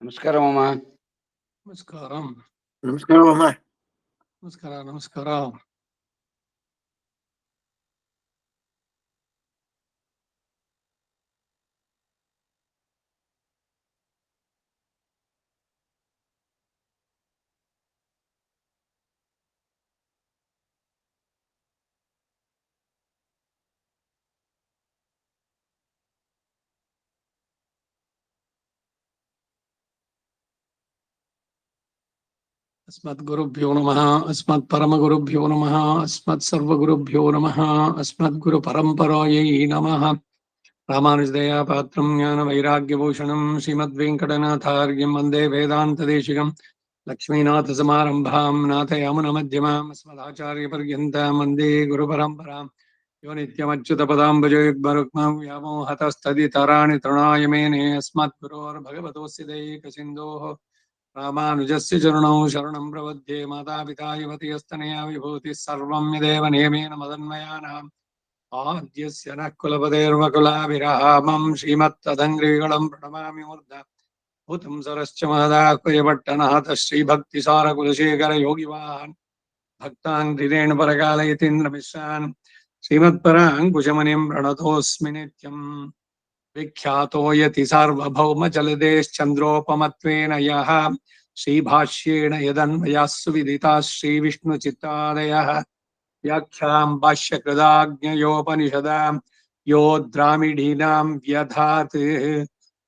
ನಮಸ್ಕಾರ ಮಾಮ. ನಮಸ್ಕಾರಂ. ನಮಸ್ಕಾರ ಮಾಮ. ನಮಸ್ಕಾರ ನಮಸ್ಕಾರ. अस्मत् गुरुभ्यो नमः. अस्मत् परमगुरुभ्यो नमः. अस्मत् सर्वगुरुभ्यो नमः. अस्मत् गुरु परम्परायै नमः. रामानुजदया पात्रं ज्ञान वैराग्यभूषणं श्रीमद्वेङ्कटनाथार्यं वन्दे वेदान्तदेशिकं लक्ष्मीनाथसमारम्भां नाथयामुनमध्यमाम् अस्मदाचार्यपर्यन्तां वन्दे गुरुपरम्परां यो नित्यमच्युतपदाम्बुजयुग्मरुक्मं व्यामोहतस्तदितराणि तृणाय मेने अस्मद्गुरोर्भगवतोऽस्य दैकसिन्धोः रामानुजस्य चरणौ शरणं प्रपद्ये. मातापिता युवतियस्तनया विभूतिः सर्वं यदेव नियमेन मदन्मयानाम् आद्यस्य नः कुलपतेर्वकुलाभिरामं श्रीमत्तदङ्घ्रिगणं प्रणमामि मूर्धा भूतं सरश्च महदाह्वयपट्टनाथ श्रीभक्तिसारकुलशेखर योगिवान् भक्ताङ्घ्रिरेणुपरकालयतीन्द्रमिश्रान् श्रीमत्पराङ्कुशमुनिं प्रणतोऽस्मि नित्यम्. विख्यातो यति सार्वभौमजलदेश्चन्द्रोपमत्वेन यः श्रीभाष्येण यदन्वयाः सुविदिताः श्रीविष्णुचित्तादयः व्याख्यां भाष्यकृदाज्ञयोपनिषदां यो द्राविडीनां व्यधात्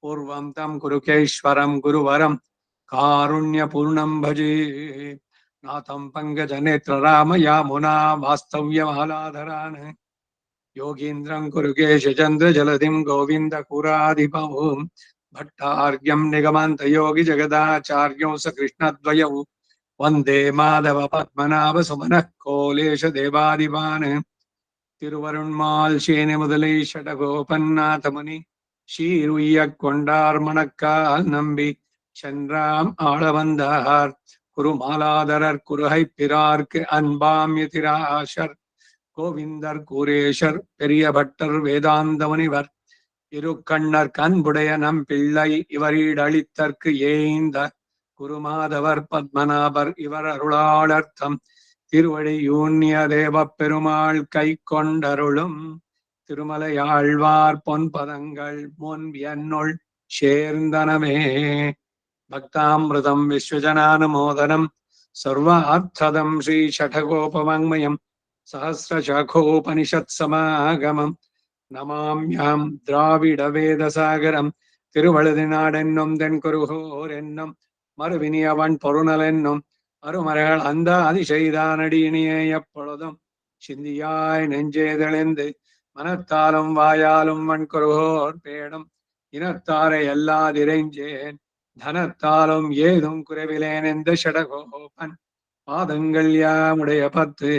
पूर्वं तं कुरुकेश्वरं गुरुवरं कारुण्यपूर्णं भजे. नाथं पङ्कजनेत्ररामयामुना वास्तव्यमालाधरान् योगीन्द्रं कुरुकेशचन्द्रजलधिं गोविन्दपुराधिपं भट्टार्घ्यं निगमान्तयोगिजगदाचार्यौ स कृष्णद्वयौ वन्दे माधव पद्मनाभ सुमनः कोलेश देवादिवान् तिरुवरुण्माल शेने मुदलै षडगोपन्नाथमुनि ஷீருய்யக் கொண்டார் நம்பி சென்றாம் ஆளவந்தார் குருமாலாதரர் குருகை பிறார்க்கு அன்பாம் எதிராஷர் கோவிந்தர் கூரேஷர் பெரிய பட்டர் வேதாந்த முனிவர் இரு கண்ணர் கண்புடைய நம் பிள்ளை இவரீடளித்தற்கு ஏய்ந்த குருமாதவர் பத்மநாபர் இவர் அருளாளர்த்தம் திருவடி யூன்ய தேவ பெருமாள் கை கொண்டருளும் திருமலையாழ்வார் பொன்பதங்கள் முன் என்னுள் சேர்ந்தனமே. பக்தாமிருதம் விஸ்வஜனானுமோதனம் சர்வார்த்ததம் ஸ்ரீ ஷடகோபவாங்மயம் சஹஸ்ரசாகோபனிஷத்சமாகமம் நமாம்யாம் திராவிட வேதசாகரம். திருவழுதினாடென்னும் தென்குருகோர் என்னும் மறுவினியவன் பொருணல் என்னும் அருமறைகள் அந்த அதிசெய்தானடி இனியே எப்பொழுதும் சிந்தியாய் நெஞ்சே தெளிந்து மனத்தாலும் வாயாலும் வன்குருகோர் பேடும் இனத்தாரை எல்லாதிரைஞ்சேன் தனத்தாலும் ஏதும் குறைவிலேன் எந்த ஷடகோபன் பாதங்கள் யாமுடைய பத்து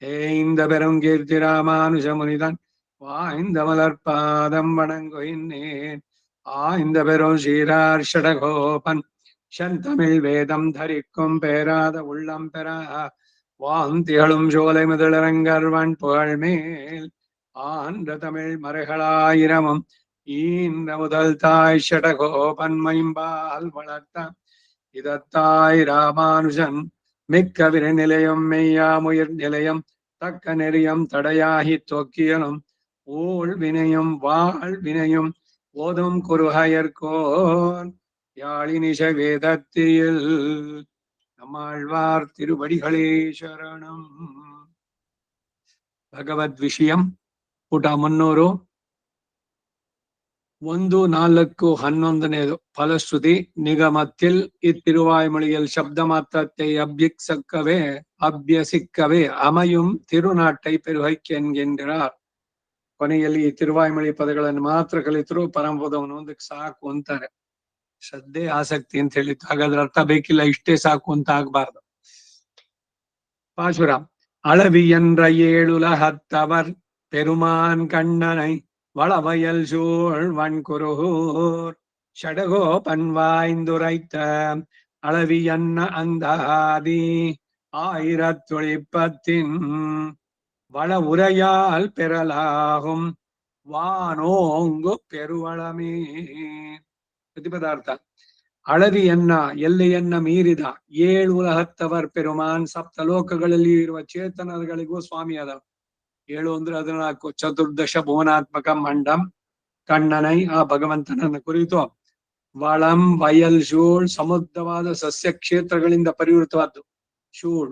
ஏய்ந்த பெருங்கீர்த்தி ராமானுஜ முனிதன் வாய்ந்த மலர்பாதம் வணங்குகின்றேன். ஆய்ந்த பெரும் சீரார் ஷடகோபன் செந்தமிழ் வேதம் தரிக்கும் பேராத உள்ளம் பெறா வாந்திகளும் சோலை முதலரங்கர்வன் புகழ்மேல் ஆன்ற தமிழ் மறைகளாயிரமும் ஈன்ற முதல் தாய் ஷடகோபன் மைம்பால் வளர்த்த இதத்தாய் ராமானுஜன் மிக்க விரைநிலையம் மெய்யாமுயிர் நிலையம் தக்க நெறியம் தடையாகி தொக்கியலும் ஊழ் வினையும் வாழ் வினையும் ஓதும் குருகயர்கோன் யாழினிஷ வேதத்தில் நம்மாழ்வார் திருவடிகளே சரணம். ಭಗವದ್ ವಿಷಯಂ ಪುಟ 300 1-4-11 ಫಲಶ್ರುತಿ ನಿಗಮத்தில் இத்திருவாய்மொழியில் சப்த மாத்திரத்தை அபியசிக்கவே அமையும் திருநாட்டை பெருகைக்கு என்கின்றார். ಕೊನೆಯಲ್ಲಿ ಈ ತಿರುವಾಯ್ಮೊಳಿ ಪದಗಳನ್ನು ಮಾತ್ರ ಕಲಿತರು ಪರಮಪದವನ್ನು ಒಂದಕ್ಕೆ ಸಾಕು ಅಂತಾರೆ. ಶ್ರದ್ಧೆ ಆಸಕ್ತಿ ಅಂತ ಹೇಳಿತ್ತು. ಹಾಗಾದ್ರೆ ಅರ್ಥ ಬೇಕಿಲ್ಲ, ಇಷ್ಟೇ ಸಾಕು ಅಂತ ಆಗ್ಬಾರ್ದು. பாசுரம். அளவி என்ற ஏழுலகத்தவர் பெருமான் கண்ணனை வளவயல் சூழ் வன்குருகூர் ஷடகோபன் வாய்ந்துரைத்த அளவி என்ன அந்தாதி ஆயிரத்தொழிப்பத்தின் வள உரையால் பெறலாகும் வானோங்கு பெருவளமே. ಪ್ರತಿಪದಾರ್ಥ. ಅಳವಿಯನ್ನ ಎಲ್ಲೆಯನ್ನ ಮೀರಿದ 7 ಉಲಹತ್ತವರ್ ಪೆರುಮಾನ್. ಸಪ್ತಲೋಕಗಳಲ್ಲಿ ಇರುವ ಚೇತನಗಳಿಗೂ ಸ್ವಾಮಿ ಅದ. 7 ಅಂದ್ರೆ 14. ಚತುರ್ದಶ ಭುವನಾತ್ಮಕ ಮಂಡಂ ಕಣ್ಣನೈ ಆ ಭಗವಂತನನ್ನ ಕುರಿತು ವಳಂ ವಯಲ್ ಶೂಳ್ ಸಮುದ್ರವಾದ ಸಸ್ಯ ಕ್ಷೇತ್ರಗಳಿಂದ ಪರಿವೃತವಾದ್ದು. ಶೂಳ್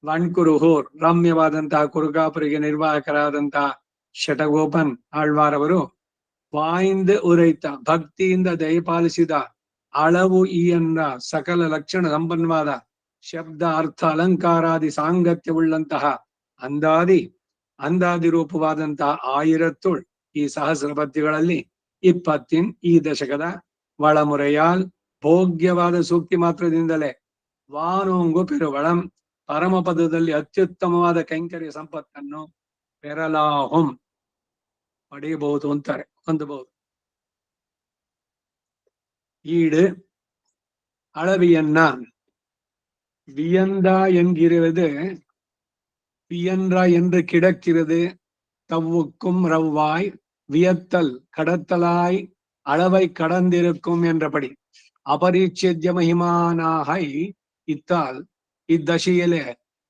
ವಣ್ಕುರುಹೂರ್ ರಮ್ಯವಾದಂತಹ ಕುರುಗಾಪುರಿಗೆ ನಿರ್ವಾಹಕರಾದಂತಹ ಶಟಗೋಪನ್ ಆಳ್ವಾರವರು ವಾಯಿಂದ್ ಉರೈತ ಭಕ್ತಿಯಿಂದ ದಯಪಾಲಿಸಿದ ಅಳವು ಈಯನ್ನ ಸಕಲ ಲಕ್ಷಣ ಸಂಪನ್ನವಾದ ಶಬ್ದ ಅರ್ಥ ಅಲಂಕಾರಾದಿ ಸಾಂಗತ್ಯವುಳ್ಳಂತಹ ಅಂದಾದಿ ರೂಪವಾದಂತಹ 1000 ಈ ಸಹಸ್ರ ಪದ್ಯಗಳಲ್ಲಿ 20 ಈ ದಶಕದ ಒಳಮುರೆಯಾಲ್ ಭೋಗ್ಯವಾದ ಸೂಕ್ತಿ ಮಾತ್ರದಿಂದಲೇ ವಾನೋಂಗು ಪೆರುವಳಂ ಪರಮಪದದಲ್ಲಿ ಅತ್ಯುತ್ತಮವಾದ ಕೈಂಕರ್ಯ ಸಂಪತ್ತನ್ನು ಪೆರಲಾಹುಂ ಪಡೆಯಬಹುದು ಅಂತಾರೆ, ಹೊಂದಬಹುದು. ಈಡು அளவியನ್ನ வியந்தா என்கிறது வியன்றா என்று கிடக்கிறது. தவ்வுக்கும் ரவ்வாய் வியத்தல் கடத்தலாய் அளவை கடந்திருக்கும் என்றபடி அபரிச்சேத்ய மகிமானாகை இத்தால் இத்தசையிலே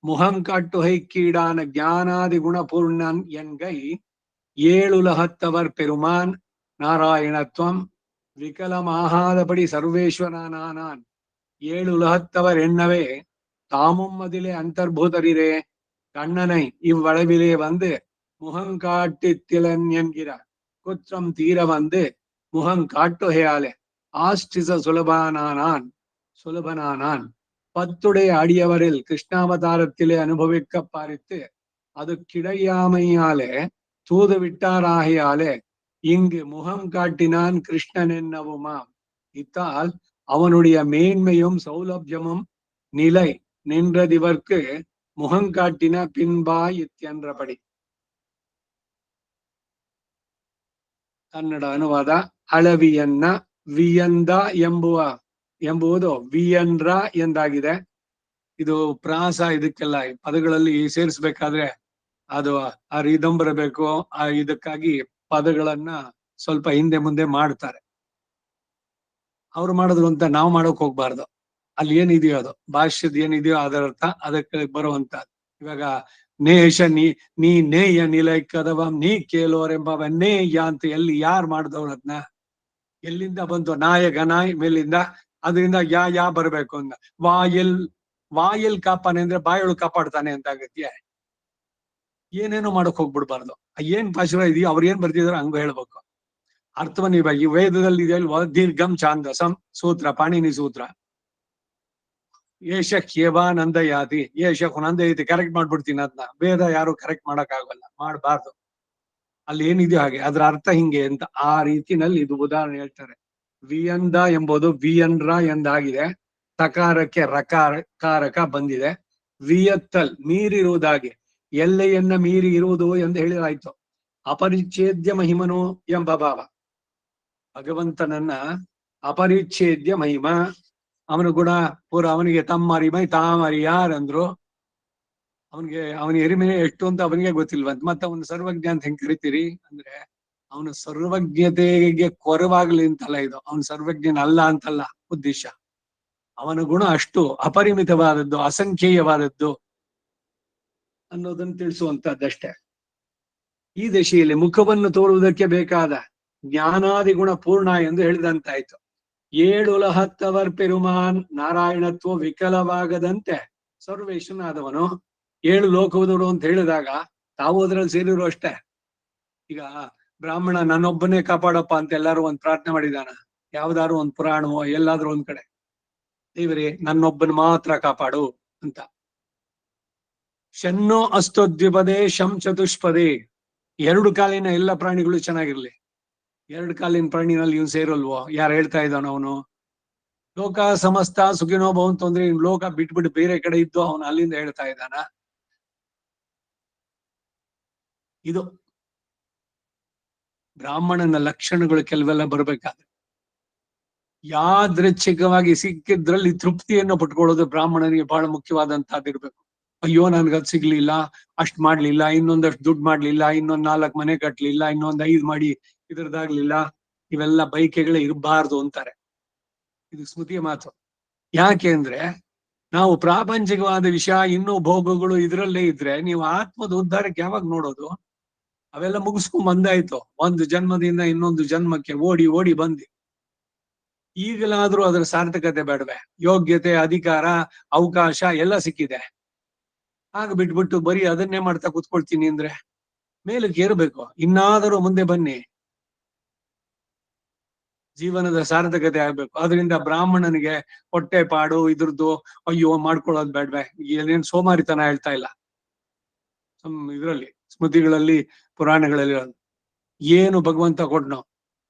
முகம் காட்டுகைக்கீடான ஞானாதி குணபூர்ணன் என்கை 7 உலகத்தவர் பெருமான் நாராயணத்துவம் விகலமாகாதபடி சர்வேஸ்வரனானான். 7 உலகத்தவர் என்னவே தாமும் அதிலே அந்தர்பூதரிரே. கண்ணனை இவ்வளவிலே வந்து முகங்காட்டித்திலன் என்கிறார். குற்றம் தீர வந்து முகங்காட்டுகையாலே ஆஷ்டிச சுலபனானான். 10 அடியவரில் கிருஷ்ணாவதாரத்திலே அனுபவிக்க பாரித்து அது கிடையாமையாலே தூது விட்டாராகையாலே இங்கு முகம் காட்டினான் கிருஷ்ணன் என்னவுமாம். இத்தால் அவனுடைய மேன்மையும் சௌலபியமும் நிலை நின்றதிவர்க்கு முகங்காட்டின பின்பாய் ಇತ್ಯಂದ್ರಪಡಿ. ಕನ್ನಡ ಅನುವಾದ. ಅಳವಿಯನ್ನ ವಿಯಂದ ಎಂಬುವುದು ವಿಯನ್ರ ಎಂದಾಗಿದೆ. ಇದು ಪ್ರಾಸ. ಇದಕ್ಕೆಲ್ಲ ಪದಗಳಲ್ಲಿ ಸೇರಿಸ್ಬೇಕಾದ್ರೆ ಅದು ಆ ರಿದಮ್ ಬರಬೇಕು. ಇದಕ್ಕಾಗಿ ಪದಗಳನ್ನ ಸ್ವಲ್ಪ ಹಿಂದೆ ಮುಂದೆ ಮಾಡ್ತಾರೆ. ಅವ್ರು ಮಾಡಿದ್ರು ಅಂತ ನಾವು ಮಾಡೋಕ್ ಹೋಗ್ಬಾರ್ದು. ಅಲ್ಲಿ ಏನಿದೆಯೋ ಅದು ಭಾಷ್ಯದ ಏನಿದೆಯೋ ಅದರ ಅರ್ಥ ಅದಕ್ಕೆ ಬರುವಂತ. ಇವಾಗ ನೇಷ ನೀ ನೇಯ ನಿಲೈಕದವ ನೀ ಕೇಳೋರೆಂಬವ ನೇಯ ಅಂತ ಎಲ್ಲಿ ಯಾರು ಮಾಡಿದವ್ರು ಅದನ್ನ? ಎಲ್ಲಿಂದ ಬಂತು? ನಾಯ್ ಮೇಲಿಂದ, ಅದರಿಂದ ಯಾ ಬರ್ಬೇಕು ಅಂತ. ವಾಯಲ್ ಕಾಪಾನೆ ಅಂದ್ರೆ ಬಾಯೊಳು ಕಾಪಾಡ್ತಾನೆ ಅಂತ ಆಗತ್ತೆ. ಏನೇನೋ ಮಾಡಕ್ ಹೋಗ್ಬಿಡ್ಬಾರ್ದು. ಏನ್ ಭಾಷೆ ಇದೆಯೋ ಅವ್ರು ಏನ್ ಬರ್ತಿದಾರೋ ಹಂಗ ಹೇಳ್ಬೇಕು. ಅರ್ಥವನ್ನ ಇವಾಗ ಈ ವೇದದಲ್ಲಿ ಇದೆಯಲ್ವ, ದೀರ್ಘಂ ಛಾಂದಸಂ ಸೂತ್ರ, ಪಾಣಿನಿ ಸೂತ್ರ. ಏಷ ಹ್ಯವಾನಂದ ಯಾತಿ, ಏಷ ನಂದ ಐತಿ, ಕರೆಕ್ಟ್ ಮಾಡ್ಬಿಡ್ತೀನಿ ಅದನ್ನ. ವೇದ ಯಾರು ಕರೆಕ್ಟ್ ಮಾಡಕ್ ಆಗಲ್ಲ, ಮಾಡಬಾರ್ದು. ಅಲ್ಲಿ ಏನಿದೆಯೋ ಹಾಗೆ, ಅದ್ರ ಅರ್ಥ ಹಿಂಗೆ ಅಂತ ಆ ರೀತಿನಲ್ಲಿ ಇದು ಉದಾಹರಣೆ ಹೇಳ್ತಾರೆ. ವಿಯಂದ ಎಂಬುದು ವಿಯನ್ರ ಎಂದಾಗಿದೆ. ತಕಾರಕ್ಕೆ ರಕಾರಕ ಬಂದಿದೆ. ವಿಯತ್ತಲ್ ಮೀರಿರುವುದಾಗಿ, ಎಲ್ಲೆಯನ್ನ ಮೀರಿ ಇರುವುದು ಎಂದು ಹೇಳಿದಾಯ್ತು. ಅಪರಿಚ್ಛೇದ್ಯ ಮಹಿಮನು ಎಂಬ ಭಾವ. ಭಗವಂತನನ್ನ ಅಪರಿಚ್ಛೇದ್ಯ ಮಹಿಮ, ಅವನ ಗುಣ ಪೂರ ಅವನಿಗೆ ತಮ್ಮರಿಮೈ ತಾಮರಿಯಾರಂದ್ರು. ಅವನ ಎರಿಮೆ ಎಷ್ಟು ಅಂತ ಅವನಿಗೆ ಗೊತ್ತಿಲ್ವಂತ. ಮತ್ತೆ ಅವನು ಸರ್ವಜ್ಞ ಅಂತ ಹೆಂಗ್ ಕರಿತೀರಿ ಅಂದ್ರೆ, ಅವನ ಸರ್ವಜ್ಞತೆಗೆ ಕೊರವಾಗ್ಲಿ ಅಂತಲ್ಲ ಇದು. ಅವನು ಸರ್ವಜ್ಞನಲ್ಲ ಅಂತಲ್ಲ ಉದ್ದೇಶ. ಅವನ ಗುಣ ಅಷ್ಟು ಅಪರಿಮಿತವಾದದ್ದು, ಅಸಂಖ್ಯೇಯವಾದದ್ದು ಅನ್ನೋದನ್ನು ತಿಳಿಸುವಂತದ್ದಷ್ಟೇ. ಈ ದಶೆಯಲ್ಲಿ ಮುಖವನ್ನು ತೋರುವುದಕ್ಕೆ ಬೇಕಾದ ಜ್ಞಾನಾದಿ ಗುಣ ಪೂರ್ಣ ಎಂದು ಹೇಳಿದಂತಾಯ್ತು. 7 ಉಲಹತ್ತವರ್ ಪೆರುಮಾನ್ ನಾರಾಯಣತ್ವ ವಿಕಲವಾಗದಂತೆ ಸರ್ವೇಶ್ವರನಾದವನು. 7 ಲೋಕದವರು ಅಂತ ಹೇಳಿದಾಗ ತಾವು ಅದರಲ್ಲಿ ಸೇರಿರೋ ಅಷ್ಟೇ. ಈಗ ಬ್ರಾಹ್ಮಣ ನನ್ನೊಬ್ಬನೇ ಕಾಪಾಡಪ್ಪ ಅಂತ ಎಲ್ಲಾರು ಒಂದ್ ಪ್ರಾರ್ಥನೆ ಮಾಡಿದಾನ? ಯಾವ್ದಾದ್ರು ಒಂದ್ ಪುರಾಣವೋ ಎಲ್ಲಾದ್ರೂ ಒಂದ್ ಕಡೆ ದೇವರೇ ನನ್ನೊಬ್ಬನ ಮಾತ್ರ ಕಾಪಾಡು ಅಂತ. ಶನ್ನೋ ಅಸ್ತೋದ್ವಿಪದೇ ಶಂ ಚತುಷ್ಪದೇ. 2 ಕಾಲಿನ ಎಲ್ಲ ಪ್ರಾಣಿಗಳು ಚೆನ್ನಾಗಿರ್ಲಿ, 2 ಕಾಲಿನ ಪ್ರಾಣಿನಲ್ಲಿ ಇವ್ನು ಸೇರಲ್ವೋ? ಯಾರು ಹೇಳ್ತಾ ಇದ್ದಾನ ಅವನು? ಲೋಕ ಸಮಸ್ತ ಸುಖಿನೋ ಭವಂತು ಅಂದ್ರೆ ಇನ್ ಲೋಕ ಬಿಟ್ಬಿಟ್ಟು ಬೇರೆ ಕಡೆ ಇದ್ದು ಅವನು ಅಲ್ಲಿಂದ ಹೇಳ್ತಾ ಇದ್ದಾನ? ಇದು ಬ್ರಾಹ್ಮಣನ ಲಕ್ಷಣಗಳು ಕೆಲವೆಲ್ಲ ಬರ್ಬೇಕಾದ್ರೆ. ಯಾದೃಚ್ಛಿಕವಾಗಿ ಸಿಕ್ಕಿದ್ರಲ್ಲಿ ತೃಪ್ತಿಯನ್ನು ಪಟ್ಕೊಳ್ಳೋದು ಬ್ರಾಹ್ಮಣನಿಗೆ ಬಹಳ ಮುಖ್ಯವಾದಂತಹದ್ದಿರ್ಬೇಕು. ಅಯ್ಯೋ ನನ್ಗದ್ ಸಿಗ್ಲಿಲ್ಲ, ಅಷ್ಟ್ ಮಾಡ್ಲಿಲ್ಲ, ಇನ್ನೊಂದಷ್ಟು ದುಡ್ಡು ಮಾಡ್ಲಿಲ್ಲ, ಇನ್ನೊಂದ್ 4 ಮನೆ ಕಟ್ಲಿಲ್ಲ, ಇನ್ನೊಂದ್ 5 ಮಾಡಿ ಇದ್ರದಾಗ್ಲಿಲ್ಲ, ಇವೆಲ್ಲ ಬೈಕೆಗಳೇ ಇರಬಾರ್ದು ಅಂತಾರೆ. ಇದು ಸ್ಮೃತಿಯ ಮಾತು. ಯಾಕೆ ಅಂದ್ರೆ ನಾವು ಪ್ರಾಪಂಚಿಕವಾದ ವಿಷಯ ಇನ್ನೂ ಭೋಗಗಳು ಇದ್ರಲ್ಲೇ ಇದ್ರೆ ನೀವು ಆತ್ಮದ ಉದ್ಧಾರಕ್ಕೆ ಯಾವಾಗ ನೋಡೋದು? ಅವೆಲ್ಲ ಮುಗಿಸ್ಕೊಂಡ್ ಬಂದಾಯ್ತು. ಒಂದು ಜನ್ಮದಿಂದ ಇನ್ನೊಂದು ಜನ್ಮಕ್ಕೆ ಓಡಿ ಓಡಿ ಬಂದಿ. ಈಗಲಾದ್ರೂ ಅದರ ಸಾರ್ಥಕತೆ ಬೇಡವೆ? ಯೋಗ್ಯತೆ, ಅಧಿಕಾರ, ಅವಕಾಶ ಎಲ್ಲ ಸಿಕ್ಕಿದೆ. ಆಗ ಬಿಟ್ಬಿಟ್ಟು ಬರೀ ಅದನ್ನೇ ಮಾಡ್ತಾ ಕೂತ್ಕೊಳ್ತೀನಿ ಅಂದ್ರೆ ಮೇಲಕ್ಕೆ ಏರ್ಬೇಕು. ಇನ್ನಾದರೂ ಮುಂದೆ ಬನ್ನಿ, ಜೀವನದ ಸಾರ್ಥಕತೆ ಆಗ್ಬೇಕು. ಅದರಿಂದ ಬ್ರಾಹ್ಮಣನಿಗೆ ಹೊಟ್ಟೆ ಪಾಡು ಇದ್ರದ್ದು ಅಯ್ಯೋ ಮಾಡ್ಕೊಳ್ಳೋದು ಬೇಡ್ವೆ? ಏನೇನ್ ಸೋಮಾರಿತನ ಹೇಳ್ತಾ ಇಲ್ಲ. ಇದ್ರಲ್ಲಿ ಸ್ಮೃತಿಗಳಲ್ಲಿ, ಪುರಾಣಗಳಲ್ಲಿ ಏನು ಭಗವಂತ ಕೊಡ್ನೋ,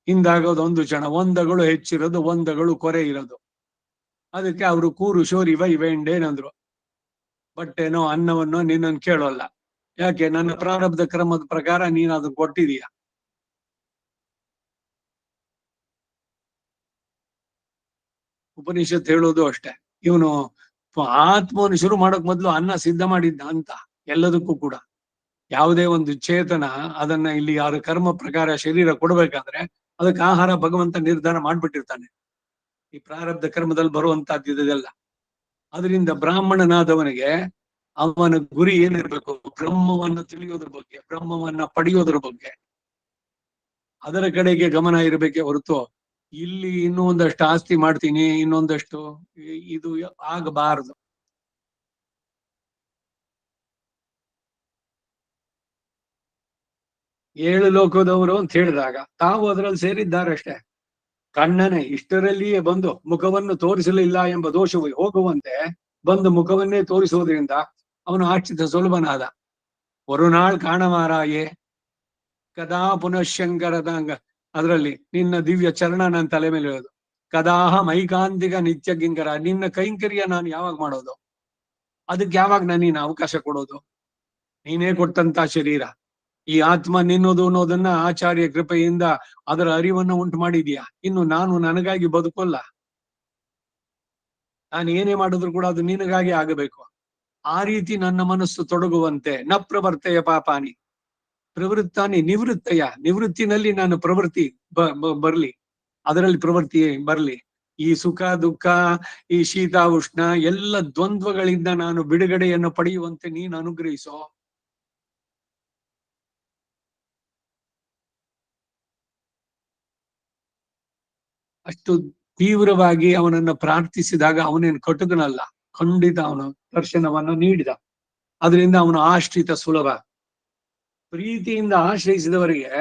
ಹಿಂದಾಗೋದು ಒಂದು ಕ್ಷಣ, ಒಂದಗಳು ಹೆಚ್ಚಿರೋದು, ಒಂದಗಳು ಕೊರೆ ಇರೋದು. ಅದಕ್ಕೆ ಅವರು ಕೂರು ಶೋರಿ ವೈ ವೇಂಡೇನಂದ್ರು. ಬಟ್ಟೆನೋ ಅನ್ನವನ್ನೋ ನಿನ್ನನ್ನು ಕೇಳೋಲ್ಲ. ಯಾಕೆ? ನನ್ನ ಪ್ರಾರಬ್ಧ ಕ್ರಮದ ಪ್ರಕಾರ ನೀನ್ ಅದನ್ನ ಕೊಟ್ಟಿದೀಯ. ಉಪನಿಷತ್ ಹೇಳೋದು ಅಷ್ಟೇ. ಇವನು ಆತ್ಮವನ್ನು ಶುರು ಮಾಡೋಕ್ ಮೊದ್ಲು ಅನ್ನ ಸಿದ್ಧ ಮಾಡಿದ್ದ ಅಂತ. ಎಲ್ಲದಕ್ಕೂ ಕೂಡ ಯಾವುದೇ ಒಂದು ಚೇತನ ಅದನ್ನ ಇಲ್ಲಿ ಯಾರ ಕರ್ಮ ಪ್ರಕಾರ ಶರೀರ ಕೊಡ್ಬೇಕಾದ್ರೆ ಅದಕ್ಕೆ ಆಹಾರ ಭಗವಂತ ನಿರ್ಧಾರ ಮಾಡ್ಬಿಟ್ಟಿರ್ತಾನೆ. ಈ ಪ್ರಾರಬ್ಧ ಕರ್ಮದಲ್ಲಿ ಬರುವಂತಹದ್ದಿದೆಲ್ಲ. ಅದರಿಂದ ಬ್ರಾಹ್ಮಣನಾದವನಿಗೆ ಅವನ ಗುರಿ ಏನಿರ್ಬೇಕು? ಬ್ರಹ್ಮವನ್ನು ತಿಳಿಯೋದ್ರ ಬಗ್ಗೆ, ಬ್ರಹ್ಮವನ್ನ ಪಡೆಯೋದ್ರ ಬಗ್ಗೆ, ಅದರ ಕಡೆಗೆ ಗಮನ ಇರಬೇಕೆ ಹೊರತು ಇಲ್ಲಿ ಇನ್ನೂ ಒಂದಷ್ಟು ಆಸ್ತಿ ಮಾಡ್ತೀನಿ, ಇನ್ನೊಂದಷ್ಟು ಇದು ಆಗಬಾರದು. ಏಳು ಲೋಕದವರು ಅಂತ ಹೇಳಿದಾಗ ತಾವು ಅದರಲ್ಲಿ ಸೇರಿದ್ದಾರಷ್ಟೇ. ಕಣ್ಣನೆ ಇಷ್ಟರಲ್ಲಿಯೇ ಬಂದು ಮುಖವನ್ನು ತೋರಿಸಲಿಲ್ಲ ಎಂಬ ದೋಷವು ಹೋಗುವಂತೆ ಬಂದು ಮುಖವನ್ನೇ ತೋರಿಸುವುದರಿಂದ ಅವನು ಆಶ್ರಿತ ಸುಲಭನಾದ. ಒರುನಾಳ್ ಕಾಣಮಾರಾಯೇ ಕದಾ ಪುನಃಶಂಕರದಂಗ ಅದರಲ್ಲಿ ನಿನ್ನ ದಿವ್ಯ ಚರಣ ನನ್ನ ತಲೆ ಮೇಲೆ ಹೇಳೋದು. ಕದಾಹ ಮೈಕಾಂತಿಕ ನಿತ್ಯ ಕಿಂಕರ, ನಿನ್ನ ಕೈಂಕರ್ಯ ನಾನು ಯಾವಾಗ ಮಾಡೋದು? ಅದಕ್ಕೆ ಯಾವಾಗ ನೀನು ಅವಕಾಶ ಕೊಡೋದು? ನೀನೇ ಕೊಟ್ಟಂತ ಶರೀರ, ಈ ಆತ್ಮ ನಿನ್ನೋದು ಅನ್ನೋದನ್ನ ಆಚಾರ್ಯ ಕೃಪೆಯಿಂದ ಅದರ ಅರಿವನ್ನ ಉಂಟು ಮಾಡಿದೀಯಾ. ಇನ್ನು ನಾನು ನನಗಾಗಿ ಬದುಕೋಲ್ಲ. ನಾನು ಏನೇ ಮಾಡಿದ್ರು ಕೂಡ ಅದು ನಿನಗಾಗಿ ಆಗಬೇಕು. ಆ ರೀತಿ ನನ್ನ ಮನಸ್ಸು ತೊಡಗುವಂತೆ ನ ಪ್ರವರ್ತಯ ಪಾಪಾನಿ ಪ್ರವೃತ್ತಾನಿ ನಿವೃತ್ತಯ, ನಿವೃತ್ತಿನಲ್ಲಿ ನಾನು ಪ್ರವೃತ್ತಿ ಬರ್ಲಿ, ಅದರಲ್ಲಿ ಪ್ರವೃತ್ತಿ ಬರ್ಲಿ. ಈ ಸುಖ ದುಃಖ, ಈ ಶೀತ ಉಷ್ಣ ಎಲ್ಲ ದ್ವಂದ್ವಗಳಿಂದ ನಾನು ಬಿಡುಗಡೆಯನ್ನು ಪಡೆಯುವಂತೆ ನೀನು ಅನುಗ್ರಹಿಸೋ. ಅಷ್ಟು ತೀವ್ರವಾಗಿ ಅವನನ್ನ ಪ್ರಾರ್ಥಿಸಿದಾಗ ಅವನೇನು ಕಟುಕನಲ್ಲ, ಖಂಡಿತ ಅವನು ದರ್ಶನವನ್ನು ನೀಡಿದ. ಅದರಿಂದ ಅವನು ಆಶ್ರಿತ ಸುಲಭ. ಪ್ರೀತಿಯಿಂದ ಆಶ್ರಯಿಸಿದವರಿಗೆ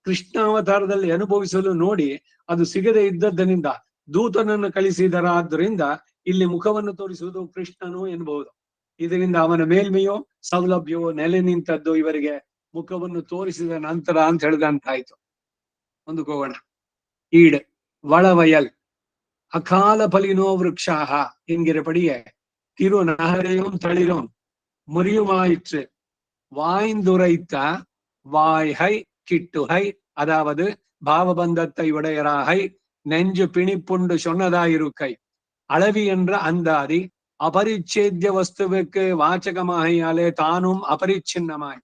ಕೃಷ್ಣಾವತಾರದಲ್ಲಿ ಅನುಭವಿಸಲು ನೋಡಿ ಅದು ಸಿಗದೆ ಇದ್ದದ್ದರಿಂದ ದೂತನನ್ನು ಕಳಿಸಿದರಾದ್ದರಿಂದ ಇಲ್ಲಿ ಮುಖವನ್ನು ತೋರಿಸುವುದು ಕೃಷ್ಣನು ಎನ್ನಬಹುದು. ಇದರಿಂದ ಅವನ ಮೇಲ್ಮೆಯೋ ಸೌಲಭ್ಯವೋ ನೆಲೆ ನಿಂತದ್ದು ಇವರಿಗೆ ಮುಖವನ್ನು ತೋರಿಸಿದ ನಂತರ ಅಂತ ಹೇಳಿದಂತಾಯ್ತು. ಮುಂದಕ್ಕೆ ಹೋಗೋಣ. ಈಡ್ വളವಯಲ್ ಅಕಾಲ ಫಲಿನೋ ವೃಕ್ಷಾಹ என்கிற படியே திரு நகரையும் தளிரும் முறியுமாயிற்று வாய்ந்துரைத்த வாய்கை கிட்டுகை, அதாவது பாவபந்தத்தை உடையராகை நெஞ்சு பிணிப்புண்டு சொன்னதாயிருக்கை அளவி என்ற அந்தாதி அபரிச்சேத்திய வஸ்துவுக்கு வாச்சகமாகையாலே தானும் அபரிச்சின்னமாய்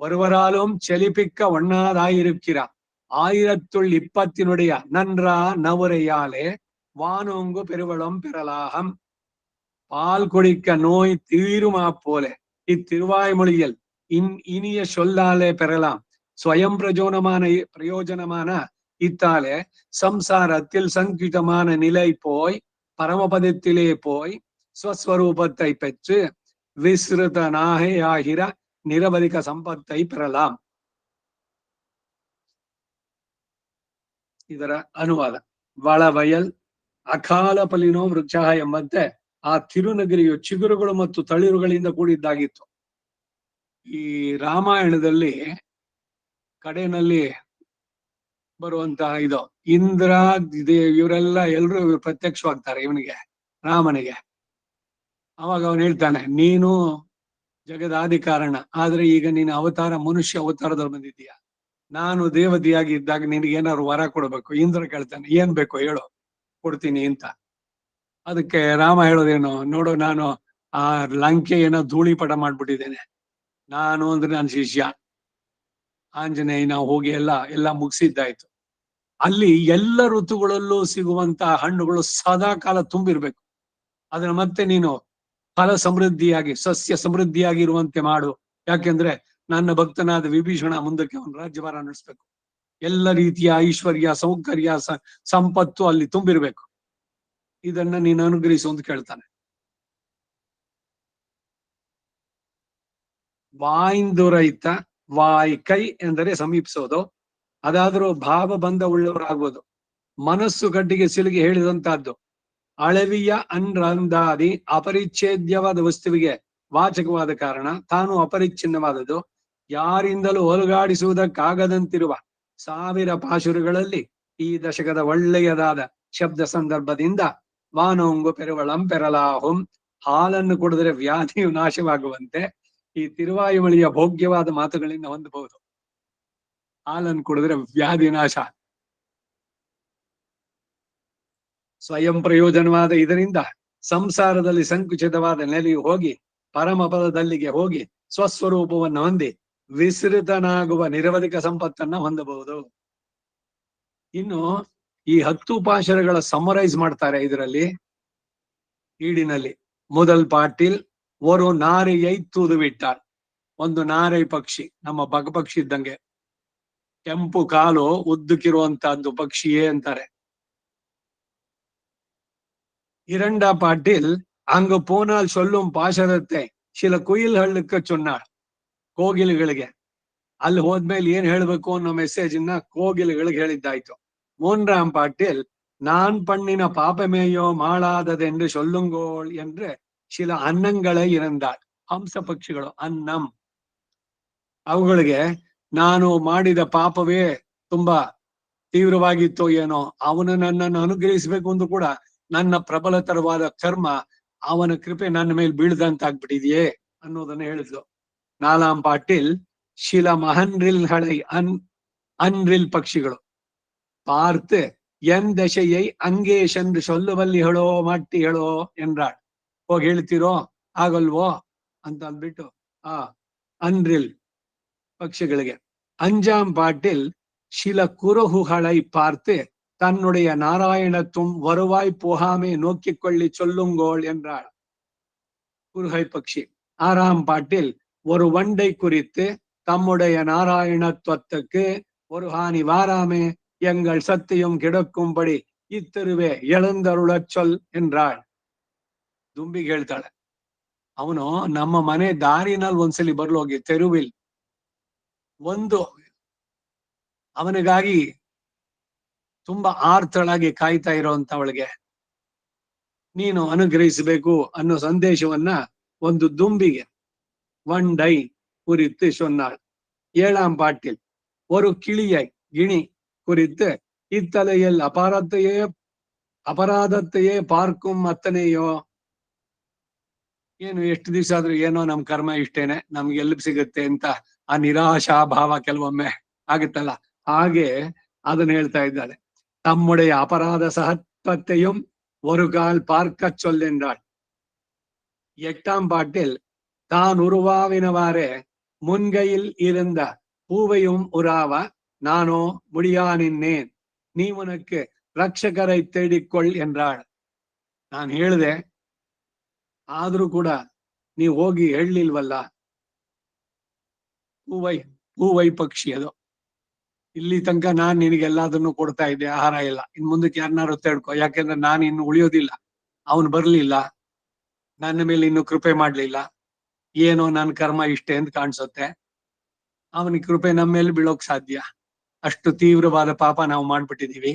ஒருவராலும் செலிப்பிக்க ஒண்ணாதாயிருக்கிறார். 1020 நன்றா நவுரையாலே வானோங்கு பெருவளம் பெறலாகம். பால் குடிக்க நோய் தீருமா போல இத்திருவாய்மொழியில் இனிய சொல்லாலே பெறலாம். ஸ்வயம் பிரயோஜனமான இத்தாலே சம்சாரத்தில் சங்கிதமான நிலை போய் பரமபதத்திலே போய் ஸ்வஸ்வரூபத்தை பெற்று விஸ்ருதனாகே ஆகிற நிரவதிக சம்பத்தை பெறலாம். ಇದರ ಅನುವಾದ. ವಳವಯಲ್ ಅಕಾಲ ಫಲಿನೋ ವೃಕ್ಷ ಎಂಬಂತೆ ಆ ತಿರುನಗರಿಯು ಚಿಗುರುಗಳು ಮತ್ತು ತಳಿರುಗಳಿಂದ ಕೂಡಿದ್ದಾಗಿತ್ತು. ಈ ರಾಮಾಯಣದಲ್ಲಿ ಕಡೆಯಲ್ಲಿ ಬರುವಂತಹ ಇದು ಇಂದ್ರ ಇವರೆಲ್ಲ ಎಲ್ರು ಪ್ರತ್ಯಕ್ಷವಾಗ್ತಾರೆ ಇವನಿಗೆ, ರಾಮನಿಗೆ. ಅವಾಗ ಅವನು ಹೇಳ್ತಾನೆ, ನೀನು ಜಗದಾದಿ ಕಾರಣ, ಆದ್ರೆ ಈಗ ನೀನು ಅವತಾರ ಮನುಷ್ಯ ಅವತಾರದಲ್ಲಿ ಬಂದಿದ್ದೀಯ. ನಾನು ದೇವತೆಯಾಗಿ ಇದ್ದಾಗ ನಿನಗೆ ಏನಾದ್ರು ವರ ಕೊಡ್ಬೇಕು. ಇಂದ್ರ ಕೇಳ್ತಾನೆ, ಏನ್ ಬೇಕು ಹೇಳು, ಕೊಡ್ತೀನಿ ಅಂತ. ಅದಕ್ಕೆ ರಾಮ ಹೇಳೋದೇನು ನೋಡು, ನಾನು ಆ ಲಂಕೆ ಏನೋ ಧೂಳಿಪಟ ಮಾಡ್ಬಿಟ್ಟಿದ್ದೇನೆ. ನಾನು ಅಂದ್ರೆ ನನ್ನ ಶಿಷ್ಯ ಆಂಜನೇಯ, ನಾವು ಹೋಗಿ ಎಲ್ಲ ಮುಗಿಸಿದ್ದಾಯ್ತು. ಅಲ್ಲಿ ಎಲ್ಲ ಋತುಗಳಲ್ಲೂ ಸಿಗುವಂತಹ ಹಣ್ಣುಗಳು ಸದಾ ಕಾಲ ತುಂಬಿರ್ಬೇಕು. ಅದನ್ನ ಮತ್ತೆ ನೀನು ಫಲ ಸಮೃದ್ಧಿಯಾಗಿ, ಸಸ್ಯ ಸಮೃದ್ಧಿಯಾಗಿರುವಂತೆ ಮಾಡು. ಯಾಕೆಂದ್ರೆ ನನ್ನ ಭಕ್ತನಾದ ವಿಭೀಷಣ ಮುಂದಕ್ಕೆ ಅವನು ರಾಜ್ಯಭಾರ ನಡೆಸ್ಬೇಕು. ಎಲ್ಲ ರೀತಿಯ ಐಶ್ವರ್ಯ, ಸೌಕರ್ಯ, ಸಂಪತ್ತು ಅಲ್ಲಿ ತುಂಬಿರ್ಬೇಕು. ಇದನ್ನ ನೀನು ಅನುಗ್ರಹಿಸು ಅಂತ ಕೇಳ್ತಾನೆ. ವಾಯಿಂದುರೈತ, ವಾಯ್ ಕೈ ಎಂದರೆ ಸಮೀಪಿಸೋದು. ಅದಾದ್ರೂ ಭಾವ ಬಂಧ ಉಳ್ಳವರಾಗುವುದು. ಮನಸ್ಸು ಗಡ್ಡಿಗೆ ಸಿಲುಗಿ ಹೇಳಿದಂತಹದ್ದು. ಅಳವಿಯ ಅನ್ರಂದಾದಿ ಅಪರಿಚ್ಛೇದ್ಯವಾದ ವಸ್ತುವಿಗೆ ವಾಚಕವಾದ ಕಾರಣ ತಾನು ಅಪರಿಚ್ಛಿನ್ನವಾದದ್ದು. ಯಾರಿಂದಲೂ ಹೋಲುಗಾಡಿಸುವುದಕ್ಕಾಗದಂತಿರುವ ಸಾವಿರ ಪಾಶುರುಗಳಲ್ಲಿ ಈ ದಶಕದ ಒಳ್ಳೆಯದಾದ ಶಬ್ದ ಸಂದರ್ಭದಿಂದ ವಾನೋಂಗು ಪೆರುವಳಂ ಪೆರಲಾಹುಂ, ಹಾಲನ್ನು ಕುಡಿದರೆ ವ್ಯಾಧಿಯು ನಾಶವಾಗುವಂತೆ ಈ ತಿರುವಾಯುಮಳಿಯ ಭೋಗ್ಯವಾದ ಮಾತುಗಳಿಂದ ಹೊಂದಬಹುದು. ಹಾಲನ್ನು ಕುಡಿದ್ರೆ ವ್ಯಾಧಿ ನಾಶ. ಸ್ವಯಂ ಪ್ರಯೋಜನವಾದ ಇದರಿಂದ ಸಂಸಾರದಲ್ಲಿ ಸಂಕುಚಿತವಾದ ನೆಲೆಯು ಹೋಗಿ ಪರಮ ಪದದಲ್ಲಿಗೆ ಹೋಗಿ ಸ್ವಸ್ವರೂಪವನ್ನು ಹೊಂದಿ ವಿಸ್ತೃತನಾಗುವ ನಿರವಧಿಕ ಸಂಪತ್ತನ್ನ ಹೊಂದಬಹುದು. ಇನ್ನು ಈ 10 ಪಾಶರಗಳ ಸಮರೈಸ್ ಮಾಡ್ತಾರೆ ಇದರಲ್ಲಿ ಈಡಿನಲ್ಲಿ. ಮೊದಲ್ ಪಾಟೀಲ್ ಒಂದು ನಾರೆಯೈ ತೂದು ಬಿಟ್ಟಾಳ್. ಒಂದು ನಾರೈ ಪಕ್ಷಿ, ನಮ್ಮ ಬಗಪಕ್ಷಿ ಇದ್ದಂಗೆ, ಕೆಂಪು ಕಾಲು ಉದ್ದಕ್ಕಿರುವಂತಹದ್ದು ಪಕ್ಷಿಯೇ ಅಂತಾರೆ. இரண்ட பாட்டில் அங்கு போனால் சொல்லும் பாಶರತೆ ಶಿಲ ಕುಯಿಲ್ ಹಳ್ಳಕ್ಕೆ ಚೊನ್ನಾಳ್. ಕೋಗಿಲೆಗಳಿಗೆ ಅಲ್ಲಿ ಹೋದ್ಮೇಲೆ ಏನ್ ಹೇಳ್ಬೇಕು ಅನ್ನೋ ಮೆಸೇಜ್ ನ ಕೋಗಿಲೆಗಳಿಗೆ ಹೇಳಿದ್ದಾಯ್ತು. ಮೂನ್ರಾಮ್ ಪಾಟೀಲ್ ನಾನ್ ಪಣ್ಣಿನ ಪಾಪಮೇಯೋ ಮಾಳಾದದೆಂದು ಸೊಲ್ಲುಂಗೋಳ್ ಎಂದ್ರೆ ಶಿಲ ಅನ್ನಂಗಳೇ ಇರಂದಾಳ್. ಹಂಸ ಪಕ್ಷಿಗಳು ಅನ್ನಂ, ಅವುಗಳಿಗೆ ನಾನು ಮಾಡಿದ ಪಾಪವೇ ತುಂಬಾ ತೀವ್ರವಾಗಿತ್ತೋ ಏನೋ, ಅವನು ನನ್ನನ್ನು ಅನುಗ್ರಹಿಸಬೇಕು ಎಂದು ಕೂಡ ನನ್ನ ಪ್ರಬಲತರವಾದ ಕರ್ಮ, ಅವನ ಕೃಪೆ ನನ್ನ ಮೇಲೆ ಬೀಳ್ದಂತಾಗ್ಬಿಟ್ಟಿದೆಯೇ ಅನ್ನೋದನ್ನ ಹೇಳಿದ್ಲು. ನಾಲಾಂ ಪಾಟೀಲ್ ಶಿಲ ಮಹನ್ರಿಲ್ ಹಳೈ ಅನ್ರಿಲ್ ಪಕ್ಷಿಗಳು பார்த்து என் ದಶೆಯೈ ಅಂಗೇ சென்று சொல்லுವಲ್ಲಿ ಹೇಳೋ ಮಟ್ಟಿ ಹೇಳೋ ಎಂದ್ರಾಳ್. ಹೋಗಿ ಹೇಳ್ತಿರೋ ಆಗಲ್ವೋ ಅಂತ ಅಂದ್ಬಿಟ್ಟು ಅನ್ರಿಲ್ ಪಕ್ಷಿಗಳಿಗೆ. அஞ்சாம் பாட்டில் சில குரகுகளை பார்த்து தன்னுடைய நாராயணத்தும் வருவாய் போகாமே நோக்கிக்கொள்ளி சொல்லுங்கோள் என்றாள். குருகை பக்ஷி. 6ஆம் பாட்டில் ஒரு வண்டை குறித்து தம்முடைய நாராயணத்துவத்துக்கு ஒரு ஹானி வாராமே எங்கள் சத்தியம் கிடக்கும்படி ಇತ್ತರುವೆ ಎಳಂದರುಳச் சொல் என்றಾಳ್. ದುಂಬಿಗೆ ಹೇಳ್ತಾಳೆ, ಅವನು ನಮ್ಮ ಮನೆ ದಾರಿನಲ್ಲಿ ಒಂದ್ಸಲಿ ಬರ್ಲೋಗಿ ತೆರುವಿಲ್ ಒಂದು ಅವನಿಗಾಗಿ ತುಂಬಾ ಆರ್ತಳಾಗಿ ಕಾಯ್ತಾ ಇರೋಂತವಳಿಗೆ ನೀನು ಅನುಗ್ರಹಿಸಬೇಕು ಅನ್ನೋ ಸಂದೇಶವನ್ನ ಒಂದು ದುಂಬಿಗೆ ಒಂಡೈ ಕುರಿತು சொன்னாள். 7ஆம் பாட்டில் ஒரு கிளியை ಗಿಣಿ ಕುರಿತು ಇತ್ತಲೆಯಲ್ಲಿ ಅಪರಾಧತೆಯೇ ಪಾರ್ಕುಂ ಅತ್ತನೆಯೋ. ಏನು ಎಷ್ಟು ದಿವಸ ಆದ್ರೂ ಏನೋ ನಮ್ ಕರ್ಮ ಇಷ್ಟೇನೆ, ನಮ್ಗೆ ಎಲ್ಲಿ ಸಿಗುತ್ತೆ ಅಂತ ಆ ನಿರಾಶಾ ಭಾವ ಕೆಲವೊಮ್ಮೆ ಆಗುತ್ತಲ್ಲ, ಹಾಗೆ ಅದನ್ನ ಹೇಳ್ತಾ ಇದ್ದಾಳೆ. ತಮ್ಮುடைய ಅಪರಾಧ ಸಹತ್ವತೆயும் ஒரு கால் பார்க்க சொல்ಲೆಂದಾಳ್. 8ஆம் பாட்டில் தான் உருவாவினவாறே முன்கையில் இருந்த பூவையும் உராவ நானோ முடியா நின்னேன், நீ உனக்கு ರಕ್ಷಕರೈ ತೇಡಿಕೊಳ್ಳ್ ಎಂದ್ರಾಳ್. ನಾನು ಹೇಳ್ದೆ, ಆದ್ರೂ ಕೂಡ ನೀವು ಹೋಗಿ ಹೇಳಲಿಲ್ವಲ್ಲ. ಹೂವೈ ಪಕ್ಷಿ ಅದು. ಇಲ್ಲಿ ತನಕ ನಾನ್ ನಿನಗೆಲ್ಲದನ್ನು ಕೊಡ್ತಾ ಇದ್ದೆ, ಆಹಾರ ಇಲ್ಲ, ಇನ್ ಮುಂದಕ್ಕೆ ಯಾರನ್ನಾರು ತೇಡ್ಕೊ, ಯಾಕೆಂದ್ರೆ ನಾನು ಇನ್ನು ಉಳಿಯೋದಿಲ್ಲ. ಅವನು ಬರ್ಲಿಲ್ಲ, ನನ್ನ ಮೇಲೆ ಇನ್ನು ಕೃಪೆ ಮಾಡ್ಲಿಲ್ಲ, ಏನೋ ನನ್ನ ಕರ್ಮ ಇಷ್ಟೇ ಅಂತ ಕಾಣಿಸುತ್ತೆ. ಅವನಿಗೆ ಕೃಪೆ ನಮ್ಮ ಮೇಲೆ ಬೀಳೋಕ್ ಸಾಧ್ಯ? ಅಷ್ಟು ತೀವ್ರವಾದ ಪಾಪ ನಾವು ಮಾಡ್ಬಿಟ್ಟಿದೀವಿ.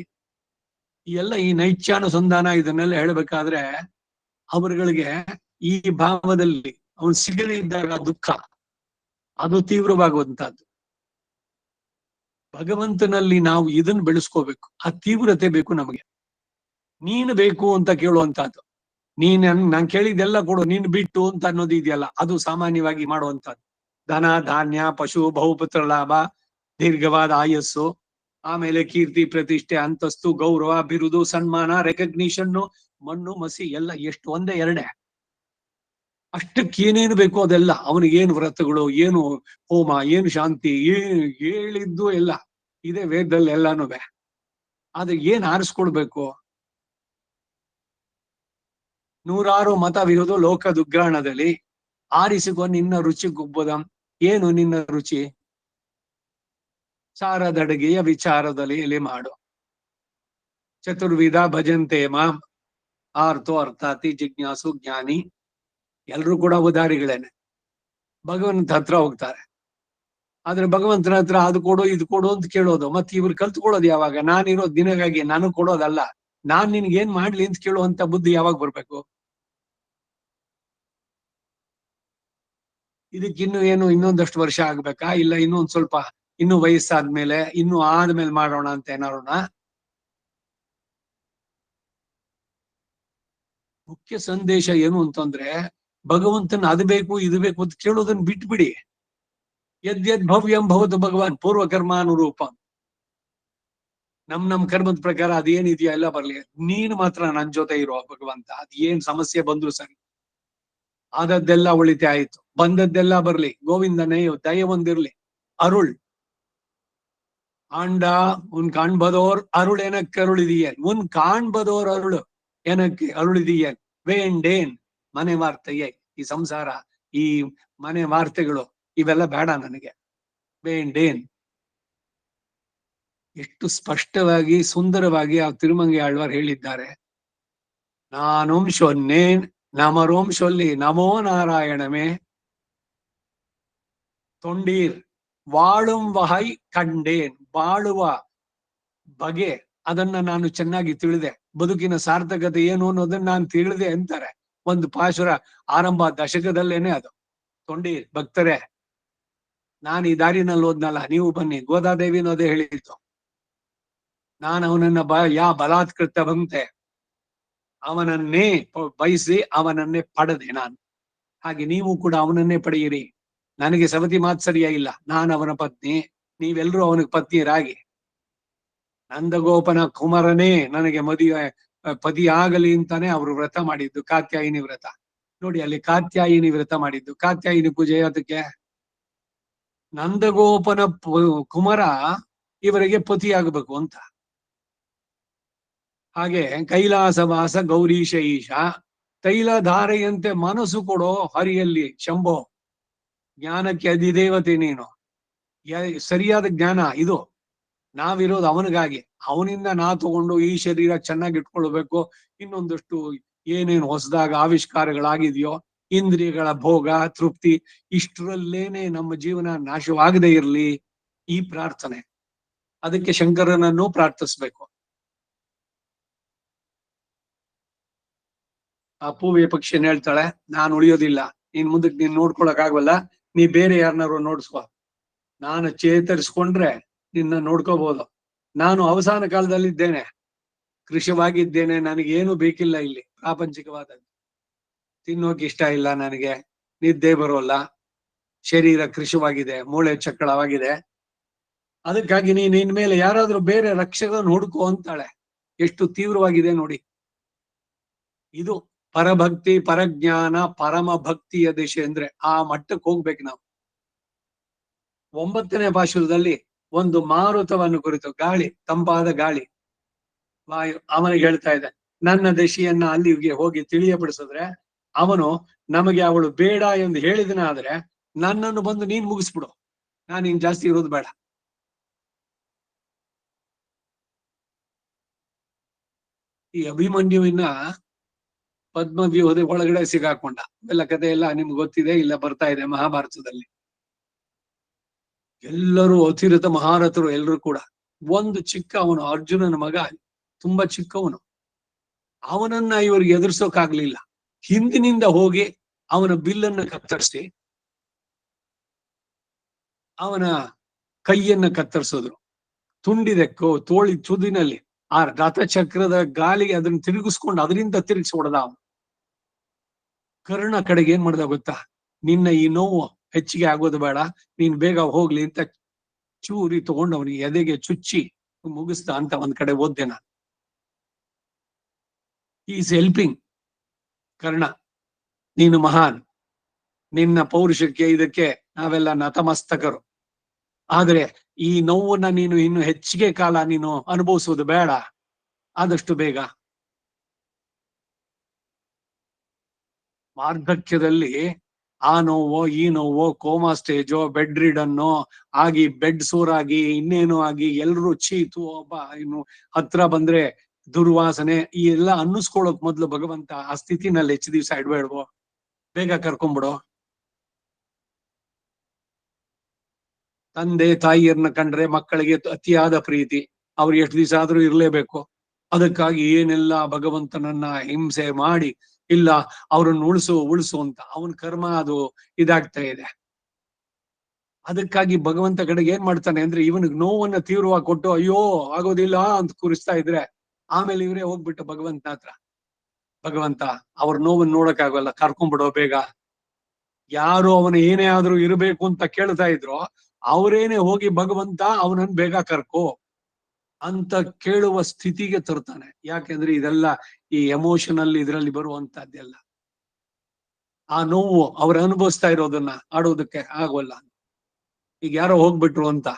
ಎಲ್ಲ ಈ ನೈತ್ಯಾನುಸಂಧಾನ ಇದನ್ನೆಲ್ಲ ಹೇಳ್ಬೇಕಾದ್ರೆ ಅವರುಗಳಿಗೆ ಈ ಭಾವದಲ್ಲಿ ಅವನು ಸಿಗದೇ ಇದ್ದಾಗ ದುಃಖ ಅದು ತೀವ್ರವಾಗುವಂತಹದ್ದು. ಭಗವಂತನಲ್ಲಿ ನಾವು ಇದನ್ನ ಬೆಳೆಸ್ಕೋಬೇಕು, ಆ ತೀವ್ರತೆ ಬೇಕು ನಮಗೆ. ನೀನು ಬೇಕು ಅಂತ ಕೇಳುವಂತಹದ್ದು, ನಾನು ಕೇಳಿದ್ದೆಲ್ಲ ಕೊಡು ನೀನು ಬಿಟ್ಟು ಅಂತ ಅನ್ನೋದು ಇದೆಯಲ್ಲ, ಅದು ಸಾಮಾನ್ಯವಾಗಿ ಮಾಡುವಂತಹದ್ದು. ಧನ ಧಾನ್ಯ ಪಶು ಬಹುಪುತ್ರ ಲಾಭ, ದೀರ್ಘವಾದ ಆಯಸ್ಸು, ಆಮೇಲೆ ಕೀರ್ತಿ ಪ್ರತಿಷ್ಠೆ ಅಂತಸ್ತು ಗೌರವ ಬಿರುದು ಸನ್ಮಾನ ರೆಕಗ್ನಿಷನ್ನು ಮಣ್ಣು ಮಸಿ ಎಲ್ಲ ಎಷ್ಟು ಒಂದೇ ಎರಡೇ, ಅಷ್ಟಕ್ಕೆ ಏನೇನು ಬೇಕು ಅದೆಲ್ಲ ಅವನಿಗೇನು ವ್ರತಗಳು, ಏನು ಹೋಮ, ಏನು ಶಾಂತಿ, ಹೇಳಿದ್ದು ಎಲ್ಲ ಇದೆ ವೇದದಲ್ಲಿ ಎಲ್ಲಾನು. ಆದ್ರೆ ಏನ್ ಆರಿಸ್ಕೊಳ್ಬೇಕು? ನೂರಾರು ಮತವಿರುವುದು ಲೋಕದುಗ್ರಾಣದಲ್ಲಿ, ಆರಿಸಿಕೊ ನಿನ್ನ ರುಚಿ ಗುಬ್ಬುದಂ. ಏನು ನಿನ್ನ ರುಚಿ? ಸಾರದಡಗೆಯ ವಿಚಾರದಲ್ಲಿ ಎಲೆ ಮಾಡು. ಚತುರ್ವಿಧ ಭಜಂತೆ ಮಾಂ ಆರ್ತೋ ಅರ್ಥಾತಿ ಜಿಜ್ಞಾಸು ಜ್ಞಾನಿ. ಎಲ್ರು ಕೂಡ ಉದಾರಿಗಳೇನೆ, ಭಗವಂತ ಹತ್ರ ಹೋಗ್ತಾರೆ. ಆದ್ರೆ ಭಗವಂತನ ಹತ್ರ ಅದು ಕೊಡು ಇದು ಕೊಡು ಅಂತ ಕೇಳೋದು, ಮತ್ತೆ ಇವ್ರು ಕಲ್ತ್ಕೊಳ್ಳೋದು ಯಾವಾಗ? ನಾನಿರೋದು ದಿನಗಾಗಿ ನನಗ್ ಕೊಡೋದಲ್ಲ, ನಾನ್ ನಿನ್ಗೆ ಏನ್ ಮಾಡ್ಲಿ ಅಂತ ಕೇಳುವಂತ ಬುದ್ಧಿ ಯಾವಾಗ ಬರ್ಬೇಕು? ಇದಕ್ಕಿನ್ನು ಏನು ಇನ್ನೊಂದಷ್ಟು ವರ್ಷ ಆಗ್ಬೇಕಾ? ಇಲ್ಲ ಇನ್ನೊಂದ್ ಸ್ವಲ್ಪ ಇನ್ನು ವಯಸ್ಸಾದ್ಮೇಲೆ ಇನ್ನು ಆದ್ಮೇಲೆ ಮಾಡೋಣ ಅಂತ ಏನಾರೋಣ? ಮುಖ್ಯ ಸಂದೇಶ ಏನು ಅಂತಂದ್ರೆ, ಭಗವಂತನ ಅದು ಬೇಕು ಇದು ಬೇಕು ಅಂತ ಕೇಳೋದನ್ನ ಬಿಟ್ಬಿಡಿ. ಯದ್ಯದ್ ಭವ್ಯಂ ಭವತು ಭಗವಾನ್ ಪೂರ್ವ ಕರ್ಮಾನುರೂಪ. ನಮ್ ಕರ್ಮದ ಪ್ರಕಾರ ಅದೇನಿದೆಯೋ ಎಲ್ಲ ಬರ್ಲಿ, ನೀನು ಮಾತ್ರ ನನ್ ಜೊತೆ ಇರೋ ಭಗವಂತ. ಅದ್ ಏನ್ ಸಮಸ್ಯೆ ಬಂದ್ರು ಸರಿ, ಆದದ್ದೆಲ್ಲ ಉಳಿತೆ ಆಯ್ತು, ಬಂದದ್ದೆಲ್ಲ ಬರ್ಲಿ, ಗೋವಿಂದನೇ ದಯ ಒಂದಿರ್ಲಿ, ಅರುಳ್. ஆண்டா உன் காண்பதோர் அருள் எனக்கு அருளிதியன், உன் ಕಾಣ್ಬದೋರ್ ಅರುಳು ಏನಕ್ಕೆ ಅರುಳಿದೀಯನ್. ವೇಂಡೇನ್ ಮನೆ ವಾರ್ತೆಯೇ, ಈ ಸಂಸಾರ, ಈ ಮನೆ ವಾರ್ತೆಗಳು ಇವೆಲ್ಲ ಬೇಡ ನನಗೆ, ವೇಂಡೇನ್. ಎಷ್ಟು ಸ್ಪಷ್ಟವಾಗಿ ಸುಂದರವಾಗಿ ಆ ತಿರುಮಂಗಿ ಆಳ್ವಾರ್ ಹೇಳಿದ್ದಾರೆ. ನಾನುಂ ಶೊನ್ನೇನ್ ನಮರೋಂ ಶೊಲ್ಲಿ ನಮೋ ನಾರಾಯಣಮೇ ತೊಂಡೀರ್ ವಾಳುಂ ವಹೈ ಕಂಡೇನ್. ಬಾಳುವ ಬಗೆ ಅದನ್ನ ನಾನು ಚೆನ್ನಾಗಿ ತಿಳಿದೆ, ಬದುಕಿನ ಸಾರ್ಥಕತೆ ಏನು ಅನ್ನೋದನ್ನ ನಾನು ತಿಳಿದೆ ಅಂತಾರೆ. ಒಂದು ಪಾಶುರ ಆರಂಭ ದಶಕದಲ್ಲೇನೆ ಅದು. ತೊಂಡೀರ್ ಭಕ್ತರೇ, ನಾನು ಈ ದಾರಿನಲ್ಲಿ ಹೋದ್ನಲ್ಲ, ನೀವು ಬನ್ನಿ. ಗೋದಾದೇವಿ ಅನ್ನೋದೇ ಹೇಳಿತ್ತು, ನಾನು ಅವನನ್ನ ಬಲಾತ್ಕೃತ ಬಂತೆ, ಅವನನ್ನೇ ಬಯಸಿ ಅವನನ್ನೇ ಪಡೆದೆ ನಾನು. ಹಾಗೆ ನೀವು ಕೂಡ ಅವನನ್ನೇ ಪಡೆಯಿರಿ. ನನಗೆ ಸವತಿ ಮಾತ್ಸರ್ಯ ಇಲ್ಲ, ನಾನು ಅವನ ಪತ್ನಿ, ನೀವೆಲ್ಲರೂ ಅವನಿಗೆ ಪತ್ನಿಯರಾಗಿ. ನಂದಗೋಪನ ಕುಮಾರನೇ ನನಗೆ ಮದುವೆ ಪತಿ ಆಗಲಿ ಅಂತಾನೆ ಅವರು ವ್ರತ ಮಾಡಿದ್ದು, ಕಾತ್ಯಾಯಿನಿ ವ್ರತ. ನೋಡಿ ಅಲ್ಲಿ ಕಾತ್ಯಾಯಿನಿ ವ್ರತ ಮಾಡಿದ್ದು, ಕಾತ್ಯಾಯಿನಿ ಪೂಜೆ ಅದಕ್ಕೆ. ನಂದಗೋಪನ ಕುಮಾರ ಇವರಿಗೆ ಪತಿ ಆಗಬೇಕು ಅಂತ. ಹಾಗೆ ಕೈಲಾಸವಾಸ ಗೌರೀಶ ಈಶ, ತೈಲಧಾರೆಯಂತೆ ಮನಸ್ಸು ಕೊಡೋ ಹರಿಯಲ್ಲಿ ಶಂಭೋ. ಜ್ಞಾನಕ್ಕೆ ಅಧಿದೇವತೆ ನೀನು, ಸರಿಯಾದ ಜ್ಞಾನ ಇದು. ನಾವಿರೋದು ಅವನಿಗಾಗಿ, ಅವನಿಂದ ನಾ ತಗೊಂಡು ಈ ಶರೀರ ಚೆನ್ನಾಗಿ ಇಟ್ಕೊಳ್ಬೇಕು. ಇನ್ನೊಂದಷ್ಟು ಏನೇನು ಹೊಸದಾಗ ಆವಿಷ್ಕಾರಗಳಾಗಿದೆಯೋ, ಇಂದ್ರಿಯಗಳ ಭೋಗ ತೃಪ್ತಿ, ಇಷ್ಟರಲ್ಲೇನೆ ನಮ್ಮ ಜೀವನ ನಾಶವಾಗದೇ ಇರಲಿ, ಈ ಪ್ರಾರ್ಥನೆ. ಅದಕ್ಕೆ ಶಂಕರನನ್ನು ಪ್ರಾರ್ಥಿಸ್ಬೇಕು. ಆ ಪೂವಿಯ ಪಕ್ಷಿಯನ್ನು ಹೇಳ್ತಾಳೆ, ನಾನು ಉಳಿಯೋದಿಲ್ಲ, ನೀನ್ ಮುಂದಕ್ಕೆ ನೀನ್ ನೋಡ್ಕೊಳಕ್ ಆಗಲ್ಲ, ನೀ ಬೇರೆ ಯಾರನ್ನಾರು ನೋಡ್ಸ್ಕೊ, ನಾನು ಚೇತರಿಸ್ಕೊಂಡ್ರೆ ನಿನ್ನ ನೋಡ್ಕೋಬಹುದು. ನಾನು ಅವಸಾನ ಕಾಲದಲ್ಲಿದ್ದೇನೆ, ಕೃಶವಾಗಿದ್ದೇನೆ, ನನಗೇನು ಬೇಕಿಲ್ಲ ಇಲ್ಲಿ ಪ್ರಾಪಂಚಿಕವಾದದ್ದು. ತಿನ್ನೋಕೆ ಇಷ್ಟ ಇಲ್ಲ ನನಗೆ, ನಿದ್ದೆ ಬರೋಲ್ಲ, ಶರೀರ ಕೃಶವಾಗಿದೆ, ಮೂಳೆ ಚಕ್ಕಳವಾಗಿದೆ. ಅದಕ್ಕಾಗಿ ನೀನ್ ಇನ್ಮೇಲೆ ಯಾರಾದ್ರೂ ಬೇರೆ ರಕ್ಷಕನ ಹುಡುಕೋ ಅಂತಾಳೆ. ಎಷ್ಟು ತೀವ್ರವಾಗಿದೆ ನೋಡಿ. ಇದು ಪರಭಕ್ತಿ, ಪರಜ್ಞಾನ, ಪರಮ ಭಕ್ತಿಯ ದಿಶೆ ಅಂದ್ರೆ ಆ ಮಟ್ಟಕ್ಕೆ ಹೋಗ್ಬೇಕು ನಾವು. 9ನೇ ಪಾಶುರದಲ್ಲಿ ಒಂದು ಮಾರುತವನ್ನು ಕುರಿತು, ಗಾಳಿ, ತಂಪಾದ ಗಾಳಿ, ವಾಯು, ಅವನಿಗೆ ಹೇಳ್ತಾ ಇದೆ, ನನ್ನ ದಶೆಯನ್ನ ಅಲ್ಲಿಗೆ ಹೋಗಿ ತಿಳಿಯಪಡಿಸಿದ್ರೆ ಅವನು ನಮಗೆ ಅವಳು ಬೇಡ ಎಂದು ಹೇಳಿದನಾದ್ರೆ ನನ್ನನ್ನು ಬಂದು ನೀನ್ ಮುಗಿಸ್ಬಿಡು, ನಾನು ಹಿಂಗ್ ಜಾಸ್ತಿ ಇರೋದು ಬೇಡ. ಈ ಅಭಿಮನ್ಯುವಿನ ಪದ್ಮವ್ಯೂಹದ ಒಳಗಡೆ ಸಿಗಾಕೊಂಡ ಎಲ್ಲ ಕಥೆ ಎಲ್ಲ ನಿಮ್ಗೆ ಗೊತ್ತಿದೆ, ಇಲ್ಲ ಬರ್ತಾ ಇದೆ ಮಹಾಭಾರತದಲ್ಲಿ. ಎಲ್ಲರೂ ಅತಿರಥ ಮಹಾರಥರು, ಎಲ್ಲರೂ ಕೂಡ. ಒಂದು ಚಿಕ್ಕ ಅವನು, ಅರ್ಜುನನ ಮಗ, ತುಂಬಾ ಚಿಕ್ಕವನು, ಅವನನ್ನ ಇವ್ರಿಗೆ ಎದುರಿಸೋಕಾಗ್ಲಿಲ್ಲ. ಹಿಂದಿನಿಂದ ಹೋಗಿ ಅವನ ಬಿಲ್ಲನ್ನ ಕತ್ತರಿಸಿ ಅವನ ಕೈಯನ್ನ ಕತ್ತರಿಸಿದ್ರು. ತುಂಡಿದೆ ತೋಳಿ ತುದಿನಲ್ಲಿ, ಆ ರಥಚಕ್ರದ ಗಾಲಿಗೆ ಅದನ್ನ ತಿರುಗಿಸ್ಕೊಂಡು ಅದರಿಂದ ತಿರುಗಿಸಿ ಹೊಡೆದ ಅವನು. ಕರ್ಣ ಕಡೆಗೆ ಏನ್ ಮಾಡ್ದ ಗೊತ್ತಾ, ನಿನ್ನ ಈ ನೋವು ಹೆಚ್ಚಿಗೆ ಆಗೋದು ಬೇಡ, ನೀನ್ ಬೇಗ ಹೋಗ್ಲಿ ಅಂತ ಚೂರಿ ತಗೊಂಡು ಅವನಿಗೆ ಎದೆಗೆ ಚುಚ್ಚಿ ಮುಗಿಸ್ದ ಅಂತ ಒಂದ್ ಕಡೆ ಓದ್ದೆ ನಾನು. ಈಸ್ ಹೆಲ್ಪಿಂಗ್ ಕರ್ಣ, ನೀನು ಮಹಾನ್, ನಿನ್ನ ಪೌರುಷಕ್ಕೆ ಇದಕ್ಕೆ ನಾವೆಲ್ಲ ನತಮಸ್ತಕರು. ಆದ್ರೆ ಈ ನೋವನ್ನ ನೀನು ಇನ್ನು ಹೆಚ್ಚಿಗೆ ಕಾಲ ನೀನು ಅನುಭವಿಸುವುದು ಬೇಡ, ಆದಷ್ಟು ಬೇಗ. ವಾರ್ಧಕ್ಯದಲ್ಲಿ ಆ ನೋವೋ ಈ ನೋವೋ, ಕೋಮಾ ಸ್ಟೇಜೋ, ಬೆಡ್ ರಿಡನ್ನೋ ಆಗಿ, ಬೆಡ್ ಸೋರಾಗಿ, ಇನ್ನೇನು ಆಗಿ, ಎಲ್ರು ಚೀತು ಒಬ್ಬ ಇನ್ನು ಹತ್ರ ಬಂದ್ರೆ ದುರ್ವಾಸನೆ, ಈ ಎಲ್ಲ ಅನ್ನಿಸ್ಕೊಳ್ಳೋಕ್ ಮೊದ್ಲು ಭಗವಂತ ಆ ಸ್ಥಿತಿನಲ್ಲಿ ಹೆಚ್ಚು ದಿವಸ ಇಡ್ಬೇಡ್ವೋ, ಬೇಗ ಕರ್ಕೊಂಡ್ಬಿಡೋ. ತಂದೆ ತಾಯಿಯರ್ನ ಕಂಡ್ರೆ ಮಕ್ಕಳಿಗೆ ಅತಿಯಾದ ಪ್ರೀತಿ, ಅವ್ರು ಎಷ್ಟು ದಿವಸ ಆದ್ರೂ ಇರ್ಲೇಬೇಕು. ಅದಕ್ಕಾಗಿ ಏನೆಲ್ಲ ಭಗವಂತನನ್ನ ಹಿಂಸೆ ಮಾಡಿ, ಇಲ್ಲ ಅವ್ರನ್ನ ಉಳಿಸು ಅಂತ ಅವನ ಕರ್ಮ ಅದು ಇದಾಗ್ತಾ ಇದೆ. ಅದಕ್ಕಾಗಿ ಭಗವಂತ ಕಡೆಗೆ ಏನ್ ಮಾಡ್ತಾನೆ ಅಂದ್ರೆ, ಇವನಿಗೆ ನೋವನ್ನ ತೀವ್ರವಾಗಿ ಕೊಟ್ಟು ಅಯ್ಯೋ ಆಗೋದಿಲ್ಲ ಅಂತ ಕೂರಿಸ್ತಾ ಇದ್ರೆ, ಆಮೇಲೆ ಇವರೇ ಹೋಗ್ಬಿಟ್ಟು ಭಗವಂತ ಹತ್ರ, ಭಗವಂತ ಅವ್ರ ನೋವನ್ನ ನೋಡಕ್ ಆಗೋಲ್ಲ, ಕರ್ಕೊಂಡ್ಬಿಡೋ ಬೇಗ. ಯಾರು ಅವನ ಏನೇ ಆದ್ರೂ ಇರಬೇಕು ಅಂತ ಕೇಳ್ತಾ ಇದ್ರು, ಅವರೇನೆ ಹೋಗಿ ಭಗವಂತ ಅವನನ್ನ ಬೇಗ ಕರ್ಕೋ ಅಂತ ಕೇಳುವ ಸ್ಥಿತಿಗೆ ತರ್ತಾನೆ. ಯಾಕೆಂದ್ರೆ ಇದೆಲ್ಲ ಈ ಎಮೋಷನಲ್ ಇದರಲ್ಲಿ ಬರುವಂತದ್ದೆಲ್ಲ. ಆ ನೋವು ಅವ್ರು ಅನುಭವಿಸ್ತಾ ಇರೋದನ್ನ ಆಡೋದಕ್ಕೆ ಆಗೋಲ್ಲ. ಈಗ ಯಾರೋ ಹೋಗ್ಬಿಟ್ರು ಅಂತ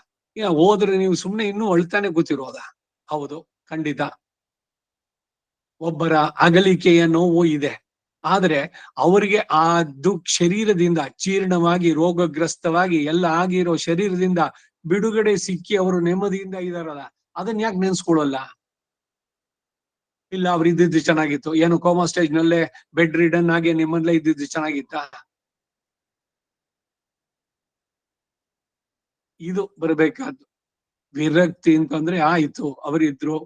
ಹೋದ್ರೆ ನೀವು ಸುಮ್ನೆ ಇನ್ನೂ ಅಳ್ತಾನೆ ಕೂತಿರೋದ? ಹೌದು, ಖಂಡಿತ ಒಬ್ಬರ ಅಗಲಿಕೆಯ ನೋವು ಇದೆ. ಆದ್ರೆ ಅವರಿಗೆ ಆ ಶರೀರದಿಂದ ಜೀರ್ಣವಾಗಿ ರೋಗಗ್ರಸ್ತವಾಗಿ ಎಲ್ಲ ಆಗಿರೋ ಶರೀರದಿಂದ ಬಿಡುಗಡೆ ಸಿಕ್ಕಿ ಅವರು ನೆಮ್ಮದಿಯಿಂದ ಇದಾರಲ್ಲ, ಅದನ್ನ ಯಾಕೆ ನೆನ್ಸ್ಕೊಳ್ಳಲ್ಲ? ಇಲ್ಲ ಅವ್ರು ಇದ್ದಿದ್ದು ಚೆನ್ನಾಗಿತ್ತು, ಏನು ಕೋಮಾ ಸ್ಟೇಜ್ ನಲ್ಲೇ ಬೆಡ್ ರಿಡನ್ ಆಗಿ ನಿಮ್ಮಲ್ಲೇ ಇದ್ದಿದ್ದು ಚೆನ್ನಾಗಿತ್ತ? ಇದು ಬರಬೇಕಾದ್ದು ವಿರಕ್ತಿ ಅಂತಂದ್ರೆ, ಆಯ್ತು ಅವರಿದ್ರು,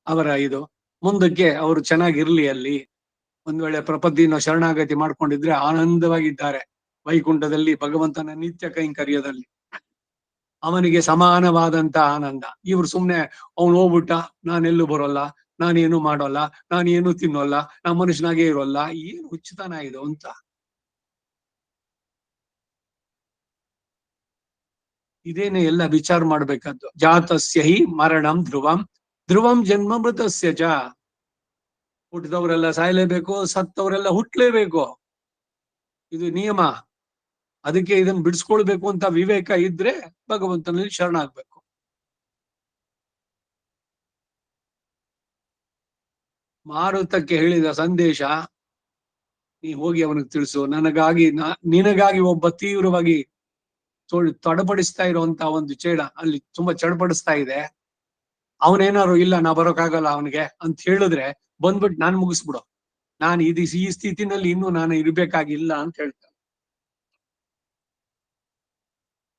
ಅವರ ಇದು ಮುಂದಕ್ಕೆ ಅವರು ಚೆನ್ನಾಗಿರ್ಲಿ ಅಲ್ಲಿ. ಒಂದ್ ವೇಳೆ ಪ್ರಪತ್ತಿನ ಶರಣಾಗತಿ ಮಾಡ್ಕೊಂಡಿದ್ರೆ ಆನಂದವಾಗಿದ್ದಾರೆ ವೈಕುಂಠದಲ್ಲಿ ಭಗವಂತನ ನಿತ್ಯ ಕೈಂಕರ್ಯದಲ್ಲಿ, ಅವನಿಗೆ ಸಮಾನವಾದಂತ ಆನಂದ. ಇವ್ರು ಸುಮ್ನೆ ಅವ್ನು ಹೋಗ್ಬಿಟ್ಟ, ನಾನೆಲ್ಲೂ ಬರೋಲ್ಲ, ನಾನೇನು ಮಾಡೋಲ್ಲ, ನಾನೇನು ತಿನ್ನೋಲ್ಲ, ನಾ ಮನುಷ್ಯನಾಗೆ ಇರೋಲ್ಲ, ಏನು ಹುಚ್ಚುತನ ಇದು ಅಂತ. ಇದೇನೆ ಎಲ್ಲ ವಿಚಾರ ಮಾಡ್ಬೇಕಾದ್ದು. ಜಾತಸ್ಯ ಹಿ ಮರಣಂ ಧ್ರುವಂ, ಧ್ರುವಂ ಜನ್ಮ ಮೃತಸ್ಯ ಚ. ಹುಟ್ಟಿದವರೆಲ್ಲ ಸಾಯ್ಲೇಬೇಕು, ಸತ್ತವರೆಲ್ಲ ಹುಟ್ಲೇಬೇಕು, ಇದು ನಿಯಮ. ಅದಕ್ಕೆ ಇದನ್ನ ಬಿಡಿಸ್ಕೊಳ್ಬೇಕು ಅಂತ ವಿವೇಕ ಇದ್ರೆ ಭಗವಂತನಲ್ಲಿ ಶರಣಾಗ್ಬೇಕು. ಮಾರುತಕ್ಕೆ ಹೇಳಿದ ಸಂದೇಶ ನೀ ಹೋಗಿ ಅವನಿಗೆ ತಿಳಿಸು, ನನಗಾಗಿ ನಿನಗಾಗಿ ಒಬ್ಬ ತೀವ್ರವಾಗಿ ತಡಪಡಿಸ್ತಾ ಇರುವಂತ ಒಂದು ಚೇಡ ಅಲ್ಲಿ ತುಂಬಾ ಚಡಪಡಿಸ್ತಾ ಇದೆ. ಅವನೇನಾರು ಇಲ್ಲ ನಾ ಬರೋಕ್ಕಾಗಲ್ಲ ಅವನಿಗೆ ಅಂತ ಹೇಳಿದ್ರೆ ಬಂದ್ಬಿಟ್ಟು ನಾನ್ ಮುಗಿಸ್ಬಿಡು, ನಾನು ಈ ಸ್ಥಿತಿನಲ್ಲಿ ಇನ್ನು ನಾನು ಇರ್ಬೇಕಾಗಿಲ್ಲ ಅಂತ ಹೇಳ್ತಾನೆ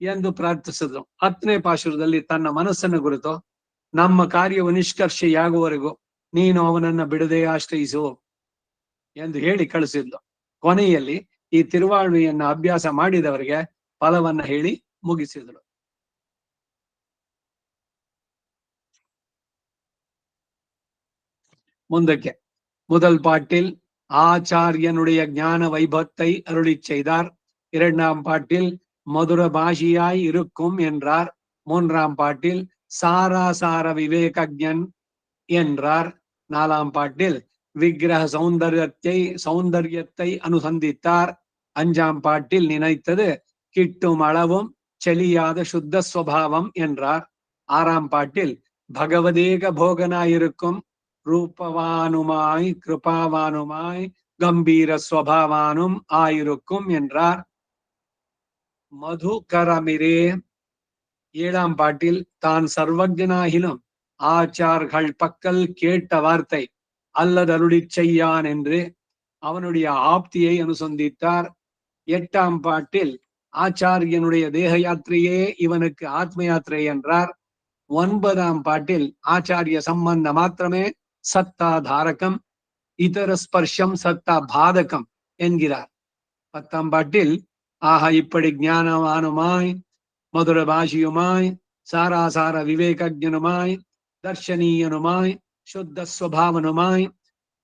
ಎಂದು ಪ್ರಾರ್ಥಿಸಿದ್ರು. 10ನೇ ಪಾಶುರದಲ್ಲಿ ತನ್ನ ಮನಸ್ಸನ್ನು ಕುರಿತು, ನಮ್ಮ ಕಾರ್ಯವು ನಿಷ್ಕರ್ಷೆಯಾಗುವವರೆಗೂ ನೀನು ಅವನನ್ನ ಬಿಡದೆ ಆಶ್ರಯಿಸು ಎಂದು ಹೇಳಿ ಕಳಿಸಿದ್ಲು. ಕೊನೆಯಲ್ಲಿ ಈ ತಿರುವಾಳ್ವೆಯನ್ನ ಅಭ್ಯಾಸ ಮಾಡಿದವರಿಗೆ ಫಲವನ್ನ ಹೇಳಿ ಮುಗಿಸಿದಳು. ಮುಂದಕ್ಕೆ முதல் பாட்டில் ஆச்சாரியனுடைய ஞான வைபவத்தை அருளிச் செய்தார். 2ஆம் பாட்டில் மதுர பாஷியாய் இருக்கும் என்றார். 3ஆம் பாட்டில் சாராசார விவேகஜன் என்றார். 4ஆம் பாட்டில் விக்கிரக சௌந்தரியத்தை அனுசந்தித்தார். 5ஆம் பாட்டில் நினைத்தது கிட்டும் அளவும் செலியாத சுத்த சுவாவம் என்றார். 6ஆம் பாட்டில் பகவதேக போகனாயிருக்கும் ரூபவானுமாய் கிருபாவானுமாய் கம்பீர ஸ்வபாவானும் ஆயிருக்கும் என்றார். மதுகரமிரே 7ஆம் பாட்டில் தான் சர்வஜனாகிலும் ஆச்சார்கள் பக்கல் கேட்ட வார்த்தை அல்லதருளிச் செய்யான் என்று அவனுடைய ஆப்தியை அனுசந்தித்தார். 8ஆம் பாட்டில் ஆச்சாரியனுடைய தேக யாத்திரையே இவனுக்கு ஆத்ம யாத்திரை என்றார். 9ஆம் பாட்டில் ஆச்சாரிய சம்பந்த மாத்திரமே சத்தா தாரகம், இதர ஸ்பர்ஷம் சத்தா பாதகம் என்கிறார். 10ஆம் பாட்டில் ஆக இப்படி ஞானவானுமாய் மதுர பாஷியுமாய் சாராசார விவேகஜனுமாய் தர்ஷனீயனுமாய் சுத்த ஸ்வபாவனுமாய்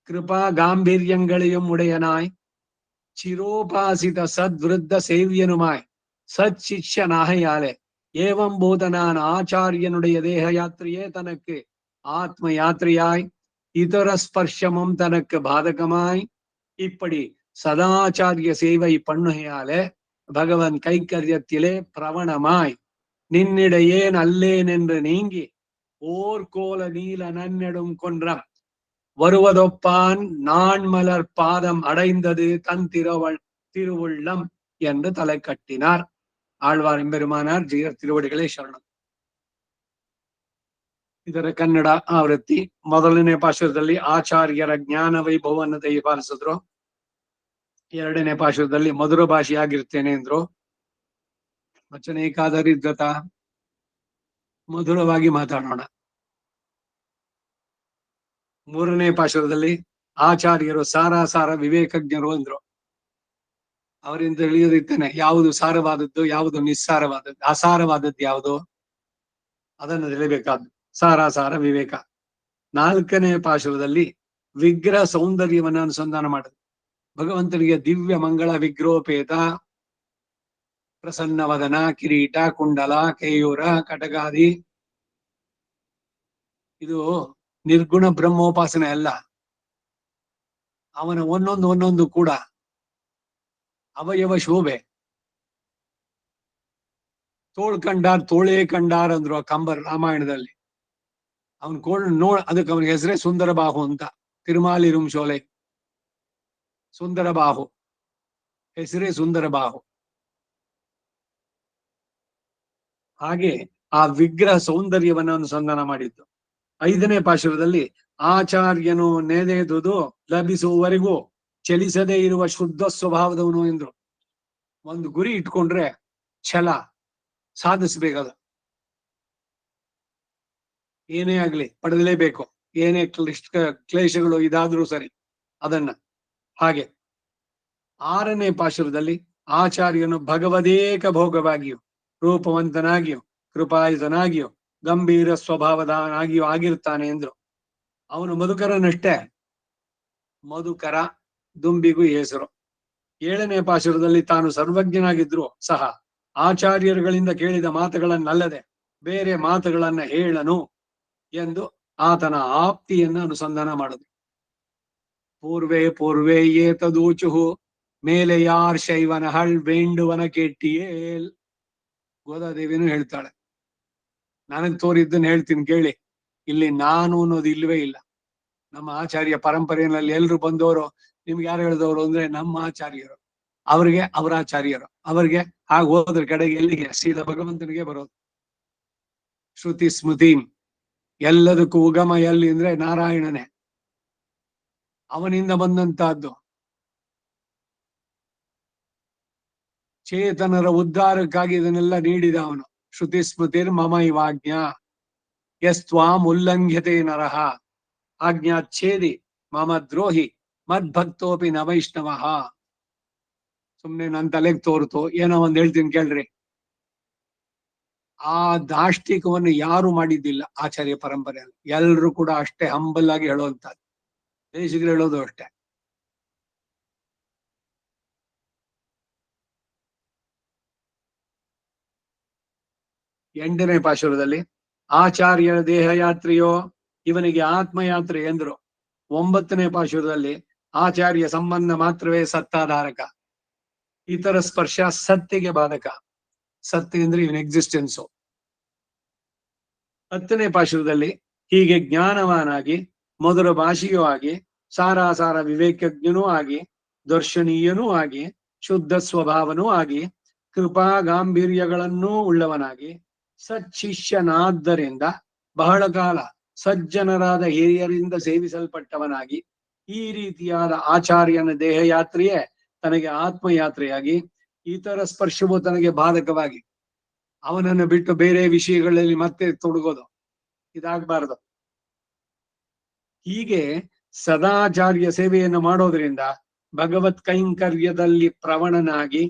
கிருபா காம்பீரியங்களையும் உடையனாய் ചിരോപാസിത സദ്വൃദ്ധ സേവ്യനുമായി സത്ശിഷ്യനാകയാലെ ഏവം ബോധനാൻ ആചാര്യനുடைய ദേഹയാത്രയെ തനക്ക് ആത്മയാത്രയായി இதர ஸ்பர்ஷமும் தனக்கு பாதகமாய் இப்படி சதாச்சாரிய சேவை பண்ணுகையாலே பகவன் கைக்கரியத்திலே பிரவணமாய் நின்னிடையேன் அல்லேனென்று நீங்கி ஓர்கோல நீல நன்னெடும் கொன்றம் வருவதொப்பான் நான் மலர் பாதம் அடைந்தது தன் திருவுள்ளம் என்று தலை கட்டினார். ಆಳ್ವಾರ್ ಎಂಬೆರುಮಾನಾರ್ ಜೀಯರ್ ತಿರುವಡಿಗಳೇ ಶರಣಂ. ಇದರ ಕನ್ನಡ ಆವೃತ್ತಿ. ಮೊದಲನೇ ಪಾಶುರದಲ್ಲಿ ಆಚಾರ್ಯರ ಜ್ಞಾನ ವೈಭವವನ್ನು ದಯಪಾಲಿಸಿದ್ರು. ಎರಡನೇ ಪಾಶುರದಲ್ಲಿ ಮಧುರ ಭಾಷೆಯಾಗಿರ್ತೇನೆ ಅಂದ್ರು. ವಚನ ಏಕಾದರಿದ್ರತ ಮಧುರವಾಗಿ ಮಾತಾಡೋಣ. ಮೂರನೇ ಪಾಶುರದಲ್ಲಿ ಆಚಾರ್ಯರು ಸಾರಾಸಾರ ವಿವೇಕಜ್ಞರು ಅಂದ್ರು. ಅವರಿಂದ ತಿಳಿಯೋದಿರ್ತೇನೆ ಯಾವುದು ಸಾರವಾದದ್ದು ಯಾವುದು ನಿಸ್ಸಾರವಾದದ್ದು, ಅಸಾರವಾದದ್ದು ಯಾವುದು ಅದನ್ನು ತಿಳಿಬೇಕಾದ್ದು. ಸಾರಾಸಾರ ವಿವೇಕ. ನಾಲ್ಕನೇ ಪಾಶುರದಲ್ಲಿ ವಿಗ್ರಹ ಸೌಂದರ್ಯವನ್ನು ಅನುಸಂಧಾನ ಮಾಡುದು. ಭಗವಂತನಿಗೆ ದಿವ್ಯ ಮಂಗಳ ವಿಗ್ರಹೋಪೇತ, ಪ್ರಸನ್ನವದನ, ಕಿರೀಟ, ಕುಂಡಲ, ಕೇಯೂರ, ಕಟಗಾದಿ. ಇದು ನಿರ್ಗುಣ ಬ್ರಹ್ಮೋಪಾಸನೆ ಅಲ್ಲ. ಅವನ ಒಂದೊಂದು ಕೂಡ ಅವಯವ ಶೋಭೆ. ತೋಳ್ ಕಂಡಾರ್ ತೋಳೇ ಕಂಡಾರ್ ಅಂದ್ರು ಆ ಕಂಬರ್ ರಾಮಾಯಣದಲ್ಲಿ. ಅವನ್ ಅದಕ್ಕೆ ಅವನ ಹೆಸರೇ ಸುಂದರ ಬಾಹು ಅಂತ. ತಿರುಮಾಲಿರುಂ ಶೋಲೆ ಸುಂದರ ಬಾಹು, ಹೆಸರೇ ಸುಂದರ ಬಾಹು. ಹಾಗೆ ಆ ವಿಗ್ರಹ ಸೌಂದರ್ಯವನ್ನು ಅನುಸಂಧಾನ ಮಾಡಿದ್ದು. ಐದನೇ ಪಾಶುರದಲ್ಲಿ ಆಚಾರ್ಯನು ನೆನೆದುದು ಲಭಿಸುವವರೆಗೂ ಚಲಿಸದೇ ಇರುವ ಶುದ್ಧ ಸ್ವಭಾವದವನು ಎಂದ್ರು. ಒಂದು ಗುರಿ ಇಟ್ಕೊಂಡ್ರೆ ಛಲ ಸಾಧಿಸ್ಬೇಕದ. ಏನೇ ಆಗ್ಲಿ ಪಡೆದಲೇಬೇಕು. ಏನೇ ಕ್ಲೇಶಗಳು ಇದಾದ್ರೂ ಸರಿ ಅದನ್ನ. ಹಾಗೆ ಆರನೇ ಪಾಶುರದಲ್ಲಿ ಆಚಾರ್ಯನು ಭಗವದೇಕ ಭೋಗವಾಗಿಯೂ ರೂಪವಂತನಾಗಿಯೂ ಕೃಪಾಯುತನಾಗಿಯೂ ಗಂಭೀರ ಸ್ವಭಾವದನಾಗಿಯೂ ಆಗಿರ್ತಾನೆ ಎಂದ್ರು. ಅವನು ಮಧುಕರನಷ್ಟೇ. ಮಧುಕರ ದುಂಬಿಗೂ ಹೆಸರು. ಏಳನೇ ಪಾಶುರದಲ್ಲಿ ತಾನು ಸರ್ವಜ್ಞನಾಗಿದ್ರು ಸಹ ಆಚಾರ್ಯರುಗಳಿಂದ ಕೇಳಿದ ಮಾತುಗಳನ್ನಲ್ಲದೆ ಬೇರೆ ಮಾತುಗಳನ್ನ ಹೇಳನು ಎಂದು ಆತನ ಆಪ್ತಿಯನ್ನ ಅನುಸಂಧಾನ ಮಾಡುದು. ಪೂರ್ವೇ ಏತದೂಚುಹು ಮೇಲೆ ಯಾರ್ ಶೈವನ ಹಳ್ ಬೇಂಡುವನ ಕೆಟ್ಟಿಯೇಲ್. ಗೋದಾದೇವಿನೂ ಹೇಳ್ತಾಳೆ, ನನಗ್ ತೋರಿದ್ದನ್ನು ಹೇಳ್ತೀನಿ ಕೇಳಿ. ಇಲ್ಲಿ ನಾನು ಅನ್ನೋದು ಇಲ್ವೇ ಇಲ್ಲ. ನಮ್ಮ ಆಚಾರ್ಯ ಪರಂಪರೆಯಲ್ಲಿ ಎಲ್ರು ಬಂದವರು ನಿಮ್ಗೆ ಯಾರು ಹೇಳಿದವರು ಅಂದ್ರೆ ನಮ್ಮ ಆಚಾರ್ಯರು, ಅವ್ರಿಗೆ ಅವರ ಆಚಾರ್ಯರು, ಅವ್ರಿಗೆ ಹಾಗೆ ಹೋದ್ರ ಕಡೆಗೆ ಎಲ್ಲಿಗೆ ಸೀದಾ ಭಗವಂತನಿಗೆ ಬರೋದು. ಶ್ರುತಿ ಸ್ಮೃತಿ ಎಲ್ಲದಕ್ಕೂ ಉಗಮ ಎಲ್ಲಿ ಅಂದ್ರೆ ನಾರಾಯಣನೇ. ಅವನಿಂದ ಬಂದಂತಹದ್ದು. ಚೇತನರ ಉದ್ಧಾರಕ್ಕಾಗಿ ಇದನ್ನೆಲ್ಲ ನೀಡಿದ ಅವನು. ಶ್ರುತಿ ಸ್ಮೃತಿರ್ ಮಮ ಇವಾಜ್ಞಾ ಯಸ್ತ್ವಾಂ ಉಲ್ಲಂಘ್ಯತೆ ನರಹ ಆಜ್ಞಾಚ್ಛೇದಿ ಮಮ ದ್ರೋಹಿ ಮದ್ಭಕ್ತೋಪಿ ನ ವೈಷ್ಣವ. ಸುಮ್ನೆ ನನ್ ತಲೆಗ್ ತೋರ್ತು ಏನೋ ಒಂದ್ ಹೇಳ್ತೀನಿ ಕೇಳ್ರಿ. ಆ ದಾಷ್ಟಿಕವನ್ನು ಯಾರು ಮಾಡಿದ್ದಿಲ್ಲ ಆಚಾರ್ಯ ಪರಂಪರೆಯಲ್ಲಿ. ಎಲ್ರು ಕೂಡ ಅಷ್ಟೇ ಹಂಬಲ್ ಆಗಿ ಹೇಳುವಂತದ್ದು. ದೇಶಿಗರು ಹೇಳೋದು ಅಷ್ಟೇ. ಎಂಟನೇ ಪಾಶುರದಲ್ಲಿ ಆಚಾರ್ಯರ ದೇಹಯಾತ್ರೆಯೋ ಇವನಿಗೆ ಆತ್ಮಯಾತ್ರೆ ಎಂದ್ರು. ಒಂಬತ್ತನೇ ಪಾಶುರದಲ್ಲಿ ಆಚಾರ್ಯ ಸಂಬಂಧ ಮಾತ್ರವೇ ಸತ್ತಾಧಾರಕ, ಇತರ ಸ್ಪರ್ಶ ಸತ್ತಿಗೆ ಬಾಧಕ. ಸತ್ಯ ಅಂದ್ರೆ ಇವನ್ ಎಕ್ಸಿಸ್ಟೆನ್ಸು. ಹತ್ತನೇ ಪಾಶುರದಲ್ಲಿ ಹೀಗೆ ಜ್ಞಾನವಾನಾಗಿ ಮಧುರ ಭಾಷೆಯೂ ಆಗಿ ಸಾರಾಸಾರ ವಿವೇಕಜ್ಞನೂ ಆಗಿ ದರ್ಶನೀಯನೂ ಆಗಿ ಶುದ್ಧ ಸ್ವಭಾವನೂ ಆಗಿ ಕೃಪಾ ಗಾಂಭೀರ್ಯಗಳನ್ನೂ ಉಳ್ಳವನಾಗಿ ಸಚ್ಶಿಷ್ಯನಾದ್ದರಿಂದ ಬಹಳ ಕಾಲ ಸಜ್ಜನರಾದ ಹಿರಿಯರಿಂದ ಸೇವಿಸಲ್ಪಟ್ಟವನಾಗಿ ಈ ರೀತಿಯಾದ ಆಚಾರ್ಯನ ದೇಹಯಾತ್ರೆಯೇ ತನಗೆ ಆತ್ಮಯಾತ್ರೆಯಾಗಿ ಇತರ ಸ್ಪರ್ಶವು ತನಗೆ ಬಾಧಕವಾಗಿ ಅವನನ್ನು ಬಿಟ್ಟು ಬೇರೆ ವಿಷಯಗಳಲ್ಲಿ ಮತ್ತೆ ತೊಡಗೋದು ಇದಾಗಬಾರದು. ಹೀಗೆ ಸದಾಚಾರ್ಯ ಸೇವೆಯನ್ನು ಮಾಡೋದ್ರಿಂದ ಭಗವತ್ ಕೈಂಕರ್ಯದಲ್ಲಿ ಪ್ರವಣನಾಗಿ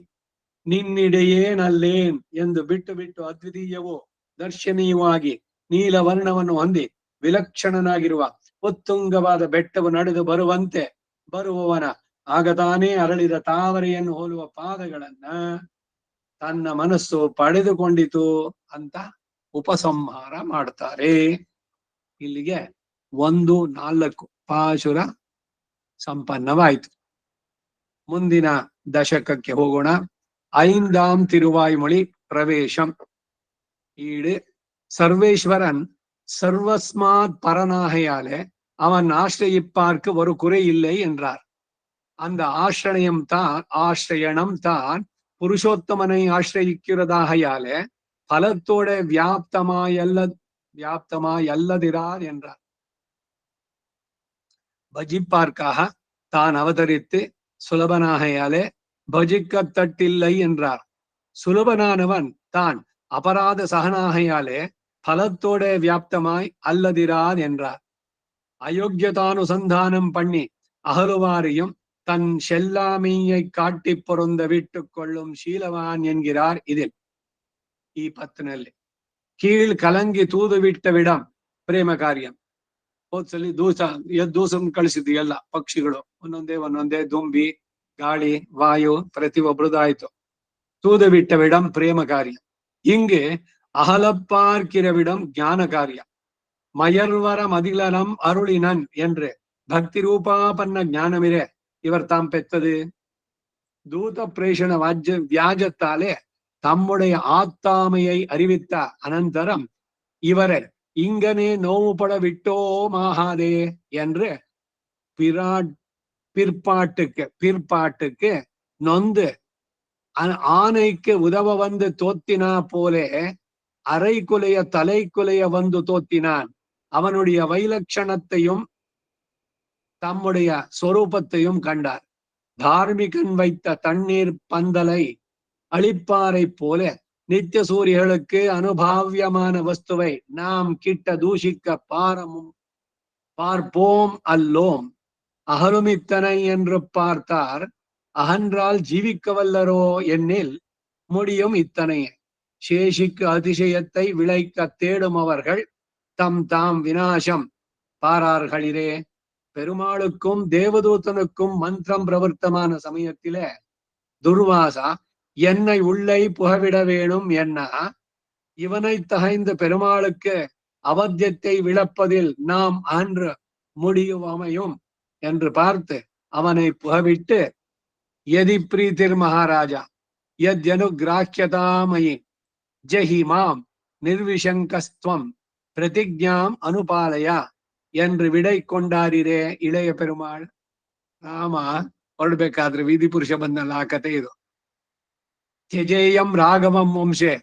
ನಿನ್ನಿಡೆಯೇನಲ್ಲೇನ್ ಎಂದು ಬಿಟ್ಟು ಅದ್ವಿತೀಯವೋ ದರ್ಶನೀಯವಾಗಿ ನೀಲವರ್ಣವನ್ನು ಹೊಂದಿ ವಿಲಕ್ಷಣನಾಗಿರುವ ಉತ್ತುಂಗವಾದ ಬೆಟ್ಟವು ನಡೆದು ಬರುವಂತೆ ಬರುವವನ ಆಗತಾನೇ ಅರಳಿದ ತಾವರೆಯನ್ನು ಹೋಲುವ ಪಾದಗಳನ್ನ ತನ್ನ ಮನಸ್ಸು ಪಡೆದುಕೊಂಡಿತು ಅಂತ ಉಪಸಂಹಾರ ಮಾಡ್ತಾರೆ. ಇಲ್ಲಿಗೆ 1-4 ಪಾಶುರ ಸಂಪನ್ನವಾಯಿತು. ಮುಂದಿನ ದಶಕಕ್ಕೆ ಹೋಗೋಣ. ಐಂದಾಂ ತಿರುವಾಯ್ಮೊಳಿ ಪ್ರವೇಶಂ. ஈடு சர்வேஸ்வரன் சர்வஸ்மாத் பரனாகையாலே அவன் ஆசிரயிப்பார்க்கு ஒரு குறை இல்லை என்றார். அந்த ஆசிரயணம் தான் புருஷோத்தமனை ஆசிரயிக்கிறதாகையாலே பலத்தோட வியாப்தமாயல்லதிரார் என்றார். பஜிப்பார்க்காக தான் அவதரித்து சுலபனாகையாலே பஜிக்கத்தட்டில்லை என்றார். சுலபனானவன் தான் அபராத சகனாகையாலே பலத்தோட வியாப்தமாய் அல்லதிரார் என்றார். அயோக்கியதானுசந்தானம் பண்ணி அகலுவாரையும் தன் செல்லாமையை காட்டி பொருந்த விட்டுக் கொள்ளும் சீலவான் என்கிறார் இதில். ಈ 10ನಲ್ಲಿ ಕೀಳ್ ಕಲಂಗಿ ತೂದು ಬಿಟ್ಟ ವಿಡಂ ಪ್ರೇಮ ಕಾರ್ಯ. ಹೋದ್ಸಲಿ ದೂಸಂ ಕಳಿಸಿದ್ವಿ ಎಲ್ಲ ಪಕ್ಷಿಗಳು ಒಂದೊಂದೇ ದುಂಬಿ ಗಾಳಿ ವಾಯು ಪ್ರತಿಯೊಬ್ಬರದಾಯ್ತು. ತೂದು ಬಿಟ್ಟ ವಿಡಂ ಪ್ರೇಮ ಕಾರ್ಯ. ಹಿಂಗೆ அகலப்பார்க்கிறவிடம் ஞான காரியம். மயர்வர மதிலனம் அருளினன் என்று பக்தி ரூபாபன்ன ஞானமிரே இவர் தாம் பெற்றது. தூத பிரேஷண வியாஜத்தாலே தம்முடைய ஆத்தாமையை அறிவித்த அனந்தரம் இவரை இங்கனே நோவுபட விட்டோமாகாதே என்று பிற்பாட்டுக்கு நொந்து ஆனைக்கு உதவ வந்து தோத்தினா போலே அரைக்குலைய தலைக்குலைய வந்து தோத்தினான். அவனுடைய வைலட்சணத்தையும் தம்முடைய சொரூபத்தையும் கண்டார். தார்மிகன் வைத்த தண்ணீர் பந்தலை அளிப்பாரை போல நித்திய சூரியர்களுக்கு அனுபாவியமான வஸ்துவை நாம் கிட்ட தூஷிக்க பார்ப்போம் அல்லோம். அகலுமித்தனை என்று பார்த்தார். அகன்றால் ஜீவிக்க வல்லரோ எண்ணில் முடியும் இத்தனையே. சேஷிக்கு அதிசயத்தை விளைக்க தேடும் அவர்கள் தாம் விநாசம் பாரார்களிரே. பெருமாளுக்கும் தேவதூதனுக்கும் மந்திரம் பிரவர்த்தமான சமயத்திலே துர்வாசா என்னை உள்ளே புகவிட வேணும் என்ன இவனை தகைந்த பெருமாளுக்கு அவத்தியத்தை விளப்பதில் நாம் அன்று முடியுமையும் என்று பார்த்து அவனை புகவிட்டு யதி பிரீதிர் மகாராஜா யத்யனுகிராஹ்யதாமயி ஜெஹி மாம் நிர்விசங்கஸ்துவம் பிரதிஜாம் அனுபாலயா என்று விடை கொண்டாரிரே இளைய பெருமாள். ರಾಮ ಹೊರಡ್ಬೇಕಾದ್ರೆ ವಿಧಿ ಪುರುಷ ಬಂದಲ್ಲ ಆ ಕಥೆ ಇದು. ತ್ಯಜೇಯಂ ರಾಘವಂ ವಂಶೆ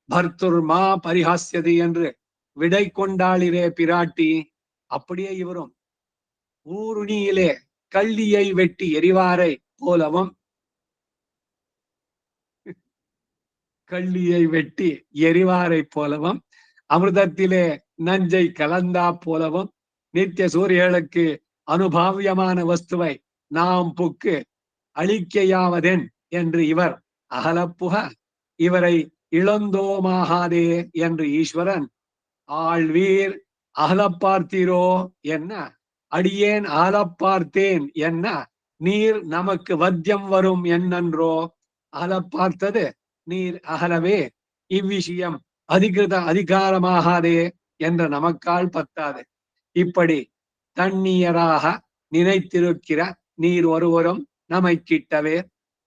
பர்த்துர்மா பரிஹாசியது என்று விடை கொண்டாளிரே பிராட்டி. அப்படியே இவரும் ஊருணியிலே கள்ளியை வெட்டி எரிவாரை போலவும் அமிர்தத்திலே நஞ்சை கலந்தா போலவும் நித்திய சூரியர்களுக்கு அனுபாவியமான வஸ்துவை நாம் புக்கு அழிக்கையாவதென் என்று இவர் அகலப்புக இவரை இளந்தோமாகாதே என்று ஈஸ்வரன் ஆழ்வீர் அகலப்பார்த்தீரோ என்ன அடியேன் அகலப்பார்த்தேன் என்ன நீர் நமக்கு வத்தியம் வரும் என்னன்றோ. அகலப்பார்த்தது நீர் அகலவே இவ்விஷயம் அதிகாரமாகாதே என்ற நமக்கால் பத்தாது. இப்படி தண்ணீராக நினைத்திருக்கிற நீர் ஒருவரும் நம்மை கிட்டவே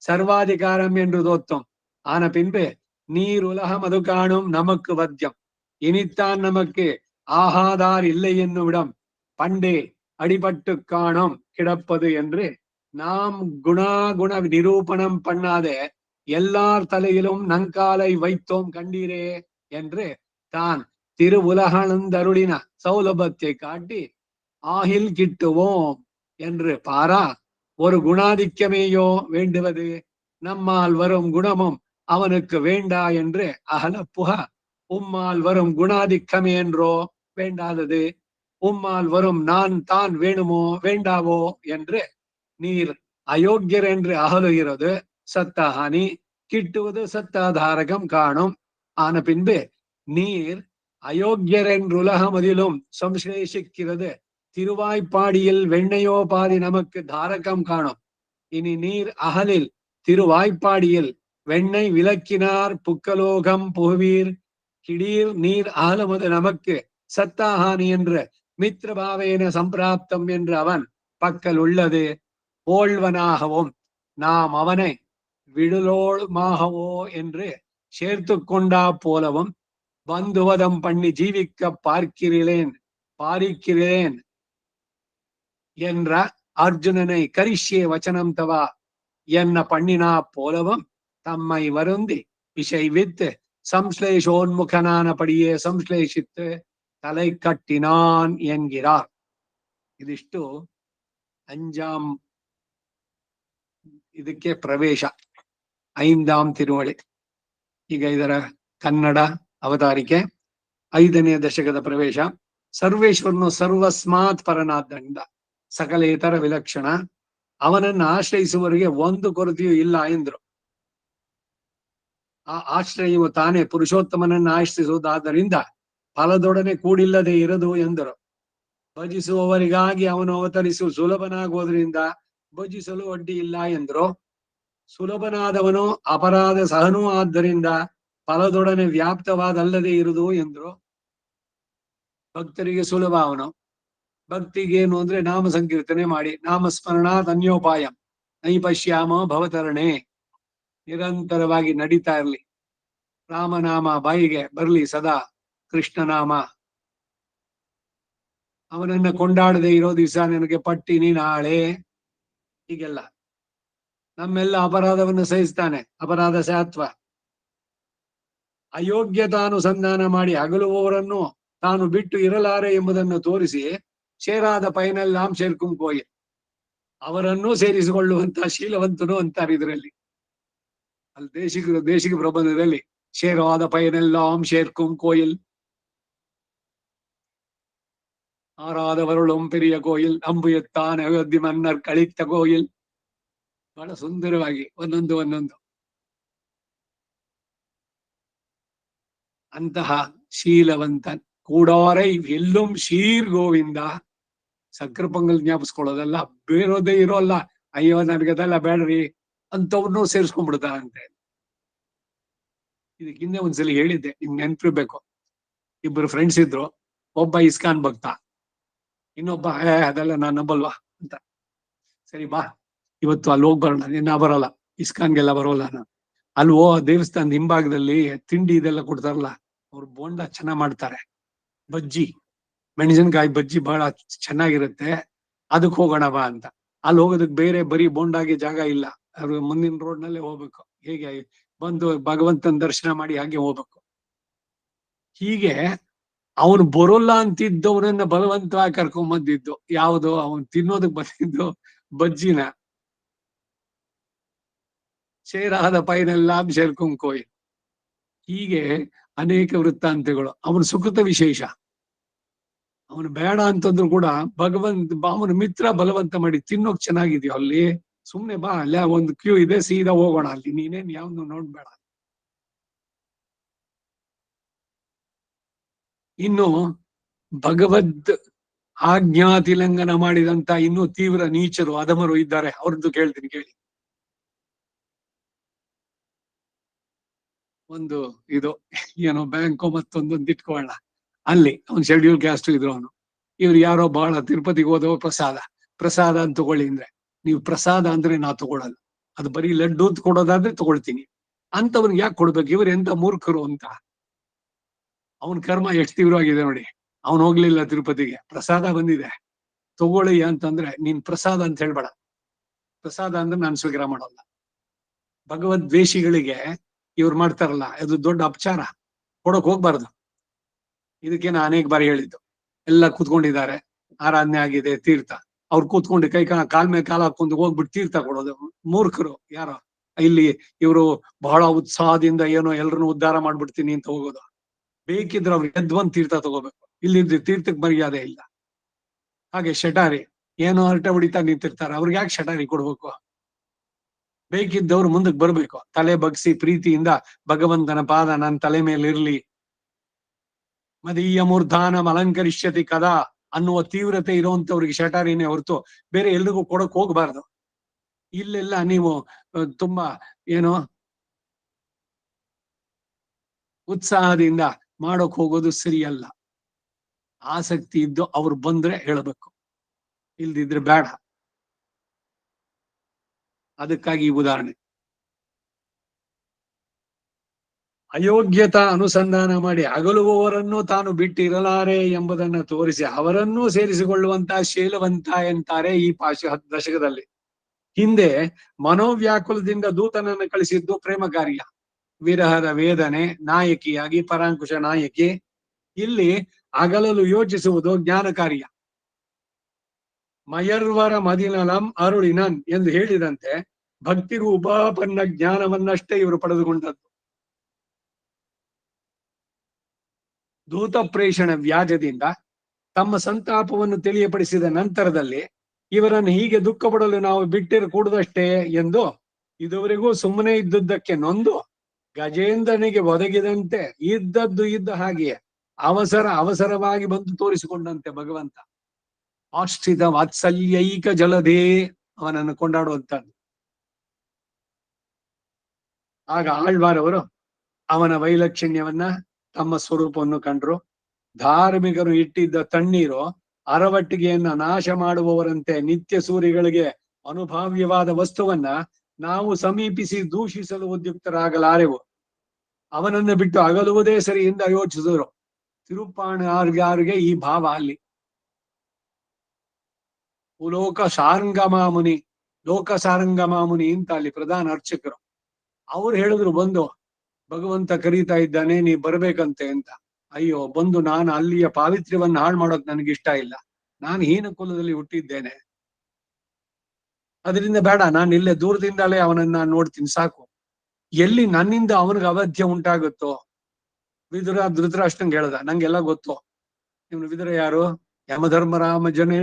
சர்வாதிகாரம் என்று தோத்தும் ஆன பின்பு நீர் உலகம் அது காணும் நமக்கு வத்தியம் இனித்தான் நமக்கு ஆகாதார் இல்லை என்னுமிடம் பண்டே அடிபட்டு காணும் கிடப்பது என்று நாம் குணாகுண நிரூபணம் பண்ணாத எல்லார் தலையிலும் நங்காலை வைத்தோம் கண்டீரே என்று தான் திருவுலகளந்தருளின சௌலபத்தை காட்டி ஆகில் கிட்டுவோம் என்று பாரா ஒரு குணாதிக்கமேயோ வேண்டுவது நம்மால் வரும் குணமும் அவனுக்கு வேண்டா என்று அகலப்புக உம்மால் வரும் குணாதிக்கமே என்றோ வேண்டாதது உம்மால் வரும் நான் தான் வேணுமோ வேண்டாவோ என்று நீர் அயோக்கியர் என்று அகலுகிறது சத்தஹானி கிட்டுவது சத்தாதாரகம் காணும். ஆன பின்பு நீர் அயோக்கியர் என்றுலகம் அதிலும் சம்சேஷிக்கிறது திருவாய்ப்பாடியில் வெண்ணையோ பாதி நமக்கு தாரகம் காணும். இனி நீர் அகலில் திருவாய்ப்பாடியில் வெண்ணை விளக்கினார் புக்கலோகம் புகுவீர் கிடீர் நீர் அகலமது நமக்கு சத்தாஹானி என்று மித்ரபாவேன சம்பிராப்தம் என்று அவன் பக்கல் உள்ளது போல்வனாகவும் நாம் அவனை விடுலோளுமாகவோ என்று சேர்த்து கொண்டா போலவும் பந்துவதம் பண்ணி ஜீவிக்க பாரிக்கிறேன் என்ற அர்ஜுனனை கரிஷ்யே வச்சனம் தவா என்ன பண்ணினா போலவும் தம்மை வருந்தி விஷைவித்து ಸಂಶ್ಲೇಷೋನ್ಮುಖನಾನಪಡಿಯೇ ಸಂಶ್ಲೇಷಿத்து தலை கட்டினான் என்கிறார். ಇದಿಷ್ಟು அஞ்சாம் ಇದಕ್ಕೆ ಪ್ರವೇಶ, ಐದಾம் ತಿರುವಳಿ. ಈಗ ಇದರ ಕನ್ನಡ ಅವತಾರಿಕೆ, 5ನೇ ದಶಕದ ಪ್ರವೇಶ. ಸರ್ವೇಶ್ವರನು ಸರ್ವಸ್ಮಾತ್ ಪರನಾದ್ದರಿಂದ ಸಕಲೇತರ ವಿಲಕ್ಷಣ, ಅವನನ್ನು ಆಶ್ರಯಿಸುವವರಿಗೆ ಒಂದು ಕೊರತೆಯೂ ಇಲ್ಲ ಎಂದ್ರು. ಆ ಆಶ್ರಯವು ತಾನೇ ಪುರುಷೋತ್ತಮನನ್ನು ಆಶ್ರಯಿಸುವುದಾದ್ದರಿಂದ ಫಲದೊಡನೆ ಕೂಡಿಲ್ಲದೆ ಇರದು ಎಂದರು. ಭಜಿಸುವವರಿಗಾಗಿ ಅವನು ಅವತರಿಸುವ ಸುಲಭನಾಗುವುದರಿಂದ ಭಜಿಸಲು ಅಡ್ಡಿ ಇಲ್ಲ ಎಂದರು. ಸುಲಭನಾದವನು ಅಪರಾಧ ಸಹನೂ ಆದ್ದರಿಂದ ಫಲದೊಡನೆ ವ್ಯಾಪ್ತವಾದಲ್ಲದೆ ಇರುವುದು ಎಂದ್ರು. ಭಕ್ತರಿಗೆ ಸುಲಭ ಅವನು. ಭಕ್ತಿಗೇನು ಅಂದ್ರೆ ನಾಮ ಸಂಕೀರ್ತನೆ ಮಾಡಿ, ನಾಮಸ್ಮರಣಾತ್ ಅನ್ಯೋಪಾಯ ನೈಪಶ್ಯಾಮ ಭವತರಣೆ, ನಿರಂತರವಾಗಿ ನಡೀತಾ ಇರ್ಲಿ. ರಾಮನಾಮ ಬಾಯಿಗೆ ಬರ್ಲಿ ಸದಾ, ಕೃಷ್ಣನಾಮ. ಅವನನ್ನ ಕೊಂಡಾಡದೆ ಇರೋ ದಿವಸ ನನಗೆ ಪಟ್ಟಿನಿ ನಾಳೆ. ಹೀಗೆಲ್ಲ ನಮ್ಮೆಲ್ಲ ಅಪರಾಧವನ್ನು ಸಹಿಸ್ತಾನೆ. ಅಪರಾಧ ಶಾತ್ವ. ಅಯೋಗ್ಯತಾನುಸಂಧಾನ ಮಾಡಿ ಅಗಲುವವರನ್ನು ತಾನು ಬಿಟ್ಟು ಇರಲಾರೆ ಎಂಬುದನ್ನು ತೋರಿಸಿ ಸೇರಾದ ಪೈನೆಲ್ಲಾಂ ಸೇರ್ಕುಂ ಕೋಯಿಲ್, ಅವರನ್ನೂ ಸೇರಿಸಿಕೊಳ್ಳುವಂತ ಶೀಲವಂತನು ಅಂತಾರೆ ಇದರಲ್ಲಿ. ಅಲ್ಲಿ ದೇಶಿಕ ಪ್ರಬಂಧದಲ್ಲಿ ಸೇರಾದ ಪೈನೆಲ್ಲಾಂ ಸೇರ್ಕುಂ ಕೋಯಿಲ್, ஆறாதவருளும் பெரிய கோயில், ಅಂಬು ಎತ್ತಾನ ಅಯೋಧ್ಯೆ ಮನ್ನರ್ ಕಳಿತ ಕೋಯಿಲ್. ಬಹಳ ಸುಂದರವಾಗಿ ಒಂದೊಂದು ಅಂತಹ ಶೀಲವಂತ ಕೂಡಾರೈ ಎಲ್ಲುಂ ಶೀರ್ ಗೋವಿಂದ. ಸಕ್ರ ಪೊಂಗಲ್ ಜ್ಞಾಪಿಸ್ಕೊಳ್ಳೋದಲ್ಲ, ಬೇರೋದೇ ಇರೋಲ್ಲ. ಅಯ್ಯೋ ನನಗದೆಲ್ಲ ಬೇಡ್ರಿ ಅಂತವ್ರನ್ನೂ ಸೇರಿಸ್ಕೊಂಡ್ಬಿಡ್ತಾರಂತೆ. ಇದಕ್ಕೆ ಹಿಂದೆ ಒಂದ್ಸಲಿ ಹೇಳಿದ್ದೆ, ನಿಮ್ಗೆ ನೆನ್ಪಿರ್ಬೇಕು. ಇಬ್ಬರು ಫ್ರೆಂಡ್ಸ್ ಇದ್ರು. ಒಬ್ಬ ಇಸ್ಕಾನ್ ಭಕ್ತ, ಇನ್ನೊಬ್ಬ ಅದೆಲ್ಲ ನಾನ್ ನಂಬಲ್ವಾ ಅಂತ. ಸರಿ ಬಾ ಇವತ್ತು ಅಲ್ಲಿ ಹೋಗ್ ಬರೋಣ. ನಾ ಬರೋಲ್ಲ, ಇಸ್ಕಾನ್ಗೆಲ್ಲ ಬರೋಲ್ಲ ನಾನು. ಅಲ್ವೋ ದೇವಸ್ಥಾನದ ಹಿಂಭಾಗದಲ್ಲಿ ತಿಂಡಿ ಇದೆಲ್ಲ ಕೊಡ್ತಾರಲ್ಲ, ಅವ್ರು ಬೋಂಡ ಚೆನ್ನಾಗ್ ಮಾಡ್ತಾರೆ. ಬಜ್ಜಿ, ಮೆಣಸಿನಕಾಯಿ ಬಜ್ಜಿ ಬಹಳ ಚೆನ್ನಾಗಿರುತ್ತೆ, ಅದಕ್ಕೆ ಹೋಗೋಣ ಬಾ ಅಂತ. ಅಲ್ಲಿ ಹೋಗೋದಕ್ಕೆ ಬೇರೆ ಬರೀ ಬೋಂಡಾಗೆ ಜಾಗ ಇಲ್ಲ. ಅದು ಮುಂದಿನ ರೋಡ್ ನಲ್ಲೇ ಹೋಗ್ಬೇಕು. ಹೇಗೆ ಬಂದು ಭಗವಂತನ ದರ್ಶನ ಮಾಡಿ ಹಾಗೆ ಹೋಗ್ಬೇಕು. ಹೀಗೆ ಅವನು ಬರೋಲ್ಲ ಅಂತಿದ್ದವನನ್ನ ಬಲವಂತವಾಗಿ ಕರ್ಕೊಂಡ್ ಬಂದಿದ್ದು ಯಾವುದು, ಅವನು ತಿನ್ನೋದಕ್ ಬಂದಿದ್ದು ಬಜ್ಜಿನ. ಸೇರಾದ ಪೈನೆಲ್ಲಾಂ ಸೇರ್ಕೊಂಡ್ ಕೋಯಿ. ಹೀಗೆ ಅನೇಕ ವೃತ್ತಾಂತಗಳು. ಅವನ ಸುಕೃತ ವಿಶೇಷ. ಅವನು ಬೇಡ ಅಂತಂದ್ರು ಕೂಡ ಅವನ ಮಿತ್ರ ಬಲವಂತ ಮಾಡಿ, ತಿನ್ನೋಕ್ ಚೆನ್ನಾಗಿದ್ಯೋ ಅಲ್ಲಿ, ಸುಮ್ನೆ ಬಾ, ಅಲ್ಲ ಒಂದು ಕ್ಯೂ ಇದೆ, ಸೀದಾ ಹೋಗೋಣ ಅಲ್ಲಿ, ನೀನೇನ್ ಯಾವ್ದು ನೋಡ್ಬೇಡ. ಇನ್ನು ಭಗವದ್ ಆಜ್ಞಾತಿಲಂಘನ ಮಾಡಿದಂತ ಇನ್ನೂ ತೀವ್ರ ನೀಚರು ಅಧಮರು ಇದ್ದಾರೆ. ಅವ್ರದ್ದು ಕೇಳ್ತೀನಿ ಕೇಳಿ. ಒಂದು ಇದು ಏನೋ ಬ್ಯಾಂಕೋ ಮತ್ತೊಂದೊಂದು ಇಟ್ಕೊಳ್ಳ, ಅಲ್ಲಿ ಅವ್ನು ಶೆಡ್ಯೂಲ್ ಕ್ಯಾಸ್ಟ್ ಇದ್ರು. ಅವನು ಇವ್ರು ಯಾರೋ ಬಹಳ ತಿರುಪತಿಗೆ ಹೋದವ ಪ್ರಸಾದ ಅಂತ ತಗೊಳ್ಳಿ ಅಂದ್ರೆ, ನೀವು ಪ್ರಸಾದ ಅಂದ್ರೆ ನಾ ತಗೊಳಲ್ಲ, ಅದು ಬರೀ ಲಡ್ಡು ಅಂತ ಕೊಡೋದಾದ್ರೆ ತಗೊಳ್ತೀನಿ. ಅಂತವ್ನಿಗೆ ಯಾಕೆ ಕೊಡ್ಬೇಕು? ಇವ್ರು ಎಂತ ಮೂರ್ಖರು ಅಂತ. ಅವನ್ ಕರ್ಮ ಎಷ್ಟು ತೀವ್ರವಾಗಿದೆ ನೋಡಿ. ಅವನು ಹೋಗ್ಲಿಲ್ಲ ತಿರುಪತಿಗೆ, ಪ್ರಸಾದ ಬಂದಿದೆ ತಗೊಳ್ಳಿ ಅಂತಂದ್ರೆ ನೀನ್ ಪ್ರಸಾದ ಅಂತ ಹೇಳ್ಬೇಡ. ಪ್ರಸಾದ ಅಂದ್ರೆ ನಾನು ಸ್ವೀಕಾರ ಮಾಡೋಲ್ಲ. ಭಗವದ್ವೇಷಿಗಳಿಗೆ ಇವ್ರು ಮಾಡ್ತಾರಲ್ಲ, ಅದು ದೊಡ್ಡ ಅಪಚಾರ, ಕೊಡಕ್ ಹೋಗ್ಬಾರ್ದು. ಇದಕ್ಕೆ ನಾನು ಅನೇಕ ಬಾರಿ ಹೇಳಿದ್ದು. ಎಲ್ಲ ಕೂತ್ಕೊಂಡಿದ್ದಾರೆ, ಆರಾಧನೆ ಆಗಿದೆ, ತೀರ್ಥ. ಅವ್ರು ಕೂತ್ಕೊಂಡು ಕಾಲ್ ಮೇಲೆ ಕಾಲ ಹಾಕೊಂಡು ಹೋಗ್ಬಿಟ್ಟು ತೀರ್ಥ ಕೊಡೋದು ಮೂರ್ಖರು. ಯಾರೋ ಇಲ್ಲಿ ಇವರು ಬಹಳ ಉತ್ಸಾಹದಿಂದ ಏನೋ ಎಲ್ರನ್ನೂ ಉದ್ಧಾರ ಮಾಡ್ಬಿಡ್ತೀನಿ ಅಂತ ಹೋಗೋದು. ಬೇಕಿದ್ರೆ ಅವ್ರು ಎದ್ವಂತ ತೀರ್ಥ ತಗೋಬೇಕು, ಇಲ್ಲಿದ್ರೆ ತೀರ್ಥಕ್ಕೆ ಮರ್ಯಾದೆ ಇಲ್ಲ. ಹಾಗೆ ಶಟಾರಿ ಏನೋ ಹರಟೆ ಹೊಡಿತಾ ನಿಂತಿರ್ತಾರೆ, ಅವ್ರಿಗೆ ಯಾಕೆ ಶಟಾರಿ ಕೊಡ್ಬೇಕು? ಬೇಕಿದ್ದವ್ರು ಮುಂದಕ್ಕೆ ಬರ್ಬೇಕು, ತಲೆ ಬಗ್ಸಿ ಪ್ರೀತಿಯಿಂದ ಭಗವಂತನ ಪಾದ ನನ್ನ ತಲೆ ಮೇಲೆ ಇರ್ಲಿ, ಮದೀಯ ಮೂರ್ಧಾನ ಅಲಂಕರಿಷ್ಯತಿ ಕದಾ ಅನ್ನುವ ತೀವ್ರತೆ ಇರುವಂತವ್ರಿಗೆ ಶಟಾರಿನೇ ಹೊರತು ಬೇರೆ ಎಲ್ರಿಗೂ ಕೊಡಕ್ ಹೋಗ್ಬಾರ್ದು. ಇಲ್ಲೆಲ್ಲ ನೀವು ತುಂಬಾ ಏನೋ ಉತ್ಸಾಹದಿಂದ ಮಾಡೋಕ್ ಹೋಗೋದು ಸರಿಯಲ್ಲ. ಆಸಕ್ತಿ ಇದ್ದು ಅವ್ರು ಬಂದ್ರೆ ಹೇಳಬೇಕು, ಇಲ್ದಿದ್ರೆ ಬೇಡ. ಅದಕ್ಕಾಗಿ ಈ ಉದಾಹರಣೆ. ಅಯೋಗ್ಯತಾ ಅನುಸಂಧಾನ ಮಾಡಿ ಅಗಲುವವರನ್ನು ತಾನು ಬಿಟ್ಟಿರಲಾರೆ ಎಂಬುದನ್ನು ತೋರಿಸಿ ಅವರನ್ನೂ ಸೇರಿಸಿಕೊಳ್ಳುವಂತಹ ಶೀಲವಂತ ಎಂತಾರೆ ಈ ದಶಕದಲ್ಲಿ. ಹಿಂದೆ ಮನೋವ್ಯಾಕುಲದಿಂದ ದೂತನನ್ನು ಕಳಿಸಿದ್ದು ಪ್ರೇಮ ಕಾರ್ಯ, ವಿರಹದ ವೇದನೆ ನಾಯಕಿಯಾಗಿ ಪರಾಂಕುಶ ನಾಯಕಿ. ಇಲ್ಲಿ ಅಗಲಲು ಯೋಚಿಸುವುದು ಜ್ಞಾನ ಕಾರ್ಯ. ಮಯರ್ವರ ಮದಿನಲಂ ಅರುಳಿನನ್ ಎಂದು ಹೇಳಿದಂತೆ ಭಕ್ತಿ ರೂಪಾಪನ್ನ ಜ್ಞಾನವನ್ನಷ್ಟೇ ಇವರು ಪಡೆದುಕೊಂಡದ್ದು. ದೂತ ಪ್ರೇಷಣ ವ್ಯಾಜದಿಂದ ತಮ್ಮ ಸಂತಾಪವನ್ನು ತಿಳಿಯಪಡಿಸಿದ ನಂತರದಲ್ಲಿ ಇವರನ್ನು ಹೀಗೆ ದುಃಖ ಪಡಲು ನಾವು ಬಿಟ್ಟಿರಕೂಡದಷ್ಟೇ ಎಂದು ಇದುವರೆಗೂ ಸುಮ್ಮನೆ ಇದ್ದುದಕ್ಕೆ ನೊಂದು ಗಜೇಂದ್ರನಿಗೆ ಒದಗಿದಂತೆ ಇದ್ದದ್ದು ಇದ್ದ ಹಾಗೆಯೇ ಅವಸರವಾಗಿ ಬಂದು ತೋರಿಸಿಕೊಂಡಂತೆ ಭಗವಂತ ಆಶ್ರಿತ ವಾತ್ಸಲ್ಯೈಕ ಜಲಧೇ ಅವನನ್ನು ಕೊಂಡಾಡುವಂತದ್ದು. ಆಗ ಆಳ್ವಾರವರು ಅವನ ವೈಲಕ್ಷಣ್ಯವನ್ನ ತಮ್ಮ ಸ್ವರೂಪವನ್ನು ಕಂಡ್ರು. ಧಾರ್ಮಿಕರು ಇಟ್ಟಿದ್ದ ತಣ್ಣೀರು ಅರವಟ್ಟಿಗೆಯನ್ನ ನಾಶ ಮಾಡುವವರಂತೆ ನಿತ್ಯ ಸೂರಿಗಳಿಗೆ ಅನುಭಾವ್ಯವಾದ ವಸ್ತುವನ್ನ ನಾವು ಸಮೀಪಿಸಿ ದೂಷಿಸಲು ಉದ್ಯುಕ್ತರಾಗಲಾರೆವು. ಅವನನ್ನು ಬಿಟ್ಟು ಅಗಲುವುದೇ ಸರಿ ಎಂದು ಯೋಚಿಸಿದರು. ತಿರುಪ್ಪಾಣಗಾರಿಗೆ ಈ ಭಾವ ಅಲ್ಲಿ. ಲೋಕ ಸಾರಂಗಮಾಮುನಿ ಲೋಕ ಸಾರಂಗಮಾಮುನಿ ಅಂತ ಅಲ್ಲಿ ಪ್ರಧಾನ ಅರ್ಚಕರು ಅವ್ರು ಹೇಳಿದ್ರು, ಬಂದು ಭಗವಂತ ಕರೀತಾ ಇದ್ದಾನೆ, ನೀ ಬರ್ಬೇಕಂತೆ ಅಂತ. ಅಯ್ಯೋ, ಬಂದು ನಾನು ಅಲ್ಲಿಯ ಪಾವಿತ್ರ್ಯವನ್ನ ಹಾಳು ಮಾಡೋಕ್ ನನಗಿಷ್ಟ ಇಲ್ಲ. ನಾನು ಹೀನ ಕುಲದಲ್ಲಿ ಹುಟ್ಟಿದ್ದೇನೆ, ಅದರಿಂದ ಬೇಡ, ನಾನು ಇಲ್ಲೇ ದೂರದಿಂದಲೇ ಅವನನ್ನ ನೋಡ್ತೀನಿ ಸಾಕು. ಎಲ್ಲಿ ನನ್ನಿಂದ ಅವನಿಗೆ ಅವಧ್ಯ ಉಂಟಾಗುತ್ತೋ. ವಿದುರ ಧೃತರಾಷ್ಟ್ರಂಗೆ ಹೇಳ್ದ, ನಂಗೆಲ್ಲ ಗೊತ್ತು. ಇವನು ವಿದುರ ಯಾರು? ಯಮಧರ್ಮರಾಮ ಜನೇ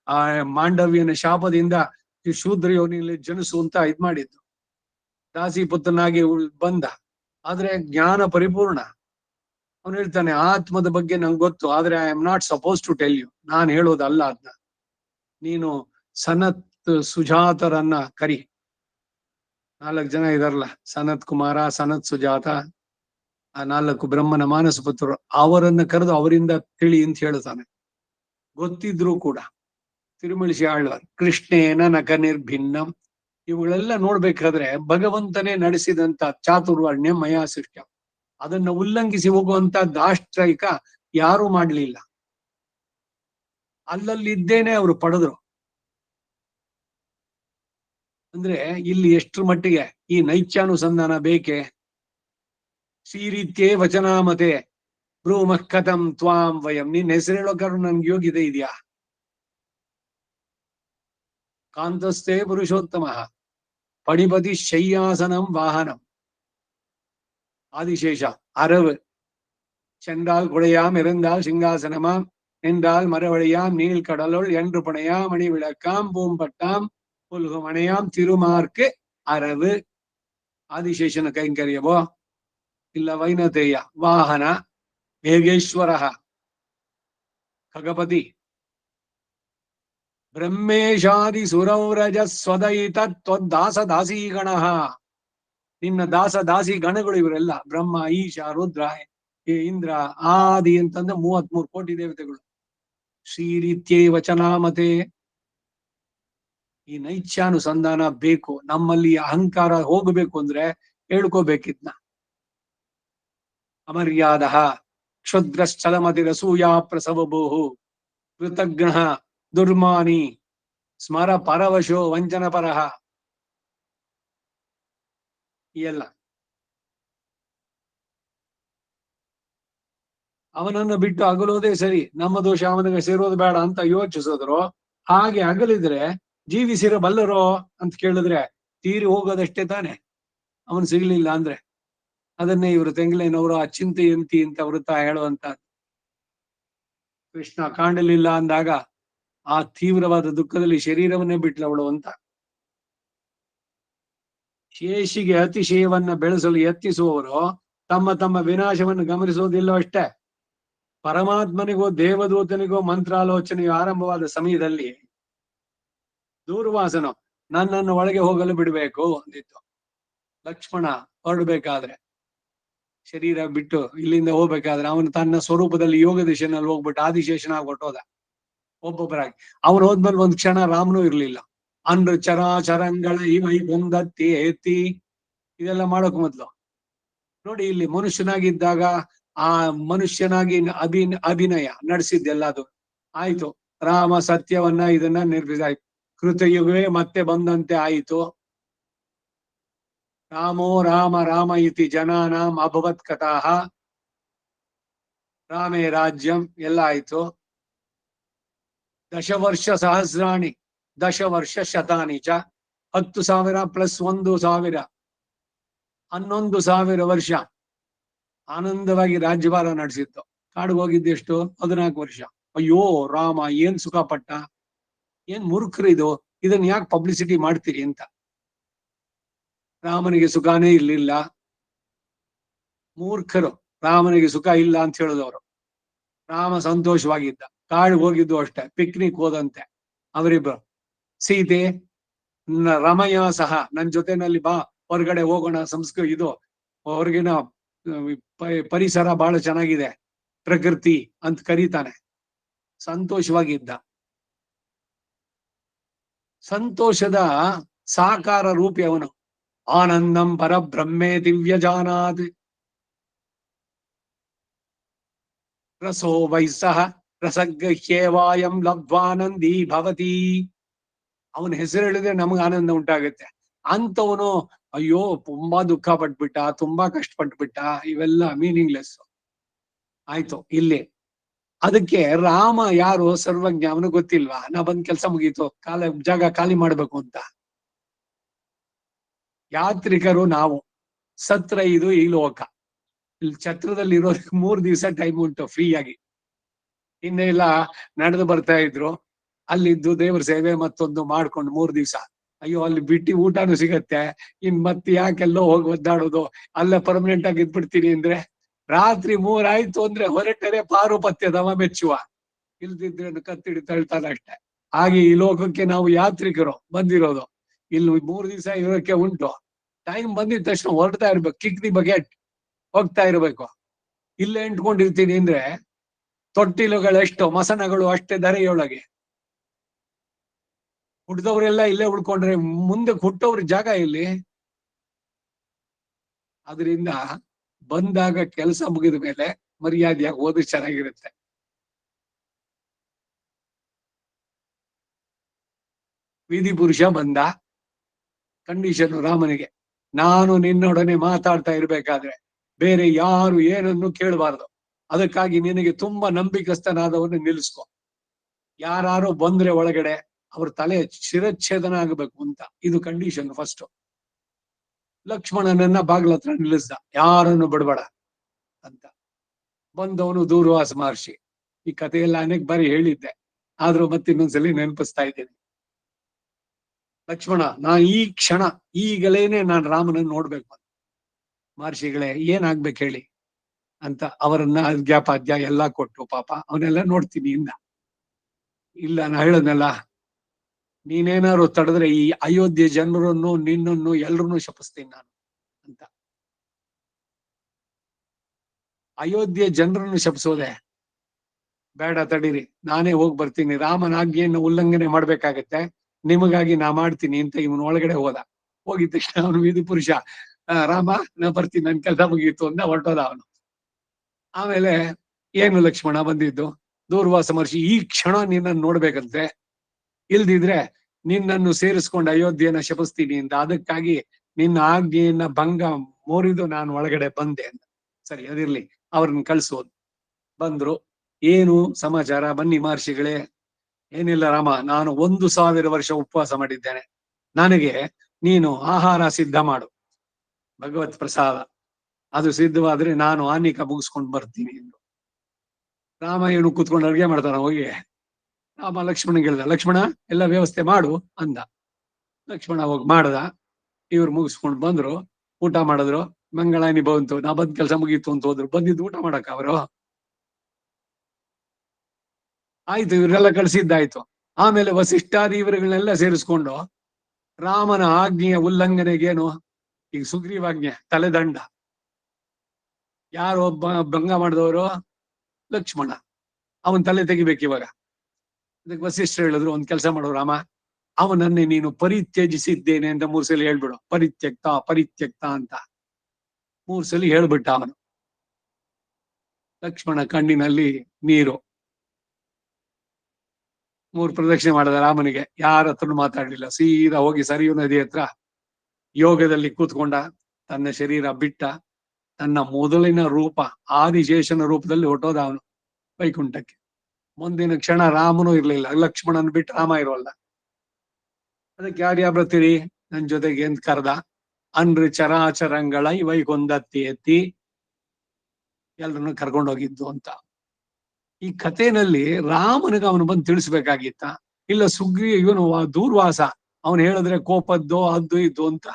ಆ ಮಾಂಡವ್ಯನ ಶಾಪದಿಂದ ಈ ಶೂದ್ರ ಯೋನಿಯಲ್ಲಿ ಜನಿಸು ಅಂತ ಇದ್ ಮಾಡಿದ್ದು. ದಾಸಿ ಪುತ್ರನಾಗಿ ಬಂದ, ಆದ್ರೆ ಜ್ಞಾನ ಪರಿಪೂರ್ಣ. ಅವನು ಹೇಳ್ತಾನೆ, ಆತ್ಮದ ಬಗ್ಗೆ ನಂಗೆ ಗೊತ್ತು, ಆದ್ರೆ I am not suppose to tell you. ನಾನು ಹೇಳೋದಲ್ಲ ಅದನ್ನ. ನೀನು ಸನತ್ ಸುಜಾತರನ್ನ ಕರಿ. 4 ಜನ ಇದಾರಲ್ಲ, ಸನತ್ ಕುಮಾರ, ಸನತ್ ಸುಜಾತ, ಆ 4 ಬ್ರಹ್ಮನ ಮಾನಸ ಪುತ್ರರು, ಅವರನ್ನ ಕರೆದು ಅವರಿಂದ ತಿಳಿ ಅಂತ ಹೇಳ್ತಾನೆ. ಗೊತ್ತಿದ್ರು ಕೂಡ ತಿರುಮಳಿಸಿ ಆಳ್ವಾರ್ ಕೃಷ್ಣೇನ ನಕ ನಿರ್ಭಿನ್ನಂ ಇವುಗಳೆಲ್ಲ ನೋಡ್ಬೇಕಾದ್ರೆ ಭಗವಂತನೇ ನಡೆಸಿದಂತ ಚಾತುರ್ವರ್ಣ್ಯ ಮಯಾ ಸೃಷ್ಟ. ಅದನ್ನ ಉಲ್ಲಂಘಿಸಿ ಹೋಗುವಂತ ದಾಷ್ಟ್ರೈಕ ಯಾರು ಮಾಡ್ಲಿಲ್ಲ. ಅಲ್ಲಲ್ಲಿದ್ದೇನೆ ಅವರು ಪಡೆದ್ರು. ಅಂದ್ರೆ ಇಲ್ಲಿ ಎಷ್ಟರ ಮಟ್ಟಿಗೆ ಈ ನೈತ್ಯಾನುಸಂಧಾನ ಬೇಕೆ? ಶ್ರೀರೀತ್ಯೇ ವಚನಾಮತೆ ಬ್ರೂಮಃ ಕಥಂ ತ್ವಾಂ ವಯಂ. ನಿನ್ ಹೆಸರು ಹೇಳೋಕಾರು ನನ್ಗೆ ಯೋಗ್ಯತೆ ಇದೆಯಾ? ಕಾಂತಸ್ಥೆ ಪುರುಷೋತ್ತಮ ಪಣಿಪತಿ ಶಯ್ಯಾಸನಂ ವಾಹನಂ. ஆதிசேஷ அரவு சென்றால் குடையாம் இருந்தால் சிங்காசனமாம் என்றால் மரவழியாம் நீள் கடலுள் என்று புனையாம் மணி விளக்காம் பூம்பட்டாம் புல்குமணையாம் திருமார்க்கு அரவு. ಆದಿಶೇಷನ ಕೈಂಕರ್ಯವೋ ಇಲ್ಲ ವೈನತೇಯ ವಾಹನ ಮೇಘೇಶ್ವರ ಖಗಪತಿ ಬ್ರಹ್ಮೇಶಾದಿ ಸುರೌರಜ ಸ್ವದಯಿತ ತ್ವದ್ದಾಸ ದಾಸೀಗಣ. ನಿನ್ನ ದಾಸ ದಾಸಿ ಗಣಗಳು ಇವರೆಲ್ಲ ಬ್ರಹ್ಮ, ಈಶ, ರುದ್ರ, ಇಂದ್ರ ಆದಿ ಅಂತಂದ್ರೆ 33 ಕೋಟಿ ದೇವತೆಗಳು. ಶ್ರೀರೀತ್ಯೇ ವಚನಾಮತೆ. ಈ ನೈತ್ಯಾನುಸಂಧಾನ ಬೇಕು. ನಮ್ಮಲ್ಲಿ ಅಹಂಕಾರ ಹೋಗಬೇಕು ಅಂದ್ರೆ ಹೇಳ್ಕೋಬೇಕಿದ್ನ. ಅಮರ್ಯಾದ ಕ್ಷುದ್ರಶ್ಚಲಮತಿರಸೂಯಾ ಪ್ರಸವಭೂಹು ಕೃತಜ್ಞ ದುರ್ಮಾನಿ ಸ್ಮರ ಪರವಶೋ ವಂಚನ ಪರಹ. ಎಲ್ಲ ಅವನನ್ನು ಬಿಟ್ಟು ಅಗಲೋದೇ ಸರಿ, ನಮ್ಮ ದೋಷ ಅವನಿಗೆ ಸೇರೋದು ಬೇಡ ಅಂತ ಯೋಚಿಸಿದ್ರು. ಹಾಗೆ ಅಗಲಿದ್ರೆ ಜೀವಿಸಿರಬಲ್ಲರೋ ಅಂತ ಕೇಳಿದ್ರೆ ತೀರಿ ಹೋಗೋದಷ್ಟೇ ತಾನೆ. ಅವನು ಸಿಗ್ಲಿಲ್ಲ ಅಂದ್ರೆ ಅದನ್ನೇ ಇವರು ತೆಂಗ್ಲೇನವರು ಅಚಿಂತೆಯಂತಿ ಅಂತ ವೃತ್ತ ಹೇಳುವಂತ. ಕೃಷ್ಣ ಕಾಣಲಿಲ್ಲ ಅಂದಾಗ ಆ ತೀವ್ರವಾದ ದುಃಖದಲ್ಲಿ ಶರೀರವನ್ನೇ ಬಿಟ್ಲವಳು ಅಂತ. ಶೇಷಿಗೆ ಅತಿಶಯವನ್ನ ಬೆಳೆಸಲು ಯತ್ನಿಸುವವರು ತಮ್ಮ ತಮ್ಮ ವಿನಾಶವನ್ನು ಗಮನಿಸುವುದಿಲ್ಲ ಅಷ್ಟೇ. ಪರಮಾತ್ಮನಿಗೋ ದೇವದೂತನಿಗೋ ಮಂತ್ರಾಲೋಚನೆಯು ಆರಂಭವಾದ ಸಮಯದಲ್ಲಿ ದೂರ್ವಾಸನು ನನ್ನನ್ನು ಒಳಗೆ ಹೋಗಲು ಬಿಡಬೇಕು ಅಂದಿತ್ತು. ಲಕ್ಷ್ಮಣ ಹೊರಡ್ಬೇಕಾದ್ರೆ, ಶರೀರ ಬಿಟ್ಟು ಇಲ್ಲಿಂದ ಹೋಗ್ಬೇಕಾದ್ರೆ ಅವನು ತನ್ನ ಸ್ವರೂಪದಲ್ಲಿ ಯೋಗ ದಿಶೆನಲ್ಲಿ ಹೋಗ್ಬಿಟ್ಟು ಆದಿಶೇಷನಾಗಿ ಹೊಟ್ಟೋದ ಒಬ್ಬೊಬ್ಬರಾಗಿ. ಅವನು ಹೋದ್ಮೇಲೆ ಒಂದ್ ಕ್ಷಣ ರಾಮನೂ ಇರ್ಲಿಲ್ಲ. ಅಂದ್ರ ಚರಾಚರಂಗಳ ಇವೈ ಬಂದತ್ತಿ ಎತ್ತಿ ಇದೆಲ್ಲ ಮಾಡೋಕ್ ಮೊದ್ಲು ನೋಡಿ ಇಲ್ಲಿ ಮನುಷ್ಯನಾಗಿದ್ದಾಗ ಆ ಮನುಷ್ಯನಾಗಿ ಅಭಿನಯ ನಡೆಸಿದ್ದೆಲ್ಲದು ಆಯ್ತು. ರಾಮ ಸತ್ಯವನ್ನ ಇದನ್ನ ನಿರ್ಮಿಸಾಯ್ತು. ಕೃತಯುಗವೇ ಮತ್ತೆ ಬಂದಂತೆ ಆಯಿತು. ರಾಮೋ ರಾಮ ರಾಮ ಇತಿ ಜನಾನಾಂ ಅಭವತ್ ಕಥಾಃ. ರಾಮೇ ರಾಜ್ಯಂ ಎಲ್ಲ ಆಯ್ತು. ದಶವರ್ಷ ಸಹಸ್ರಾಣಿ ದಶವರ್ಷ ಶತಾನಿ ಚ. 10,000 ಪ್ಲಸ್ 1,000 11,000 ವರ್ಷ ಆನಂದವಾಗಿ ರಾಜ್ಯಭಾರ ನಡೆಸಿತ್ತು. ಕಾಡಿಗೆ ಹೋಗಿದ್ದೆಷ್ಟು? 14 ವರ್ಷ. ಅಯ್ಯೋ ರಾಮ ಏನ್ ಸುಖ ಪಟ್ಟ, ಏನ್ ಮೂರ್ಖರಿದು, ಇದನ್ನ ಯಾಕೆ ಪಬ್ಲಿಸಿಟಿ ಮಾಡ್ತೀರಿ ಅಂತ. ರಾಮನಿಗೆ ಸುಖಾನೇ ಇರ್ಲಿಲ್ಲ. ಮೂರ್ಖರು ರಾಮನಿಗೆ ಸುಖ ಇಲ್ಲ ಅಂತ ಹೇಳಿದವರು. ರಾಮ ಸಂತೋಷವಾಗಿದ್ದ. ಕಾಡಿಗೆ ಹೋಗಿದ್ದು ಅಷ್ಟೇ, ಪಿಕ್ನಿಕ್ ಹೋದಂತೆ ಅವರಿಬ್ಬರು. ಸೀತೆ ರಮಯ ಸಹ ನನ್ ಜೊತೆನಲ್ಲಿ ಬಾ, ಹೊರಗಡೆ ಹೋಗೋಣ, ಇದು ಹೊರಗಿನ ಪರಿಸರ ಬಹಳ ಚೆನ್ನಾಗಿದೆ, ಪ್ರಕೃತಿ ಅಂತ ಕರೀತಾನೆ. ಸಂತೋಷವಾಗಿದ್ದ. ಸಂತೋಷದ ಸಾಕಾರ ರೂಪಿ ಅವನು. ಆನಂದಂ ಪರಬ್ರಹ್ಮೇ ದಿವ್ಯ ಜಾನಾದ್ ರಸೋ ವೈಸಃ ರಸಗಹ್ಯೇವಾಯಂ ಲಬ್ಧ್ವಾನಂದಿ ಭವತಿ. ಅವನ ಹೆಸರು ಹೇಳಿದ್ರೆ ನಮ್ಗೆ ಆನಂದ ಉಂಟಾಗುತ್ತೆ. ಅಂತವನು ಅಯ್ಯೋ ತುಂಬಾ ದುಃಖ ಪಟ್ಬಿಟ್ಟ, ತುಂಬಾ ಕಷ್ಟಪಟ್ಬಿಟ್ಟ, ಇವೆಲ್ಲ ಮೀನಿಂಗ್ಲೆಸ್. ಆಯ್ತು ಇಲ್ಲಿ. ಅದಕ್ಕೆ ರಾಮ ಯಾರು? ಸರ್ವಜ್ಞ. ಅವನು ಗೊತ್ತಿಲ್ವಾ ನಾ ಬಂದ್ ಕೆಲ್ಸ ಮುಗೀತು, ಜಾಗ ಖಾಲಿ ಮಾಡ್ಬೇಕು ಅಂತ. ಯಾತ್ರಿಕರು ನಾವು. ಸತ್ರ ಇದು ಈ ಲೋಕ. ಇಲ್ಲಿ ಛತ್ರದಲ್ಲಿ ಇರೋದಕ್ಕೆ 3 ದಿವಸ ಟೈಮ್ ಉಂಟು ಫ್ರೀ ಆಗಿ. ಹಿಂದೆ ಎಲ್ಲ ನಡೆದು ಬರ್ತಾ ಇದ್ರು, ಅಲ್ಲಿದ್ದು ದೇವ್ರ ಸೇವೆ ಮತ್ತೊಂದು ಮಾಡ್ಕೊಂಡು 3 ದಿವಸ. ಅಯ್ಯೋ ಅಲ್ಲಿ ಬಿಟ್ಟಿ ಊಟನೂ ಸಿಗತ್ತೆ, ಇನ್ ಮತ್ತೆ ಯಾಕೆಲ್ಲೋ ಹೋಗಿ ಒದ್ದಾಡೋದು, ಅಲ್ಲೇ ಪರ್ಮನೆಂಟ್ ಆಗಿ ಇದ್ಬಿಡ್ತೀನಿ ಅಂದ್ರೆ. ರಾತ್ರಿ 3 ಆಯ್ತು ಅಂದ್ರೆ ಹೊರಟರೆ ಪಾರುಪತ್ಯದವ ಮೆಚ್ಚುವ, ಇಲ್ದಿದ್ರೆ ಕತ್ತಿಡಿ ತಳ್ತಾನೆ ಅಷ್ಟೇ. ಹಾಗೆ ಈ ಲೋಕಕ್ಕೆ ನಾವು ಯಾತ್ರಿಕರು ಬಂದಿರೋದು. ಇಲ್ಲಿ 3 ದಿವಸ ಇರೋಕೆ ಉಂಟು. ಟೈಮ್ ಬಂದಿದ ತಕ್ಷಣ ಹೊರಡ್ತಾ ಇರ್ಬೇಕು, ಕಿಕ್ ದಿ ಬಕೆಟ್, ಹೋಗ್ತಾ ಇರ್ಬೇಕು. ಇಲ್ಲೇ ಎಂಟ್ಕೊಂಡಿರ್ತೀನಿ ಅಂದ್ರೆ ತೊಟ್ಟಿಲುಗಳೆಷ್ಟು, ಮಸನಗಳು ಅಷ್ಟೇ ಧರೆಯೊಳಗೆ. ಹುಟ್ಟಿದವರೆಲ್ಲ ಇಲ್ಲೇ ಉಳ್ಕೊಂಡ್ರೆ ಮುಂದೆ ಹುಟ್ಟೋವ್ರ ಜಾಗ ಇಲ್ಲಿ. ಅದರಿಂದ ಬಂದಾಗ ಕೆಲಸ ಮುಗಿದ ಮೇಲೆ ಮರ್ಯಾದೆಯಾಗಿ ಓದಿ ಚೆನ್ನಾಗಿರುತ್ತೆ. ವಿಧಿ ಪುರುಷ ಬಂದ. ಕಂಡೀಷನ್ ರಾಮನಿಗೆ, ನಾನು ನಿನ್ನೊಡನೆ ಮಾತಾಡ್ತಾ ಇರ್ಬೇಕಾದ್ರೆ ಬೇರೆ ಯಾರು ಏನನ್ನು ಕೇಳಬಾರ್ದು. ಅದಕ್ಕಾಗಿ ನಿನಗೆ ತುಂಬಾ ನಂಬಿಕಸ್ಥನಾದವನ್ನ ನಿಲ್ಲಿಸ್ಕೊ. ಯಾರು ಬಂದ್ರೆ ಒಳಗಡೆ ಅವ್ರ ತಲೆ ಶಿರಚ್ಛೇದನ ಆಗಬೇಕು ಅಂತ, ಇದು ಕಂಡೀಷನ್ ಫಸ್ಟ್. ಲಕ್ಷ್ಮಣನನ್ನ ಬಾಗ್ಲ ಹತ್ರ ನಿಲ್ಲಿಸ್ದ, ಯಾರನ್ನು ಬಿಡ್ಬೇಡ ಅಂತ. ಬಂದವನು ದೂರ್ವಾಸ ಮಹರ್ಷಿ. ಈ ಕಥೆಯೆಲ್ಲ ಅನೇಕ ಬಾರಿ ಹೇಳಿದ್ದೆ, ಆದ್ರೂ ಮತ್ತೆ ಇನ್ನೊಂದ್ಸಲಿ ನೆನಪಿಸ್ತಾ ಇದ್ದೇನೆ. ಲಕ್ಷ್ಮಣ, ನಾ ಈ ಕ್ಷಣ ಈಗಲೇನೆ ನಾನು ರಾಮನನ್ನು ನೋಡ್ಬೇಕು. ಮಹರ್ಷಿಗಳೇ ಏನಾಗ್ಬೇಕು ಹೇಳಿ ಅಂತ ಅವರನ್ನ ಅರ್ಘ್ಯಪಾದ್ಯ ಎಲ್ಲ ಕೊಟ್ಟು ಪಾಪ ಅವನ್ನೆಲ್ಲ ನೋಡ್ತೀನಿ ಇಂದ. ಇಲ್ಲ ನಾ ಹೇಳದ್ನಲ್ಲ, ನೀನೇನಾದ್ರು ತಡೆದ್ರೆ ಈ ಅಯೋಧ್ಯೆ ಜನರನ್ನು ನಿನ್ನನ್ನು ಎಲ್ರನ್ನೂ ಶಪಿಸ್ತೀನಿ ನಾನು ಅಂತ. ಅಯೋಧ್ಯೆ ಜನರನ್ನು ಶಪಿಸೋದೆ ಬೇಡ, ತಡೀರಿ, ನಾನೇ ಹೋಗಿ ಬರ್ತೀನಿ, ರಾಮನ ಆಜ್ಞೆಯನ್ನು ಉಲ್ಲಂಘನೆ ಮಾಡ್ಬೇಕಾಗತ್ತೆ, ನಿಮಗಾಗಿ ನಾ ಮಾಡ್ತೀನಿ ಅಂತ ಇವನು ಒಳಗಡೆ ಹೋದ. ಹೋಗಿದ ತಕ್ಷಣ ಅವನು ವಿಧಿ ಪುರುಷ, ರಾಮ ನಾ ಬರ್ತೀನಿ, ನನ್ ಕೆಲಸ ಮುಗೀತು ಅಂತ ಹೊರಟೋದ ಅವನು. ಆಮೇಲೆ ಏನು ಲಕ್ಷ್ಮಣ ಬಂದಿದ್ದು? ದೂರ್ವಾಸ ಮಹರ್ಷಿ ಈ ಕ್ಷಣ ನಿನ್ನನ್ನು ನೋಡ್ಬೇಕಂತೆ, ಇಲ್ದಿದ್ರೆ ನಿನ್ನನ್ನು ಸೇರಿಸ್ಕೊಂಡು ಅಯೋಧ್ಯೆಯನ್ನ ಶಪಿಸ್ತೀನಿ ಅಂತ. ಅದಕ್ಕಾಗಿ ನಿನ್ನ ಆಜ್ಞೆಯನ್ನ ಭಂಗ ಮೋರಿದು ನಾನು ಒಳಗಡೆ ಬಂದೆ ಅಂತ. ಸರಿ, ಅದಿರ್ಲಿ, ಅವ್ರನ್ನ ಕಳ್ಸೋದು. ಬಂದ್ರು. ಏನು ಸಮಾಚಾರ? ಬನ್ನಿ ಮಹರ್ಷಿಗಳೇ. ಏನಿಲ್ಲ ರಾಮ, ನಾನು 1,000 ವರ್ಷ ಉಪವಾಸ ಮಾಡಿದ್ದೇನೆ, ನನಗೆ ನೀನು ಆಹಾರ ಸಿದ್ಧ ಮಾಡು, ಭಗವತ್ ಪ್ರಸಾದ. ಅದು ಸಿದ್ಧವಾದ್ರೆ ನಾನು ಆನಿಕ ಮುಗಿಸ್ಕೊಂಡು ಬರ್ತೀನಿ ಎಂದು. ರಾಮ ಏನು ಕೂತ್ಕೊಂಡು ಅಡ್ಗೆ ಮಾಡ್ತಾನ ಹೋಗಿ? ರಾಮ ಲಕ್ಷ್ಮಣಗೆ ಹೇಳ್ದ, ಲಕ್ಷ್ಮಣ ಎಲ್ಲ ವ್ಯವಸ್ಥೆ ಮಾಡು ಅಂದ. ಲಕ್ಷ್ಮಣ ಹೋಗಿ ಮಾಡ್ದ. ಇವ್ರು ಮುಗಿಸ್ಕೊಂಡು ಬಂದ್ರು, ಊಟ ಮಾಡಿದ್ರು. ಮಂಗಳಾನಿ ಬಂತು, ನಾ ಬಂದ್ ಕೆಲಸ ಮುಗೀತು ಅಂತ ಹೋದ್ರು. ಬಂದಿದ್ದು ಊಟ ಮಾಡಕ್ ಅವರು. ಆಯ್ತು, ಇವ್ರೆಲ್ಲ ಕಳ್ಸಿದ್ದಾಯ್ತು. ಆಮೇಲೆ ವಸಿಷ್ಠಾದಿ ಇವರುಗಳನ್ನೆಲ್ಲ ಸೇರಿಸ್ಕೊಂಡು ರಾಮನ ಆಜ್ಞೆಯ ಉಲ್ಲಂಘನೆಗೇನು, ಈಗ ಸುಗ್ರೀವಾಜ್ಞೆ ತಲೆದಂಡ. ಯಾರು ಒಬ್ಬ ಭಂಗ ಮಾಡಿದವರು? ಲಕ್ಷ್ಮಣ. ಅವನ್ ತಲೆ ತೆಗಿಬೇಕು ಇವಾಗ. ಅದಕ್ಕೆ ವಸಿಷ್ಠರು ಹೇಳಿದ್ರು, ಒಂದ್ ಕೆಲಸ ಮಾಡು ರಾಮ, ಅವನನ್ನೇ ನೀನು ಪರಿತ್ಯಜಿಸಿದ್ದೇನೆ ಅಂತ 3 ಸಲ ಹೇಳ್ಬಿಡು, ಪರಿತ್ಯಕ್ತ ಪರಿತ್ಯಕ್ತ ಅಂತ. 3 ಸಲ ಹೇಳ್ಬಿಟ್ಟ ಅವನು. ಲಕ್ಷ್ಮಣ ಕಣ್ಣಿನಲ್ಲಿ ನೀರು. 3 ಪ್ರದಕ್ಷಿಣೆ ಮಾಡಿದ ರಾಮನಿಗೆ. ಯಾರ ಹತ್ರನು ಮಾತಾಡ್ಲಿಲ್ಲ. ಸೀದಾ ಹೋಗಿ ಸರಿಯು ನದಿ ಹತ್ರ ಯೋಗದಲ್ಲಿ ಕೂತ್ಕೊಂಡ. ತನ್ನ ಶರೀರ ಬಿಟ್ಟ. ತನ್ನ ಮೊದಲಿನ ರೂಪ ಆದಿಶೇಷನ ರೂಪದಲ್ಲಿ ಹೊಟ್ಟೋದ ಅವನು ವೈಕುಂಠಕ್ಕೆ. ಮುಂದಿನ ಕ್ಷಣ ರಾಮನೂ ಇರ್ಲಿಲ್ಲ. ಲಕ್ಷ್ಮಣನ್ ಬಿಟ್ಟು ರಾಮ ಇರೋಲ್ಲ. ಅದಕ್ಕೆ ಯಾರ್ಯಾರು ಬರ್ತೀರಿ ನನ್ ಜೊತೆಗೆ ಅಂತ ಕರ್ದ. ಅನ್ರಿ ಚರಾಚರಂಗಳ ವೈಕೊಂದತ್ತಿ ಎತ್ತಿ ಎಲ್ರನ್ನು ಕರ್ಕೊಂಡೋಗಿದ್ದು ಅಂತ. ಈ ಕಥೆನಲ್ಲಿ ರಾಮನಿಗೆ ಅವನು ಬಂದು ತಿಳಿಸ್ಬೇಕಾಗಿತ್ತ, ಇಲ್ಲ ಇವನು ದೂರ್ವಾಸ ಅವನು ಹೇಳಿದ್ರೆ ಕೋಪದ್ದೋ ಅದು ಇದು ಅಂತ.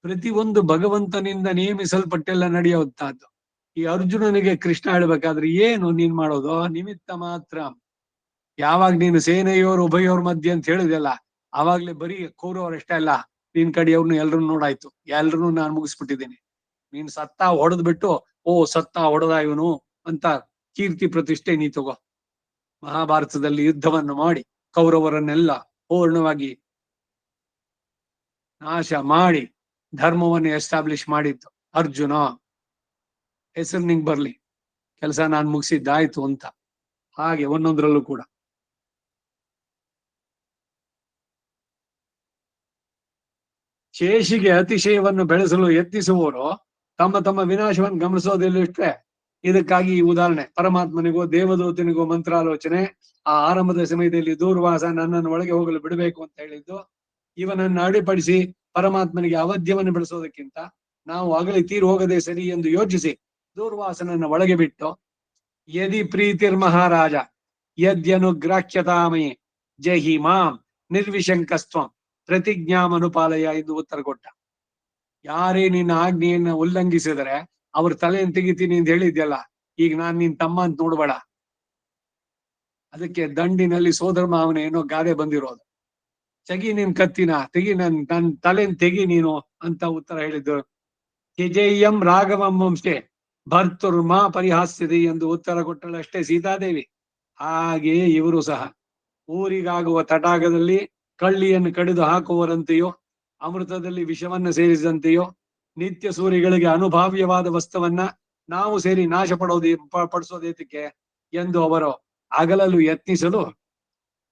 ಪ್ರತಿಯೊಂದು ಭಗವಂತನಿಂದ ನೇಮಿಸಲ್ಪಟ್ಟೆಲ್ಲ ನಡೆಯುವಂತಹದ್ದು. ಈ ಅರ್ಜುನನಿಗೆ ಕೃಷ್ಣ ಹೇಳ್ಬೇಕಾದ್ರೆ ಏನು ನೀನ್ ಮಾಡೋದು ನಿಮಿತ್ತ ಮಾತ್ರ. ಯಾವಾಗ ನೀನು ಸೇನೆಯೋರು ಉಭಯೋರ್ ಮಧ್ಯೆ ಅಂತ ಹೇಳಿದೆಲ್ಲ, ಆವಾಗ್ಲೇ ಬರೀ ಕೌರವರಷ್ಟೇ ಅಲ್ಲ, ನಿನ್ ಕಡೆಯವ್ರನ್ನು ಎಲ್ರನ್ನು ನೋಡಾಯ್ತು. ಎಲ್ರನ್ನೂ ನಾನು ಮುಗಿಸ್ಬಿಟ್ಟಿದ್ದೀನಿ. ನೀನ್ ಸತ್ತ ಹೊಡೆದ್ ಬಿಟ್ಟು ಓ ಸತ್ತ ಹೊಡೆದ ಇವನು ಅಂತ ಕೀರ್ತಿ ಪ್ರತಿಷ್ಠೆ ನೀ ತಗೋ. ಮಹಾಭಾರತದಲ್ಲಿ ಯುದ್ಧವನ್ನು ಮಾಡಿ ಕೌರವರನ್ನೆಲ್ಲ ಪೂರ್ಣವಾಗಿ ನಾಶ ಮಾಡಿ ಧರ್ಮವನ್ನು ಎಸ್ಟಾಬ್ಲಿಷ್ ಮಾಡಿದ್ದು ಅರ್ಜುನ. ಹೆಸರು ನಿಂಗ್ ಬರ್ಲಿ, ಕೆಲಸ ನಾನ್ ಮುಗಿಸಿದ್ದಾಯ್ತು ಅಂತ. ಹಾಗೆ ಒಂದೊಂದ್ರಲ್ಲೂ ಕೂಡ ಶೇಷಿಗೆ ಅತಿಶಯವನ್ನು ಬೆಳೆಸಲು ಯತ್ನಿಸುವವರು ತಮ್ಮ ತಮ್ಮ ವಿನಾಶವನ್ನು ಗಮನಿಸೋದಿಲ್ಲಷ್ಟೇ. ಇದಕ್ಕಾಗಿ ಈ ಉದಾಹರಣೆ. ಪರಮಾತ್ಮನಿಗೋ ದೇವದೂತನಿಗೋ ಮಂತ್ರಾಲೋಚನೆ. ಆ ಆರಂಭದ ಸಮಯದಲ್ಲಿ ದೂರ್ವಾಸ ನನ್ನನ್ನು ಒಳಗೆ ಹೋಗಲು ಬಿಡಬೇಕು ಅಂತ ಹೇಳಿದ್ದು. ಇವನನ್ನು ಅಡಿಪಡಿಸಿ ಪರಮಾತ್ಮನಿಗೆ ಅವಧ್ಯವನ್ನು ಬೆಳೆಸೋದಕ್ಕಿಂತ ನಾವು ಅಗಲಿ ತೀರು ಹೋಗದೆ ಸರಿ ಎಂದು ಯೋಚಿಸಿ ದೂರ್ವಾಸನನ್ನ ಒಳಗೆ ಬಿಟ್ಟು, ಯದಿ ಪ್ರೀತಿರ್ ಮಹಾರಾಜ ಯದ್ಯನುಗ್ರಾಹ್ಯತಾಮಯಿ ಜಹಿ ಮಾಂ ನಿರ್ವಿಶಂಕಸ್ತ್ವಂ ಪ್ರತಿಜ್ಞಾಮನುಪಾಲಯ ಎಂದು ಉತ್ತರ ಕೊಟ್ಟ. ಯಾರೇ ನಿನ್ನ ಆಜ್ಞೆಯನ್ನ ಉಲ್ಲಂಘಿಸಿದರೆ ಅವ್ರ ತಲೆಯನ್ನು ತೆಗಿತೀನಿ ಅಂತ ಹೇಳಿದ್ಯಲ್ಲ, ಈಗ ನಾನ್ ನಿನ್ ತಮ್ಮ ಅಂತ ನೋಡ್ಬೇಡ. ಅದಕ್ಕೆ ದಂಡಿನಲ್ಲಿ ಸೋದರ ಮಾವನ ಏನೋ ಗಾದೆ ಬಂದಿರೋದು. ತೆಗಿ ನಿನ್ ಕತ್ತಿನ, ತೆಗಿ ನನ್ ತಲೆನ್ ತೆಗಿ ನೀನು ಅಂತ ಉತ್ತರ ಹೇಳಿದ್ದು. ತ್ಯಜೇಯಂ ರಾಘವಂ ವಂಶೆ ಭರ್ತುರ್ಮಾ ಪರಿಹಾಸ್ಯತೆ ಎಂದು ಉತ್ತರ ಕೊಟ್ಟಳಷ್ಟೇ ಸೀತಾದೇವಿ. ಹಾಗೆಯೇ ಇವರು ಸಹ ಊರಿಗಾಗುವ ತಟಾಕದಲ್ಲಿ ಕಳ್ಳಿಯನ್ನು ಕಡಿದು ಹಾಕುವರಂತೆಯೋ, ಅಮೃತದಲ್ಲಿ ವಿಷವನ್ನ ಸೇರಿಸಿದಂತೆಯೋ, ನಿತ್ಯ ಸೂರಿಗಳಿಗೆ ಅನುಭಾವ್ಯವಾದ ವಸ್ತುವನ್ನ ನಾವು ಸೇರಿ ನಾಶ ಪಡಿಸೋದೇತಕ್ಕೆ ಎಂದು ಅವರು ಅಗಲಲು ಯತ್ನಿಸಲು,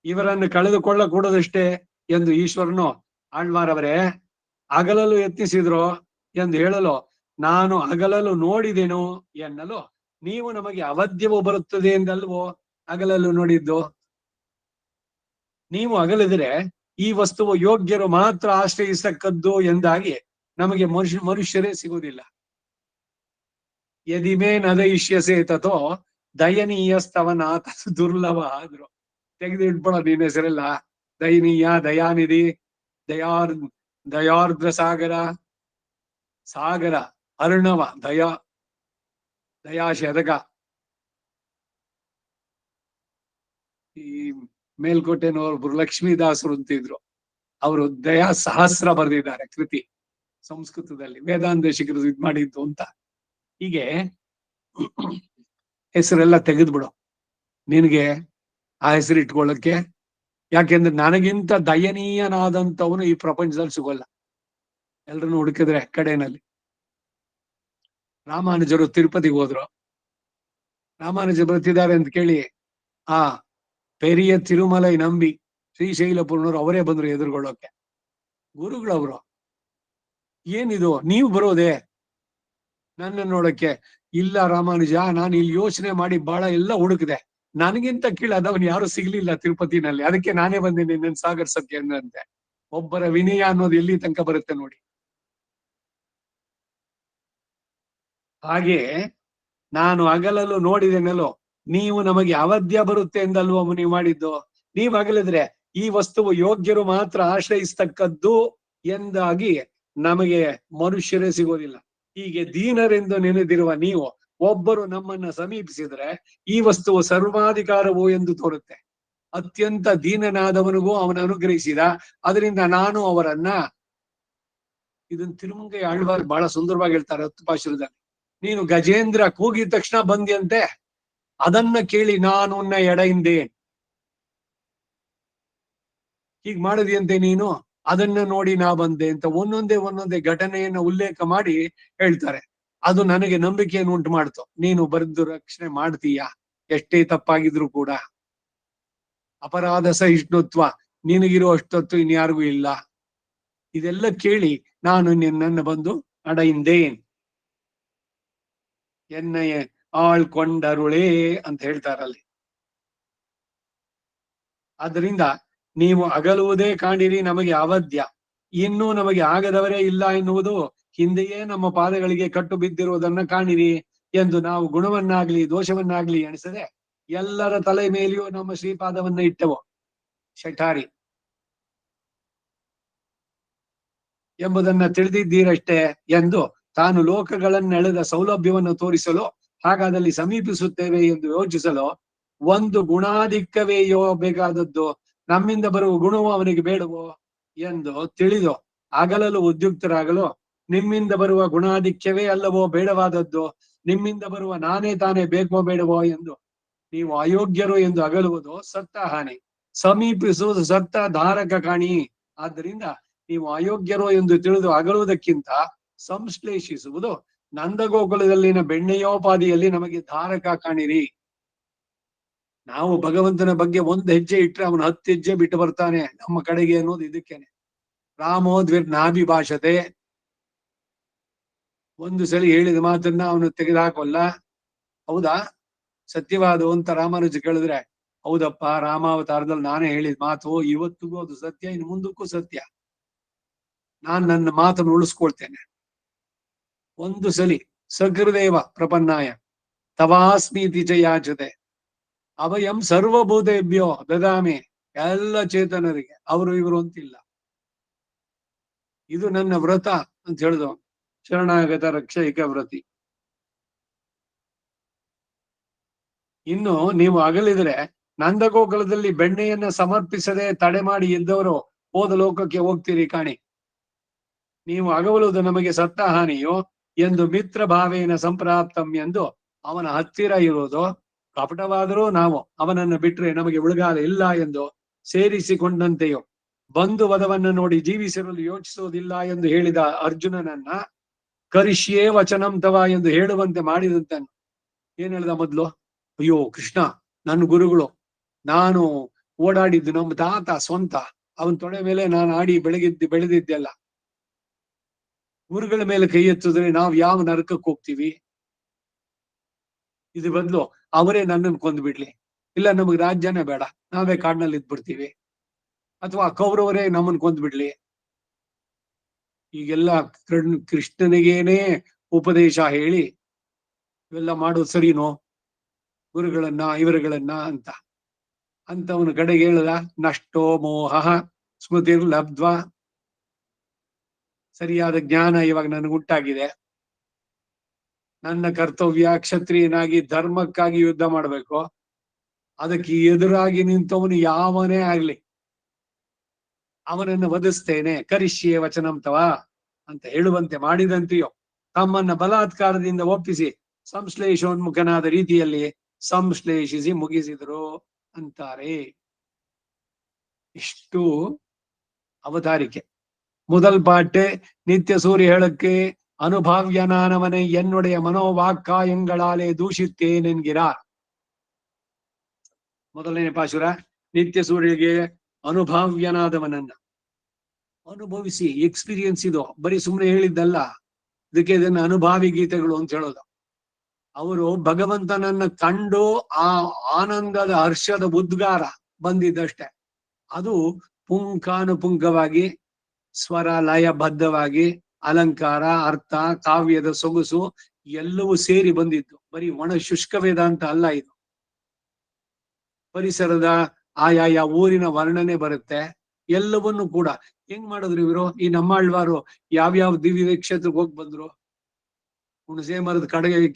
ಇವರನ್ನು ಕಳೆದುಕೊಳ್ಳಕೂಡದಷ್ಟೇ ಎಂದು ಈಶ್ವರನು ಆಳ್ವಾರವರೇ ಅಗಲಲು ಯತ್ನಿಸಿದ್ರು ಎಂದು ಹೇಳಲು, ನಾನು ಅಗಲಲು ನೋಡಿದೆನು ಎನ್ನಲು ನೀವು ನಮಗೆ ಅವಧ್ಯವೂ ಬರುತ್ತದೆ ಎಂದಲ್ವೋ ಅಗಲಲು ನೋಡಿದ್ದು. ನೀವು ಅಗಲಿದ್ರೆ ಈ ವಸ್ತುವು ಯೋಗ್ಯರು ಮಾತ್ರ ಆಶ್ರಯಿಸತಕ್ಕದ್ದು ಎಂದಾಗಿ ನಮಗೆ ಮನುಷ್ಯರೇ ಸಿಗುವುದಿಲ್ಲ. ಯದಿಮೇ ನದಯಿಷ್ಯಸೆ ತಥೋ ದಯನೀಯಸ್ತವನಾಥ ದುರ್ಲಭ ಆದ್ರು. ತೆಗೆದು ಇಟ್ಬಿಡೋ ನಿನ್ನ ಹೆಸರೆಲ್ಲ. ದಯನೀಯ, ದಯಾನಿಧಿ, ದಯಾರ್ದ್ರ ಸಾಗರ, ಸಾಗರ, ಅರ್ಣವ, ದಯಾಶತಕ. ಈ ಮೇಲ್ಕೋಟೆನೊಬ್ರು ಲಕ್ಷ್ಮೀದಾಸರು ಅಂತಿದ್ರು. ಅವರು ದಯಾ ಸಹಸ್ರ ಬರೆದಿದ್ದಾರೆ ಕೃತಿ ಸಂಸ್ಕೃತದಲ್ಲಿ, ವೇದಾಂತ ಶಿಖರ ಇದ್ ಮಾಡಿದ್ದು ಅಂತ. ಹೀಗೆ ಹೆಸರೆಲ್ಲ ತೆಗೆದ್ಬಿಡು ನಿನ್ಗೆ ಆ ಹೆಸರು ಇಟ್ಕೊಳ್ಳಕ್ಕೆ. ಯಾಕೆಂದ್ರೆ ನನಗಿಂತ ದಯನೀಯನಾದಂಥವನು ಈ ಪ್ರಪಂಚದಲ್ಲಿ ಸಿಗೋಲ್ಲ. ಎಲ್ರನ್ನು ಹುಡುಕಿದ್ರೆ ಕಡೆನಲ್ಲಿ. ರಾಮಾನುಜರು ತಿರುಪತಿಗೆ ಹೋದ್ರು. ರಾಮಾನುಜರು ಬರ್ತಿದ್ದಾರೆ ಅಂತ ಕೇಳಿ ಆ ಪೆರಿಯ ತಿರುಮಲೈ ನಂಬಿ ಶ್ರೀಶೈಲಪುರ್ಣರು ಅವರೇ ಬಂದ್ರು ಎದುರುಗೊಳ್ಳೋಕೆ. ಗುರುಗಳವರು, ಏನಿದು ನೀವು ಬರೋದೆ ನನ್ನ ನೋಡಕ್ಕೆ? ಇಲ್ಲ ರಾಮಾನುಜ, ನಾನು ಇಲ್ಲಿ ಯೋಚನೆ ಮಾಡಿ ಬಹಳ ಎಲ್ಲ ಹುಡುಕಿದೆ, ನನಗಿಂತ ಕೀಳಾದವನು ಯಾರು ಸಿಗ್ಲಿಲ್ಲ ತಿರುಪತಿನಲ್ಲಿ, ಅದಕ್ಕೆ ನಾನೇ ಬಂದಿನಿ ನಿನ್ನ ಸಾಗರ್ಸಕ್ಕೆ ಅಂದಂತೆ. ಒಬ್ಬರ ವಿನಯ ಅನ್ನೋದು ಎಲ್ಲಿ ತನಕ ಬರುತ್ತೆ ನೋಡಿ. ಹಾಗೆ ನಾನು ಅಗಲಲು ನೋಡಿದೆನಲ್ಲೋ, ನೀವು ನಮಗೆ ಅವಧ್ಯ ಬರುತ್ತೆ ಎಂದಲ್ವ ನೀವು ಮಾಡಿದ್ದು. ನೀವು ಅಗಲಿದ್ರೆ ಈ ವಸ್ತುವು ಯೋಗ್ಯರು ಮಾತ್ರ ಆಶ್ರಯಿಸ್ತಕ್ಕದ್ದು ಎಂದಾಗಿ ನಮಗೆ ಮನುಷ್ಯರೇ ಸಿಗೋದಿಲ್ಲ. ಹೀಗೆ ದೀನರೆಂದು ನೆನೆದಿರುವ ನೀವು ಒಬ್ಬರು ನಮ್ಮನ್ನ ಸಮೀಪಿಸಿದ್ರೆ ಈ ವಸ್ತುವು ಸರ್ವಾಧಿಕಾರವು ಎಂದು ತೋರುತ್ತೆ. ಅತ್ಯಂತ ದೀನನಾದವನಿಗೂ ಅವನ ಅನುಗ್ರಹಿಸಿದ, ಅದರಿಂದ ನಾನು ಅವರನ್ನ, ಇದನ್ನ ತಿರುಮಂಗೈ ಆಳ್ವಾರ್ ಬಹಳ ಸುಂದರವಾಗಿ ಹೇಳ್ತಾರೆ 10 ಪಾಶುರದಲ್ಲಿ. ನೀನು ಗಜೇಂದ್ರ ಕೂಗಿದ ತಕ್ಷಣ ಬಂದಿಯಂತೆ, ಅದನ್ನ ಕೇಳಿ ನಾನು ಉನ್ನ ಎಡೆಯಿಂದೆ. ಹೀಗ್ ಮಾಡಿದ್ಯಂತೆ ನೀನು, ಅದನ್ನ ನೋಡಿ ನಾ ಬಂದೆ ಅಂತ ಒಂದೊಂದೇ ಘಟನೆಯನ್ನ ಉಲ್ಲೇಖ ಮಾಡಿ ಹೇಳ್ತಾರೆ. ಅದು ನನಗೆ ನಂಬಿಕೆಯನ್ನು ಉಂಟು ಮಾಡ್ತು. ನೀನು ಬರೆದು ರಕ್ಷಣೆ ಮಾಡ್ತೀಯ, ಎಷ್ಟೇ ತಪ್ಪಾಗಿದ್ರು ಕೂಡ. ಅಪರಾಧ ಸಹಿಷ್ಣುತ್ವ ನಿನಗಿರೋ ಅಷ್ಟೊತ್ತು ಇನ್ಯಾರಿಗೂ ಇಲ್ಲ. ಇದೆಲ್ಲ ಕೇಳಿ ನಾನು ನಿನ್ನನ್ನು ಬಂದು ಅಡೆಯಿಂದೇನ್, ಎನ್ನಯ ಆಳ್ಕೊಂಡರುಳೇ ಅಂತ ಹೇಳ್ತಾರಲ್ಲಿ. ಆದ್ರಿಂದ ನೀವು ಅಗಲುವುದೇ ಕಾಣಿರಿ ನಮಗೆ ಅವಧ್ಯ, ಇನ್ನೂ ನಮಗೆ ಆಗದವರೇ ಇಲ್ಲ ಎನ್ನುವುದು ಹಿಂದೆಯೇ ನಮ್ಮ ಪಾದಗಳಿಗೆ ಕಟ್ಟು ಬಿದ್ದಿರುವುದನ್ನ ಕಾಣಿರಿ ಎಂದು ನಾವು ಗುಣವನ್ನಾಗ್ಲಿ ದೋಷವನ್ನಾಗ್ಲಿ ಎಣಿಸದೆ ಎಲ್ಲರ ತಲೆ ಮೇಲೆಯೂ ನಮ್ಮ ಶ್ರೀಪಾದವನ್ನ ಇಟ್ಟೆವು. ಶಠಾರಿ ಎಂಬುದನ್ನ ತಿಳಿದಿದ್ದೀರಷ್ಟೇ ಎಂದು ತಾನು ಲೋಕಗಳನ್ನೆಳೆದ ಸೌಲಭ್ಯವನ್ನು ತೋರಿಸಲು, ಹಾಗಾದಲ್ಲಿ ಸಮೀಪಿಸುತ್ತೇವೆ ಎಂದು ಯೋಚಿಸಲು, ಒಂದು ಗುಣಾಧಿಕ್ಯವೇ ಬೇಕಾದದ್ದು, ನಮ್ಮಿಂದ ಬರುವ ಗುಣವು ಅವನಿಗೆ ಬೇಡವೋ ಎಂದು ತಿಳಿದು ಅಗಲಲು ಉದ್ಯುಕ್ತರಾಗಲು, ನಿಮ್ಮಿಂದ ಬರುವ ಗುಣಾಧಿಕ್ಯವೇ ಅಲ್ಲವೋ ಬೇಡವಾದದ್ದು, ನಿಮ್ಮಿಂದ ಬರುವ ನಾನೇ ತಾನೇ ಬೇಕೋ ಬೇಡವೋ ಎಂದು ನೀವು ಅಯೋಗ್ಯರು ಎಂದು ಅಗಲುವುದು ಸತ್ತ ಹಾನಿ, ಸಮೀಪಿಸುವುದು ಸತ್ತ ಧಾರಕ ಕಾಣಿ. ಆದ್ದರಿಂದ ನೀವು ಅಯೋಗ್ಯರು ಎಂದು ತಿಳಿದು ಅಗಲುವುದಕ್ಕಿಂತ ಸಂಶ್ಲೇಷಿಸುವುದು ನಂದಗೋಕುಲದಲ್ಲಿನ ಬೆಣ್ಣೆಯೋಪಾದಿಯಲ್ಲಿ ನಮಗೆ ಧಾರಕ ಕಾಣಿರಿ. ನಾವು ಭಗವಂತನ ಬಗ್ಗೆ ಒಂದು ಹೆಜ್ಜೆ ಇಟ್ರೆ ಅವನು 10 ಹೆಜ್ಜೆ ಬಿಟ್ಟು ಬರ್ತಾನೆ ನಮ್ಮ ಕಡೆಗೆ ಅನ್ನೋದು ಇದಕ್ಕೇನೆ. ರಾಮೋದ್ವಿರ್ ನಾಭಿಭಾಷತೆ, ಒಂದು ಸಲ ಹೇಳಿದ ಮಾತನ್ನ ಅವನು ತೆಗೆದುಹಾಕೋಲ್ಲ. ಹೌದಾ, ಸತ್ಯವಾದ ಅಂತ ರಾಮಾನುಜ ಕೇಳಿದ್ರೆ, ಹೌದಪ್ಪ, ರಾಮಾವತಾರದಲ್ಲಿ ನಾನೇ ಹೇಳಿದ ಮಾತು ಇವತ್ತಿಗೂ ಅದು ಸತ್ಯ, ಇನ್ನು ಮುಂದಕ್ಕೂ ಸತ್ಯ, ನಾನ್ ನನ್ನ ಮಾತನ್ನು ಉಳಿಸ್ಕೊಳ್ತೇನೆ. ಒಂದು ಸಲಿ ಸಕೃದೇವ ಪ್ರಪನ್ನಾಯ ತವಾಸ್ಮೀತಿ ಚ ಯಾಚತೆ ಅಭಯಂ ಸರ್ವಭೂತೇಭ್ಯೋ ದದಾಮಿ, ಎಲ್ಲ ಚೇತನರಿಗೆ, ಅವರು ಇವರು ಅಂತಿಲ್ಲ. ಇದು ನನ್ನ ವ್ರತ ಅಂತ ಹೇಳಿದ ಶರಣಾಗತ ರಕ್ಷೈಕ ವ್ರತಿ. ಇನ್ನು ನೀವು ಅಗಲಿದ್ರೆ ನಂದಗೋಕುಲದಲ್ಲಿ ಬೆಣ್ಣೆಯನ್ನ ಸಮರ್ಪಿಸದೆ ತಡೆ ಮಾಡಿ ಇದ್ದವರು ಹೋದ ಲೋಕಕ್ಕೆ ಹೋಗ್ತೀರಿ ಕಾಣಿ. ನೀವು ಅಗಲುವುದು ನಮಗೆ ಸತ್ತ ಹಾನಿಯೋ ಎಂದು ಮಿತ್ರ ಭಾವೇನ ಸಂಪ್ರಾಪ್ತಂ ಎಂದು ಅವನ ಹತ್ತಿರ ಇರುವುದು ಕಪಟವಾದರೂ ನಾವು ಅವನನ್ನು ಬಿಟ್ರೆ ನಮಗೆ ಉಳಿಗಾಲ ಇಲ್ಲ ಎಂದು ಸೇರಿಸಿಕೊಂಡಂತೆಯೋ, ಬಂಧು ವಧವನ್ನ ನೋಡಿ ಜೀವಿಸಿರಲು ಯೋಚಿಸುವುದಿಲ್ಲ ಎಂದು ಹೇಳಿದ ಅರ್ಜುನನನ್ನ ಕರಿಷ್ಯೇ ವಚನಂ ತವ ಎಂದು ಹೇಳುವಂತೆ ಮಾಡಿದಂತೆ ಏನ್ ಹೇಳ್ದ ಮೊದ್ಲು? ಅಯ್ಯೋ ಕೃಷ್ಣ, ನನ್ನ ಗುರುಗಳು, ನಾನು ಓಡಾಡಿದ್ದು ನಮ್ಮ ತಾತ ಸ್ವಂತ, ಅವನ್ ತೊಡೆ ಮೇಲೆ ನಾನು ಆಡಿ ಬೆಳೆದಿದ್ದೆಲ್ಲ, ಗುರುಗಳ ಮೇಲೆ ಕೈ ಎತ್ತಿದ್ರೆ ನಾವು ಯಾವ ನರಕಕ್ಕೆ ಹೋಗ್ತೀವಿ? ಇದು ಬದಲು ಅವರೇ ನನ್ನನ್ನು ಕೊಂದ್ಬಿಡ್ಲಿ, ಇಲ್ಲ ನಮಗ್ ರಾಜ್ಯನೇ ಬೇಡ, ನಾವೇ ಕಾಡಿನಲ್ಲಿ ಇದ್ಬಿಡ್ತೀವಿ, ಅಥವಾ ಕೌರವರೇ ನಮ್ಮನ್ನು ಕೊಂದ್ಬಿಡ್ಲಿ. ಈಗೆಲ್ಲ ಕೃಷ್ಣನಿಗೇನೆ ಉಪದೇಶ ಹೇಳಿ ಇವೆಲ್ಲ ಮಾಡೋದು ಸರಿನೋ, ಗುರುಗಳನ್ನ ಇವರುಗಳನ್ನ ಅಂತವನ ಕಡೆಗೆ ಹೇಳದ ನಷ್ಟೋ ಮೋಹ ಸ್ಮೃತಿರ್ ಲಬ್ಧ್ವಾ, ಸರಿಯಾದ ಜ್ಞಾನ ಇವಾಗ ನನಗುಂಟಾಗಿದೆ, ನನ್ನ ಕರ್ತವ್ಯ ಕ್ಷತ್ರಿಯನಾಗಿ ಧರ್ಮಕ್ಕಾಗಿ ಯುದ್ಧ ಮಾಡ್ಬೇಕು, ಅದಕ್ಕೆ ಎದುರಾಗಿ ನಿಂತವನು ಯಾವನೇ ಆಗ್ಲಿ ಅವನನ್ನು ವಧಿಸ್ತೇನೆ, ಕರಿಷ್ಯೆ ವಚನಂ ತವ ಅಂತ ಹೇಳುವಂತೆ ಮಾಡಿದಂತೆಯೋ ತಮ್ಮನ್ನ ಬಲಾತ್ಕಾರದಿಂದ ಒಪ್ಪಿಸಿ ಸಂಶ್ಲೇಷೋನ್ಮುಖನಾದ ರೀತಿಯಲ್ಲಿ ಸಂಶ್ಲೇಷಿಸಿ ಮುಗಿಸಿದರು ಅಂತಾರೆ. ಇಷ್ಟು ಅವತಾರಿಕೆ. முதல் பாட்டு நித்திய சூரிய ಹೇಳಕ್ಕೆ ಅನುಭಾವ್ಯನಾನವனை என்னுடைய ಮನೋವಾಕ್ಕಾಯಂಗಳಾலே ದೂಷಿತ್ತೇನ್ ಎನ್கிறார். ಮೊದಲನೇ ಪಾಶುರ, ನಿತ್ಯ ಸೂರ್ಯಗೆ ಅನುಭಾವ್ಯನಾದವನನ್ನ ಅನುಭವಿಸಿ, ಎಕ್ಸ್ಪೀರಿಯನ್ಸ್ ಇದು, ಬರೀ ಸುಮ್ಮನೆ ಹೇಳಿದ್ದಲ್ಲ, ಇದಕ್ಕೆ ಇದನ್ನ ಅನುಭಾವಿ ಗೀತೆಗಳು ಅಂತ ಹೇಳೋದು. ಅವರು ಭಗವಂತನನ್ನ ಕಂಡು ಆ ಆನಂದದ ಹರ್ಷದ ಉದ್ಗಾರ ಬಂದಿದ್ದಷ್ಟೆ, ಅದು ಪುಂಖಾನುಪುಂಖವಾಗಿ ಸ್ವರ ಲಯಬದ್ಧವಾಗಿ ಅಲಂಕಾರ ಅರ್ಥ ಕಾವ್ಯದ ಸೊಗಸು ಎಲ್ಲವೂ ಸೇರಿ ಬಂದಿದ್ದು. ಬರೀ ಒಣ ಶುಷ್ಕ ವೇದಾಂತ ಅಲ್ಲ ಇದು. ಪರಿಸರದ ಆಯಾಯ ಊರಿನ ವರ್ಣನೆ ಬರುತ್ತೆ, ಎಲ್ಲವನ್ನೂ ಕೂಡ ಹೆಂಗ್ ಮಾಡಿದ್ರು ಇವರು. ಈ ನಮ್ಮಾಳ್ವಾರು ಯಾವ್ಯಾವ ದಿವ್ಯ ಕ್ಷೇತ್ರಕ್ಕೆ ಹೋಗಿ ಬಂದ್ರು, ಹುಣಸೆ ಮರದ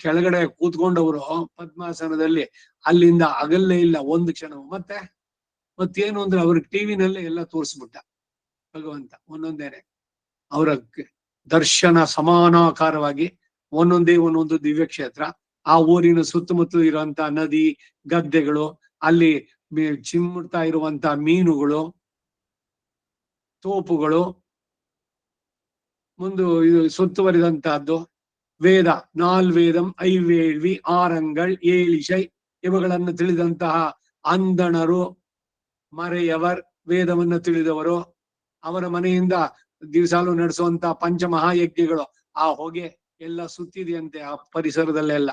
ಕೆಳಗಡೆ ಕೂತ್ಕೊಂಡವರು ಪದ್ಮಾಸನದಲ್ಲಿ, ಅಲ್ಲಿಂದ ಅಗಲ್ಲೇ ಇಲ್ಲ ಒಂದು ಕ್ಷಣ. ಮತ್ತೇನು ಅಂದ್ರೆ ಅವ್ರಿಗೆ ಟಿವಿನಲ್ಲೇ ಎಲ್ಲ ತೋರಿಸ್ಬಿಟ್ಟ ಭಗವಂತ, ಒಂದೊಂದೇನೆ ಅವರ ದರ್ಶನ ಸಮಾನಾಕಾರವಾಗಿ ಒಂದೊಂದು ದಿವ್ಯ ಕ್ಷೇತ್ರ, ಆ ಊರಿನ ಸುತ್ತಮುತ್ತಲು ಇರುವಂತ ನದಿ ಗದ್ದೆಗಳು, ಅಲ್ಲಿ ಚಿಮ್ಮುಡ್ತಾ ಇರುವಂತ ಮೀನುಗಳು, ತೋಪುಗಳು, ಮುಂದೆ ಇದು ಸುತ್ತುವರಿದಂತಹದ್ದು, ವೇದ ನಾಲ್ವೇದಂ ಐವೇಳ್ವಿ ಆರಂಗಳ್ ಏಳಿಶೈ ಇವುಗಳನ್ನು ತಿಳಿದಂತಹ ಅಂದಣರು ಮರೆಯವರ್ ವೇದವನ್ನು ತಿಳಿದವರು ಅವರ ಮನೆಯಿಂದ ದಿವಸಾಲು ನಡೆಸುವಂತ ಪಂಚಮಹಾಯಜ್ಞಗಳು ಆ ಹೊಗೆ ಎಲ್ಲ ಸುತ್ತಿದೆಯಂತೆ ಆ ಪರಿಸರದಲ್ಲೆಲ್ಲ.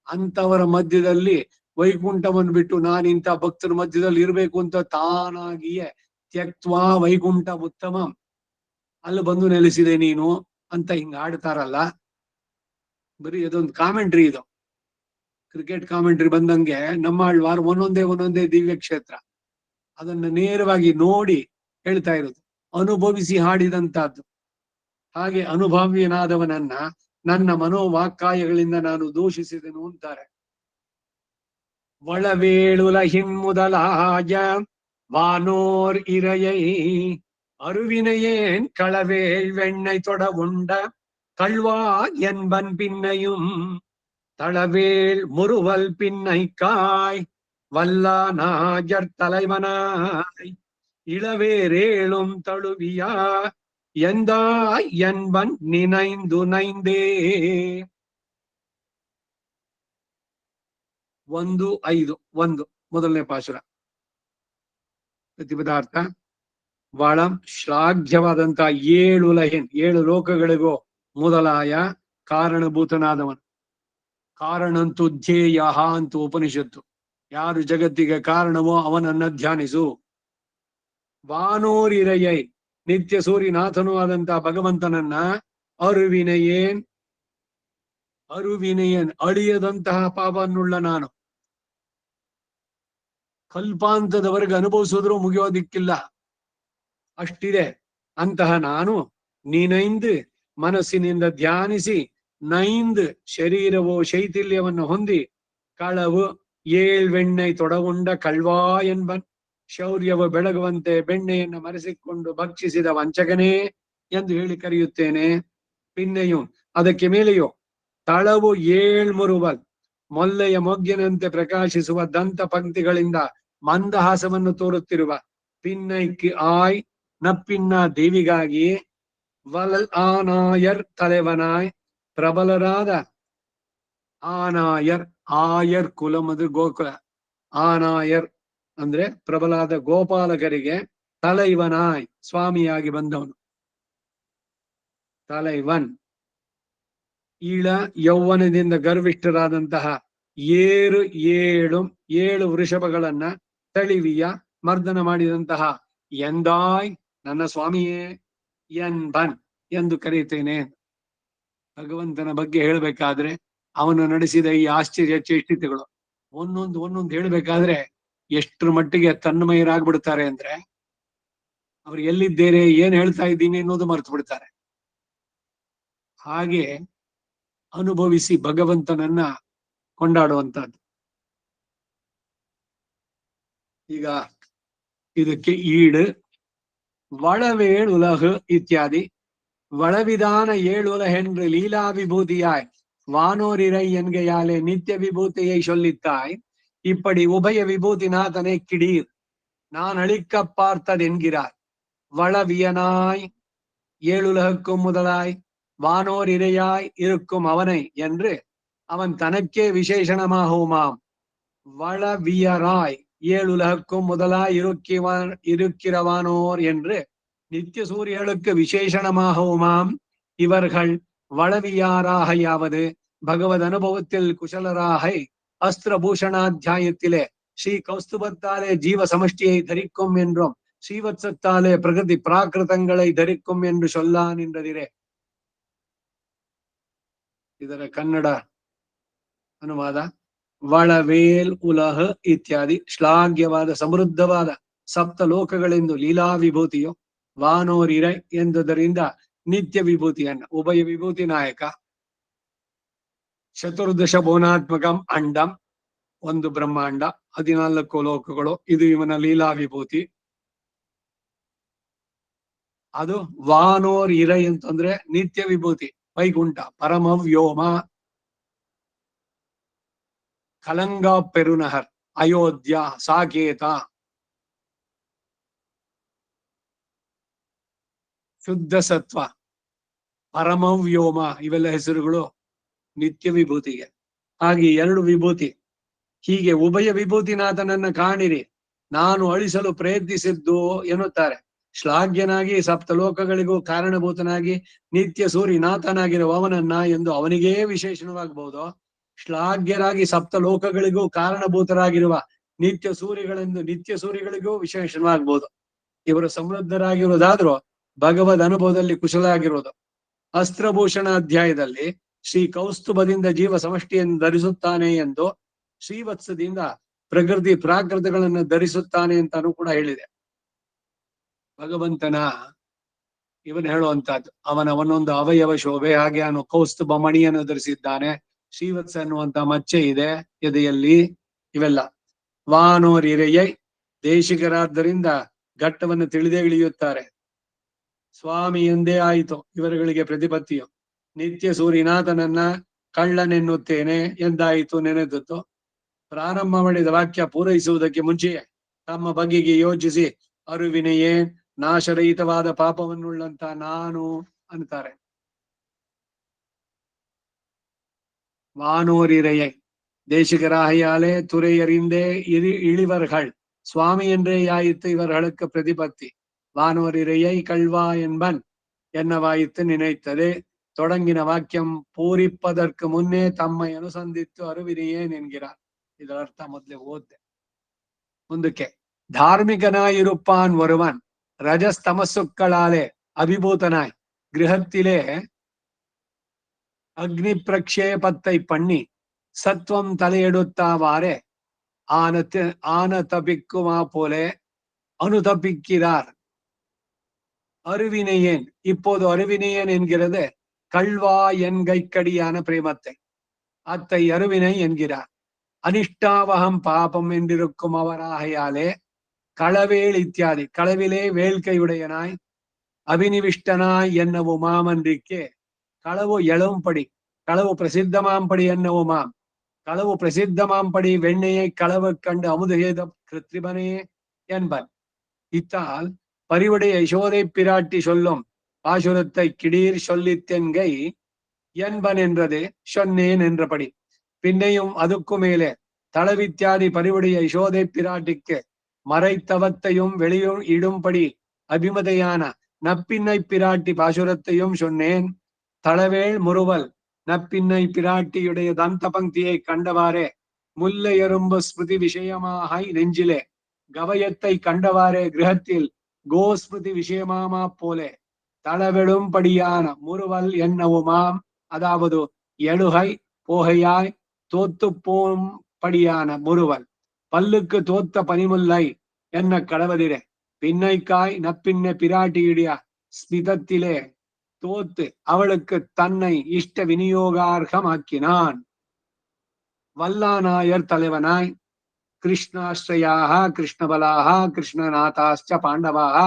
ಅಂತವರ ಮಧ್ಯದಲ್ಲಿ ವೈಕುಂಠವನ್ನು ಬಿಟ್ಟು ನಾನಿಂತ ಭಕ್ತರ ಮಧ್ಯದಲ್ಲಿ ಇರ್ಬೇಕು ಅಂತ ತಾನಾಗಿಯೇ ತ್ಯಕ್ವಾ ವೈಕುಂಠ ಉತ್ತಮ ಅಲ್ಲಿ ಬಂದು ನೆಲೆಸಿದೆ ನೀನು ಅಂತ ಹಿಂಗ ಆಡ್ತಾರಲ್ಲ. ಬರೀ ಅದೊಂದು ಕಾಮೆಂಟ್ರಿ ಇದು, ಕ್ರಿಕೆಟ್ ಕಾಮೆಂಟ್ರಿ ಬಂದಂಗೆ ನಮ್ಮಾಳ್ವಾರ್ ಒಂದೊಂದೇ ದಿವ್ಯ ಕ್ಷೇತ್ರ ಅದನ್ನ ನೇರವಾಗಿ ನೋಡಿ ಹೇಳ್ತಾ ಇರೋದು, ಅನುಭವಿಸಿ ಹಾಡಿದಂತಹದ್ದು. ಹಾಗೆ ಅನುಭವ್ಯನಾದವನನ್ನ ನನ್ನ ಮನೋವಾಕ್ಕಾಯಗಳಿಂದ ನಾನು ದೂಷಿಸಿದೆನು ಅಂತಾರೆ. ಒಳವೇಳುಲ ಹಿಮ್ಮುದಲಾಯ வானோர் இரையை அருவினையேன் களவேள் வெண்ணை தொட உண்ட கள்வா என்பன் பின்னையும் தளவேள் முறுவல் பின்னைக்காய் வல்லா நாஜர் தலைவனாய் இளவேரேளும் தழுவியா ಎಂದಾಯ್ ಎನ್ಬನ್ ನಿನೈಂದು ನೈಂದೇ. 1-5 1 ಮೊದಲನೇ ಪಾಶುರ. ಪ್ರತಿಪದಾರ್ಥ ಬಹಳ ಶ್ಲಾಘ್ಯವಾದಂತಹ 7 ಲಹೆನ್ 7 ಲೋಕಗಳಿಗೂ ಮೊದಲಾಯ ಕಾರಣಭೂತನಾದವನು. ಕಾರಣಂತೂ ಧ್ಯೇಯ ಅಂತೂ ಉಪನಿಷತ್ತು. ಯಾರು ಜಗತ್ತಿಗೆ ಕಾರಣವೋ ಅವನನ್ನ ಧ್ಯಾನಿಸು. ವಾನೋರಿರಯೈ ನಿತ್ಯ ಸೂರ್ಯನಾಥನೂ ಆದಂತಹ ಭಗವಂತನನ್ನ ಅರುವಿನಯೇನ್ ಅಳಿಯದಂತಹ ಪಾಪನ್ನುಳ್ಳ ನಾನು. ಕಲ್ಪಾಂತದವರೆಗೆ ಅನುಭವಿಸಿದ್ರು ಮುಗಿಯೋದಿಕ್ಕಿಲ್ಲ, ಅಷ್ಟಿದೆ ಅಂತಹ ನಾನು ನೀನೈಂದು ಮನಸ್ಸಿನಿಂದ ಧ್ಯಾನಿಸಿ ನೈಂದು ಶರೀರವೋ ಶೈಥಿಲ್ಯವನ್ನು ಹೊಂದಿ ಕಳವು ಏಳ್ವೆಣ್ಣೆ ತೊಡಗೊಂಡ ಕಳ್ವಾ ಎನ್ಬನ್ ಶೌರ್ಯವು ಬೆಳಗುವಂತೆ ಬೆಣ್ಣೆಯನ್ನು ಮರೆಸಿಕೊಂಡು ಭಕ್ಷಿಸಿದ ವಂಚಕನೇ ಎಂದು ಹೇಳಿ ಕರೆಯುತ್ತೇನೆ. ಪಿನ್ನೆಯು ಅದಕ್ಕೆ ಮೇಲೆಯೋ ತಳವು ಏಳ್ಮುರುವಲ್ ಮೊಲ್ಲೆಯ ಮೊಗ್ಗಿನಂತೆ ಪ್ರಕಾಶಿಸುವ ದಂತ ಪಂಕ್ತಿಗಳಿಂದ ಮಂದಹಾಸವನ್ನು ತೋರುತ್ತಿರುವ ಪಿನ್ನೈಕ್ ಆಯ್ ನಪ್ಪಿನ್ನ ದೇವಿಗಾಗಿ ವಲ್ ಆನಾಯರ್ ತಲೆವನಾಯ್ ಪ್ರಬಲರಾದ ಆನಾಯರ್ ಆಯರ್ ಕುಲಮದು ಗೋಕುಲ ಆನಾಯರ್ ಅಂದ್ರೆ ಪ್ರಬಲಾದ ಗೋಪಾಲಕರಿಗೆ ತಲೈವನಾಯ್ ಸ್ವಾಮಿಯಾಗಿ ಬಂದವನು. ತಲೈವನ್ ಈಳ ಯೌವನದಿಂದ ಗರ್ವಿಷ್ಠರಾದಂತಹ ಏಳು ವೃಷಭಗಳನ್ನ ತಳಿವಿಯ ಮರ್ದನ ಮಾಡಿದಂತಹ ಎಂದಾಯ್ ನನ್ನ ಸ್ವಾಮಿಯೇ ಎನ್ಬನ್ ಎಂದು ಕರೆಯುತ್ತೇನೆ. ಭಗವಂತನ ಬಗ್ಗೆ ಹೇಳ್ಬೇಕಾದ್ರೆ ಅವನು ನಡೆಸಿದ ಈ ಆಶ್ಚರ್ಯ ಚೇಷ್ಟಿತಗಳು ಒಂದೊಂದು ಹೇಳ್ಬೇಕಾದ್ರೆ ಎಷ್ಟರ ಮಟ್ಟಿಗೆ ತನ್ಮಯರಾಗ್ಬಿಡ್ತಾರೆ ಅಂದ್ರೆ ಅವ್ರು ಎಲ್ಲಿದ್ದೇನೆ ಏನ್ ಹೇಳ್ತಾ ಇದ್ದೀನಿ ಅನ್ನೋದು ಮರ್ತು ಬಿಡ್ತಾರೆ. ಹಾಗೆ ಅನುಭವಿಸಿ ಭಗವಂತನನ್ನ ಕೊಂಡಾಡುವಂತಹದ್ದು. ಈಗ ಇದಕ್ಕೆ ಈಡು ವಳವೇಳ್ ಉಲಹ್ ಇತ್ಯಾದಿ வளவிதான 7 உலகென்று லீலா விபூதியாய் வானோரிரை என்கையாலே நித்திய விபூதியை சொல்லித்தாய் இப்படி உபய விபூதிநாதனை கிடீர் நான் அழிக்க பார்த்ததென்கிறார். வளவியனாய் 7 உலகுக்கும் முதலாய் வானோர் இரையாய் இருக்கும் அவனை என்று அவன் தனக்கே விசேஷணமாகுமாம். வளவியராய் 7 உலகுக்கும் முதலாய் இருக்கிறவானோர் என்று நித்திய சூரியர்களுக்கு விசேஷணமாகவுமாம் இவர்கள் வளவியாராகையாவது பகவத் அனுபவத்தில் குஷலராகை அஸ்திரபூஷணாத்தியாயத்திலே ஸ்ரீ கௌஸ்துபத்தாலே ஜீவ சமஷ்டியை தரிக்கும் என்றும் ஸ்ரீவத்சத்தாலே பிரகிருதி பிராகிருதங்களை தரிக்கும் என்று சொல்லான் என்றதிரே. ಇದರ ಕನ್ನಡ ಅನುವಾದ ವಳವೇಲ್ ಉಲಹ ಇತ್ಯಾದಿ ಶ್ಲಾಘ್ಯವಾದ ಸಮೃದ್ಧವಾದ ಸಪ್ತ ಲೋಕಗಳೆಂದು ಲೀಲಾ ವಿಭೂತಿಯು ವಾನೋರಿರೈ ಎಂದುದರಿಂದ ನಿತ್ಯ ವಿಭೂತಿಯನ್ನ ಉಭಯ ವಿಭೂತಿ ನಾಯಕ. ಚತುರ್ದಶ ಭುವನಾತ್ಮಕಂ ಅಂಡಂ ಒಂದು ಬ್ರಹ್ಮಾಂಡ 14 ಲೋಕಗಳು ಇದು ಇವನ ಲೀಲಾ ವಿಭೂತಿ. ಅದು ವಾನೋರ್ ಇರೈ ಅಂತಂದ್ರೆ ನಿತ್ಯ ವಿಭೂತಿ ವೈಕುಂಠ ಪರಮ ವ್ಯೋಮ. ಕಲಂಗ ಪೆರುನಹರ್ ಅಯೋಧ್ಯ ಸಾಕೇತ ಶುದ್ಧ ಸತ್ವ ಪರಮವ್ಯೋಮ ಇವೆಲ್ಲ ಹೆಸರುಗಳು ನಿತ್ಯ ವಿಭೂತಿಗೆ. ಹಾಗೆ 2 ವಿಭೂತಿ. ಹೀಗೆ ಉಭಯ ವಿಭೂತಿನಾಥನನ್ನ ಕಾಣಿರಿ, ನಾನು ಅಳಿಸಲು ಪ್ರಯತ್ನಿಸಿದ್ದು ಎನ್ನುತ್ತಾರೆ. ಶ್ಲಾಘ್ಯನಾಗಿ ಸಪ್ತಲೋಕಗಳಿಗೂ ಕಾರಣಭೂತನಾಗಿ ನಿತ್ಯ ಸೂರಿನಾಥನಾಗಿರುವ ಅವನನ್ನ ಎಂದು ಅವನಿಗೇ ವಿಶೇಷಣವಾಗಬಹುದು. ಶ್ಲಾಘ್ಯರಾಗಿ ಸಪ್ತಲೋಕಗಳಿಗೂ ಕಾರಣಭೂತರಾಗಿರುವ ನಿತ್ಯ ಸೂರಿಗಳೆಂದು ನಿತ್ಯ ಸೂರಿಗಳಿಗೂ ವಿಶೇಷಣವಾಗಬಹುದು. ಇವರು ಸಮೃದ್ಧರಾಗಿರುವುದಾದ್ರೂ ಭಗವದ್ ಅನುಭವದಲ್ಲಿ ಕುಶಲಾಗಿರುವುದು. ಅಸ್ತ್ರಭೂಷಣ ಅಧ್ಯಾಯದಲ್ಲಿ ಶ್ರೀ ಕೌಸ್ತುಭದಿಂದ ಜೀವ ಸಮಷ್ಟಿಯನ್ನು ಧರಿಸುತ್ತಾನೆ ಎಂದು, ಶ್ರೀವತ್ಸದಿಂದ ಪ್ರಕೃತಿ ಪ್ರಾಕೃತಗಳನ್ನು ಧರಿಸುತ್ತಾನೆ ಅಂತಾನು ಕೂಡ ಹೇಳಿದೆ. ಭಗವಂತನ ಇವನು ಹೇಳುವಂತಹದ್ದು ಅವನ ಒಂದೊಂದು ಅವಯವ ಶೋಭೆ. ಹಾಗೆ ಅವನು ಕೌಸ್ತುಭ ಮಣಿಯನ್ನು ಧರಿಸಿದ್ದಾನೆ, ಶ್ರೀವತ್ಸ ಅನ್ನುವಂತ ಮಚ್ಚೆ ಇದೆ ಎದೆಯಲ್ಲಿ. ಇವೆಲ್ಲ ವಾನೋರಿರೆಯೈ ದೇಶಿಗರಾದ್ದರಿಂದ ಘಟ್ಟವನ್ನು ತಿಳಿದೇ ಇಳಿಯುತ್ತಾರೆ. ಸ್ವಾಮಿ ಎಂದೇ ಆಯಿತು ಇವರುಗಳಿಗೆ ಪ್ರತಿಪತ್ತಿಯು. ನಿತ್ಯ ಸೂರಿನಾಥನನ್ನ ಕಳ್ಳನೆನ್ನುತ್ತೇನೆ ಎಂದಾಯಿತು ನೆನೆದದ್ದು. ಪ್ರಾರಂಭ ಮಾಡಿದ ವಾಕ್ಯ ಪೂರೈಸುವುದಕ್ಕೆ ಮುಂಚೆಯೇ ತಮ್ಮ ಬಗೆಗೆ ಯೋಚಿಸಿ ಅರಿವಿನೆಯೇ ನಾಶರಹಿತವಾದ ಪಾಪವನ್ನುಳ್ಳಂತ ನಾನು ಅಂತಾರೆ. வானோரிரையை தேசிகராகையாலே துறையறிந்தே இழிவர்கள் சுவாமி என்றே யாயித்து இவர்களுக்கு பிரதிபத்தி. வானோரிரையை கல்வா என்பன் என்னவாயித்து நினைத்தது. தொடங்கின வாಕ್ಯಂ ಪೂರಿಪ್ಪದற்கு ಮುನ್ನೇ ತಮ್ಮೈ ಅನುಸಂಧಿತ್ತು ಅರಿವಿನೆಯೇನ್ ಎನ್கிறார். ಇದರ ಅರ್ಥ ಮೊದಲೇ ಓದ್ದೆ. ಮುಂದಕ್ಕೆ, ಧಾರ್ಮಿಕನಾயிருப்பான் ஒருவன் ரஜஸ்தமசுக்களாலே அபிபூதனாய் கிரகத்திலே அக்னி பிரக்ஷேபத்தை பண்ணி சத்துவம் தலையெடுத்தாவாறே ஆன தப்பிக்குமா போலே அனுதப்பிக்கிறார். அருவினையேன், இப்போது அருவினையேன் என்கிறது கல்வா என் கைக்கடியான பிரேமத்தை. அத்தை அருவினை என்கிறார். அனிஷ்டாவகம் பாபம் என்றிருக்கும் அவராகையாலே களவேல் இத்தியாதி களவிலே வேள்கையுடையனாய் அபினிவிஷ்டனாய் என்னவுமாமன்றிக்கே களவு எழும்படி களவு பிரசித்தமாம்படி என்னவுமாம் களவு பிரசித்தமாம்படி வெண்ணையை களவு கண்டு அமுதுகேத கிருத்திரிபனே என்பன். இத்தால் பரிவுடைய யசோதை பிராட்டி சொல்லும் பாசுரத்தை கிடீர் சொல்லித்தென்கை என்பன் என்றது சொன்னேன் என்றபடி. பின்னையும் அதுக்கு மேலே தளவித்தியாதி பரிவுடைய யசோதை பிராட்டிக்கு மறைத்தவத்தையும் வெளியும் இடும்படி அபிமதையான நப்பின்னை பிராட்டி பாசுரத்தையும் சொன்னேன். தளவேள் முறுவல் நப்பின்னை பிராட்டியுடைய தந்த பங்கியை கண்டவாறே முல்லை எறும்பு ஸ்மிருதி விஷயமாய் நெஞ்சிலே கவயத்தை கண்டவாறே கிரகத்தில் கோஸ்மிருதி விஷயமாமா போலே தளவெழும்படியான முறுவல் என்னவுமாம். அதாவது எழுகை போகையாய் தோத்து போம்படியான முறுவல் பல்லுக்கு தோத்த பனிமுல்லை என்ன கடவதிரே பின்னைக்காய் நப்பின்ன பிராட்டியுடைய ஸ்மிதத்திலே தோத்து அவளுக்கு தன்னை இஷ்ட விநியோகார்கமாக்கினான். வல்லாநாயர் தலைவனாய் கிருஷ்ணாஸ்ரயாக கிருஷ்ணபலாக கிருஷ்ணநாதாஸ்ச பாண்டவாக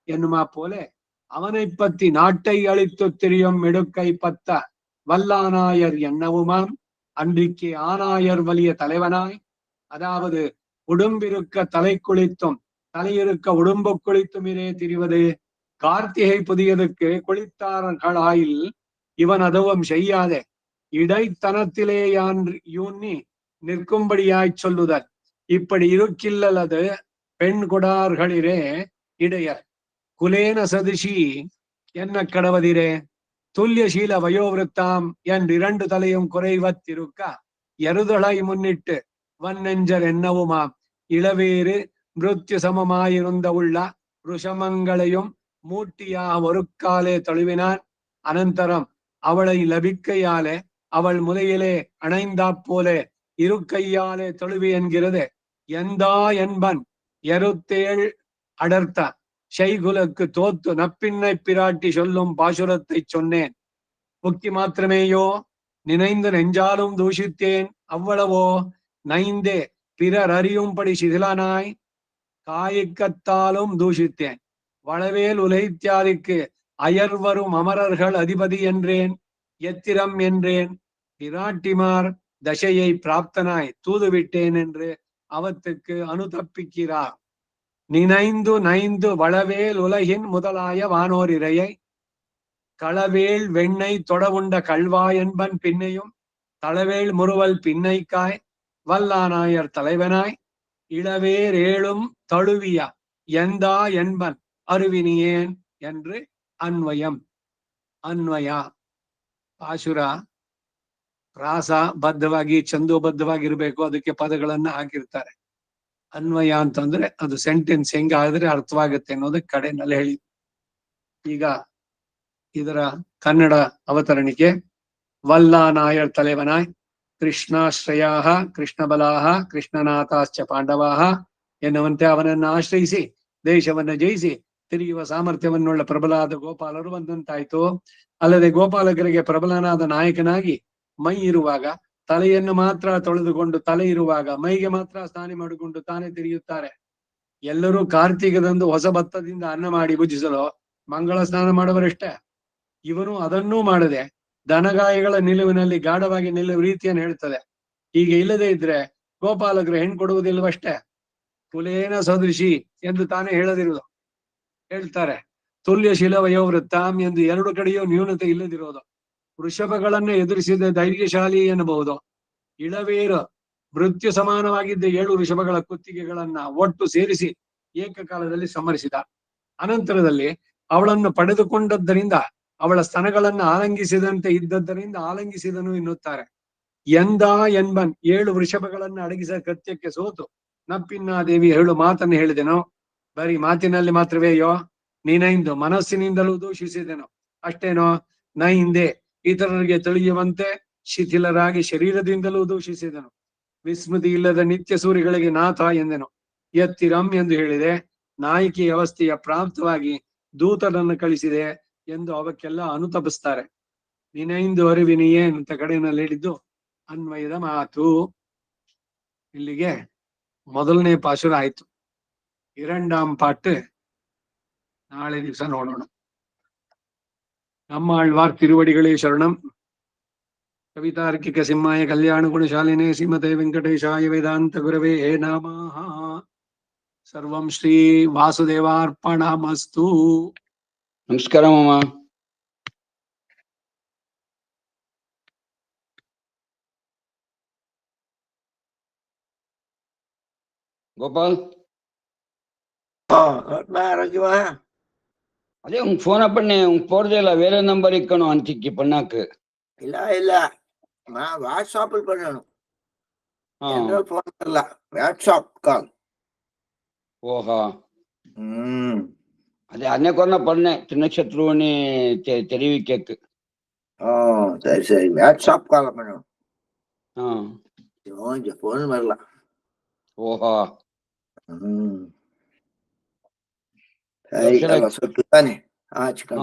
என்னுமா போலே அவனை பத்தி நாட்டை அழித்து திரியும் எடுக்கை பத்த வல்லாநாயர் என்னவுமாம். அன்றைக்கு ஆனாயர் வலிய தலைவனாய், அதாவது உடும்பிருக்க தலை குளித்தும் தலையிருக்க உடும்பு குளித்துமிரே திரிவது. கார்த்திகை புதியதுக்கு குளித்தார்களாயில் இவன் அதுவும் செய்யாதே இடைத்தனத்திலே யான் யூன்னி நிற்கும்படியாய்ச் சொல்லுதல். இப்படி இருக்கில்லது பெண் கொடார்களிரே இடையர் குலேன சதிஷி என்ன கடவதிரே துல்லியசீல வயோவிருத்தாம் என்றிரண்டு தலையும் குறைவத்திருக்க எருதலை முன்னிட்டு வன்னெஞ்சர் என்னவுமாம். இளவேறு மிருத்யு சமமாயிருந்த உள்ள ருஷமங்களையும் மூட்டியா ஒரு காலே தழுவினான். அனந்தரம் அவளை லபிக்கையாலே அவள் முதையிலே அணைந்தாப்போலே இருக்கையாலே தொழுவி என்கிறது. எந்தா என்பன் எருத்தேள் அடர்த்த ஷைகுலக்கு தோத்து நப்பின்னை பிராட்டி சொல்லும் பாசுரத்தை சொன்னேன். முக்தி மாத்திரமேயோ நினைந்து நெஞ்சாலும் தூஷித்தேன் அவ்வளவோ நைந்தே பிறர் அறியும்படி சிதிலனாய் காய்கத்தாலும் தூஷித்தேன். வளவேல் உலைத்தியாதிக்கு அயர்வரும் அமரர்கள் அதிபதி என்றேன் எத்திரம் என்றேன். பிராட்டிமார் தசையை பிராப்தனாய் தூதுவிட்டேன் என்று அவத்துக்கு அனுதப்பிக்கிறார். நினைந்து நைந்து வளவேல் உலகின் முதலாய வானோரிரையை தளவேள் வெண்ணெய் தொடவுண்ட கல்வா என்பன் பின்னையும் தளவேள் முறுவல் பின்னைக்காய் வல்லானாயர் தலைவனாய் இளவேர் ஏழும் தழுவிய எந்தா என்பன் அருவினியேன் என்று ಅನ್ವಯಂ. ಅನ್ವಯ ಪಾಶುರ ಪ್ರಾಸ ಬದ್ಧವಾಗಿ ಛಂದೋಬದ್ಧವಾಗಿರ್ಬೇಕು, ಅದಕ್ಕೆ ಪದಗಳನ್ನ ಹಾಕಿರ್ತಾರೆ. ಅನ್ವಯ ಅಂತಂದ್ರೆ ಅದು ಸೆಂಟೆನ್ಸ್ ಹೆಂಗಾದ್ರೆ ಅರ್ಥವಾಗುತ್ತೆ ಅನ್ನೋದಕ್ಕೆ ಕಡೆನಲ್ಲಿ ಹೇಳಿ. ಈಗ ಇದರ ಕನ್ನಡ ಅವತರಣಿಕೆ. ವಲ್ಲಾನಾಯರ್ ತಲೆವನಾಯ್ ಕೃಷ್ಣಾಶ್ರಯಾ ಕೃಷ್ಣಬಲಾಹ ಕೃಷ್ಣನಾಥಾಶ್ಚ ಪಾಂಡವಾಹ ಎನ್ನುವಂತೆ ಅವನನ್ನ ಆಶ್ರಯಿಸಿ ದೇಶವನ್ನ ಜಯಿಸಿ ತಿರುಗುವ ಸಾಮರ್ಥ್ಯವನ್ನುಳ್ಳ ಪ್ರಬಲಾದ ಗೋಪಾಲರು ಬಂದಂತಾಯ್ತು. ಅಲ್ಲದೆ ಗೋಪಾಲಕರಿಗೆ ಪ್ರಬಲನಾದ ನಾಯಕನಾಗಿ ಮೈ ಇರುವಾಗ ತಲೆಯನ್ನು ಮಾತ್ರ ತೊಳೆದುಕೊಂಡು ತಲೆ ಇರುವಾಗ ಮೈಗೆ ಮಾತ್ರ ಸ್ನಾನ ಮಾಡಿಕೊಂಡು ತಾನೇ ತಿರುಗುತ್ತಾರೆ. ಎಲ್ಲರೂ ಕಾರ್ತಿಕದಂದು ಹೊಸ ಭತ್ತದಿಂದ ಅನ್ನ ಮಾಡಿ ಭುಜಿಸಲು ಮಂಗಳ ಸ್ನಾನ ಮಾಡುವರಷ್ಟೇ. ಇವನು ಅದನ್ನೂ ಮಾಡದೆ ದನಗಾಯಿಗಳ ನಿಲುವಿನಲ್ಲಿ ಗಾಢವಾಗಿ ನಿಲ್ಲುವ ರೀತಿಯನ್ನು ಹೇಳ್ತದೆ. ಹೀಗೆ ಇಲ್ಲದೆ ಇದ್ರೆ ಗೋಪಾಲಕರು ಹೆಣ್ ಕೊಡುವುದಿಲ್ವಷ್ಟೇ. ಕುಲೇನ ಸದೃಶಿ ಎಂದು ತಾನೇ ಹೇಳದಿರುವುದು ಹೇಳ್ತಾರೆ. ತುಲ್ಯ ಶಿಲವಯೋವೃತ್ತಾಂ ಎಂದು ಎರಡು ಕಡೆಯೂ ನ್ಯೂನತೆ ಇಲ್ಲದಿರೋದು. ವೃಷಭಗಳನ್ನ ಎದುರಿಸಿದ ಧೈರ್ಯಶಾಲಿ ಎನ್ನಬಹುದು. ಇಳವೇರು ಮೃತ್ಯು ಸಮಾನವಾಗಿದ್ದ 7 ವೃಷಭಗಳ ಕುತ್ತಿಗೆಗಳನ್ನ ಒಟ್ಟು ಸೇರಿಸಿ ಏಕಕಾಲದಲ್ಲಿ ಸಮರಿಸಿದ. ಅನಂತರದಲ್ಲಿ ಅವಳನ್ನು ಪಡೆದುಕೊಂಡದ್ದರಿಂದ ಅವಳ ಸ್ತನಗಳನ್ನ ಆಲಂಗಿಸಿದಂತೆ ಇದ್ದದ್ದರಿಂದ ಆಲಂಗಿಸಿದನು ಎನ್ನುತ್ತಾರೆ. ಎಂದ ಎನ್ಬನ್ 7 ವೃಷಭಗಳನ್ನ ಅಡಗಿಸ ಕೃತ್ಯಕ್ಕೆ ಸೋತು ನಪ್ಪಿನ್ನಾದೇವಿ 7 ಮಾತನ್ನು ಹೇಳಿದೆನೋ. ಬರೀ ಮಾತಿನಲ್ಲಿ ಮಾತ್ರವೇಯೋ, ನೀನೈಂದು ಮನಸ್ಸಿನಿಂದಲೂ ದೂಷಿಸಿದೆನೋ. ಅಷ್ಟೇನೋ, ನ ಹಿಂದೆ ಇತರರಿಗೆ ತಿಳಿಯುವಂತೆ ಶಿಥಿಲರಾಗಿ ಶರೀರದಿಂದಲೂ ದೂಷಿಸಿದನು. ವಿಸ್ಮೃತಿ ಇಲ್ಲದ ನಿತ್ಯ ಸೂರಿಗಳಿಗೆ ನಾಥ ಎಂದೆನು. ಎತ್ತಿರಂ ಎಂದು ಹೇಳಿದೆ. ನಾಯಕಿ ಅವಸ್ಥೆಯ ಪ್ರಾಪ್ತವಾಗಿ ದೂತರನ್ನು ಕಳಿಸಿದೆ ಎಂದು ಅವಕ್ಕೆಲ್ಲ ಅನುತಪಿಸ್ತಾರೆ. ನಿನೈಂದು ಅರಿವಿನಿಯೇ ಅಂತ ಕಡೆಯಲ್ಲಿ ಹೇಳಿದ್ದು ಅನ್ವಯದ ಮಾತು. ಇಲ್ಲಿಗೆ ಮೊದಲನೇ ಪಾಶುರ ಆಯ್ತು. இரண்டாம் பாட்டு ನಾಳೆ ದಿವಸ ನೋಡೋಣ. நம்மாழ்வார் திருவடிகளே ಶರಣಂ. ಕವಿತಾರ್ಕಿಕ ಸಿಂಹಾಯ ಕಲ್ಯಾಣ ಗುಣಶಾಲಿನೇ ಶ್ರೀಮತೆ ವೆಂಕಟೇಶಾಯ ವೇದಾಂತ ಗುರವೇ ನಮಃ. ಸರ್ವಂ ಶ್ರೀ ವಾಸುದೇವಾರ್ಪಣಮಸ್ತು. ನಮಸ್ಕಾರ ಮಾಮ. கோபால், அதே உங்க போனை பண்ணி உங்க போறதே இல்ல, வேற நம்பர் இருக்கணும் அன்றைக்கு பண்ணாக்கு. இல்ல நான் வாட்ஸ்அப்பில் பண்ணணும். போன் இல்ல, வாட்ஸ்அப் கால். ஓஹா, அதே அன்னைக்கு பண்ணேன் திருநட்சத்திரம்னு தெரிவிக்கக்கு. சரி சரி, வாட்ஸ்அப் கால் பண்ணணும். போன் வரல. ஓஹா, ಸರಿ, ತಾನೆ. ಚಿಕನ್.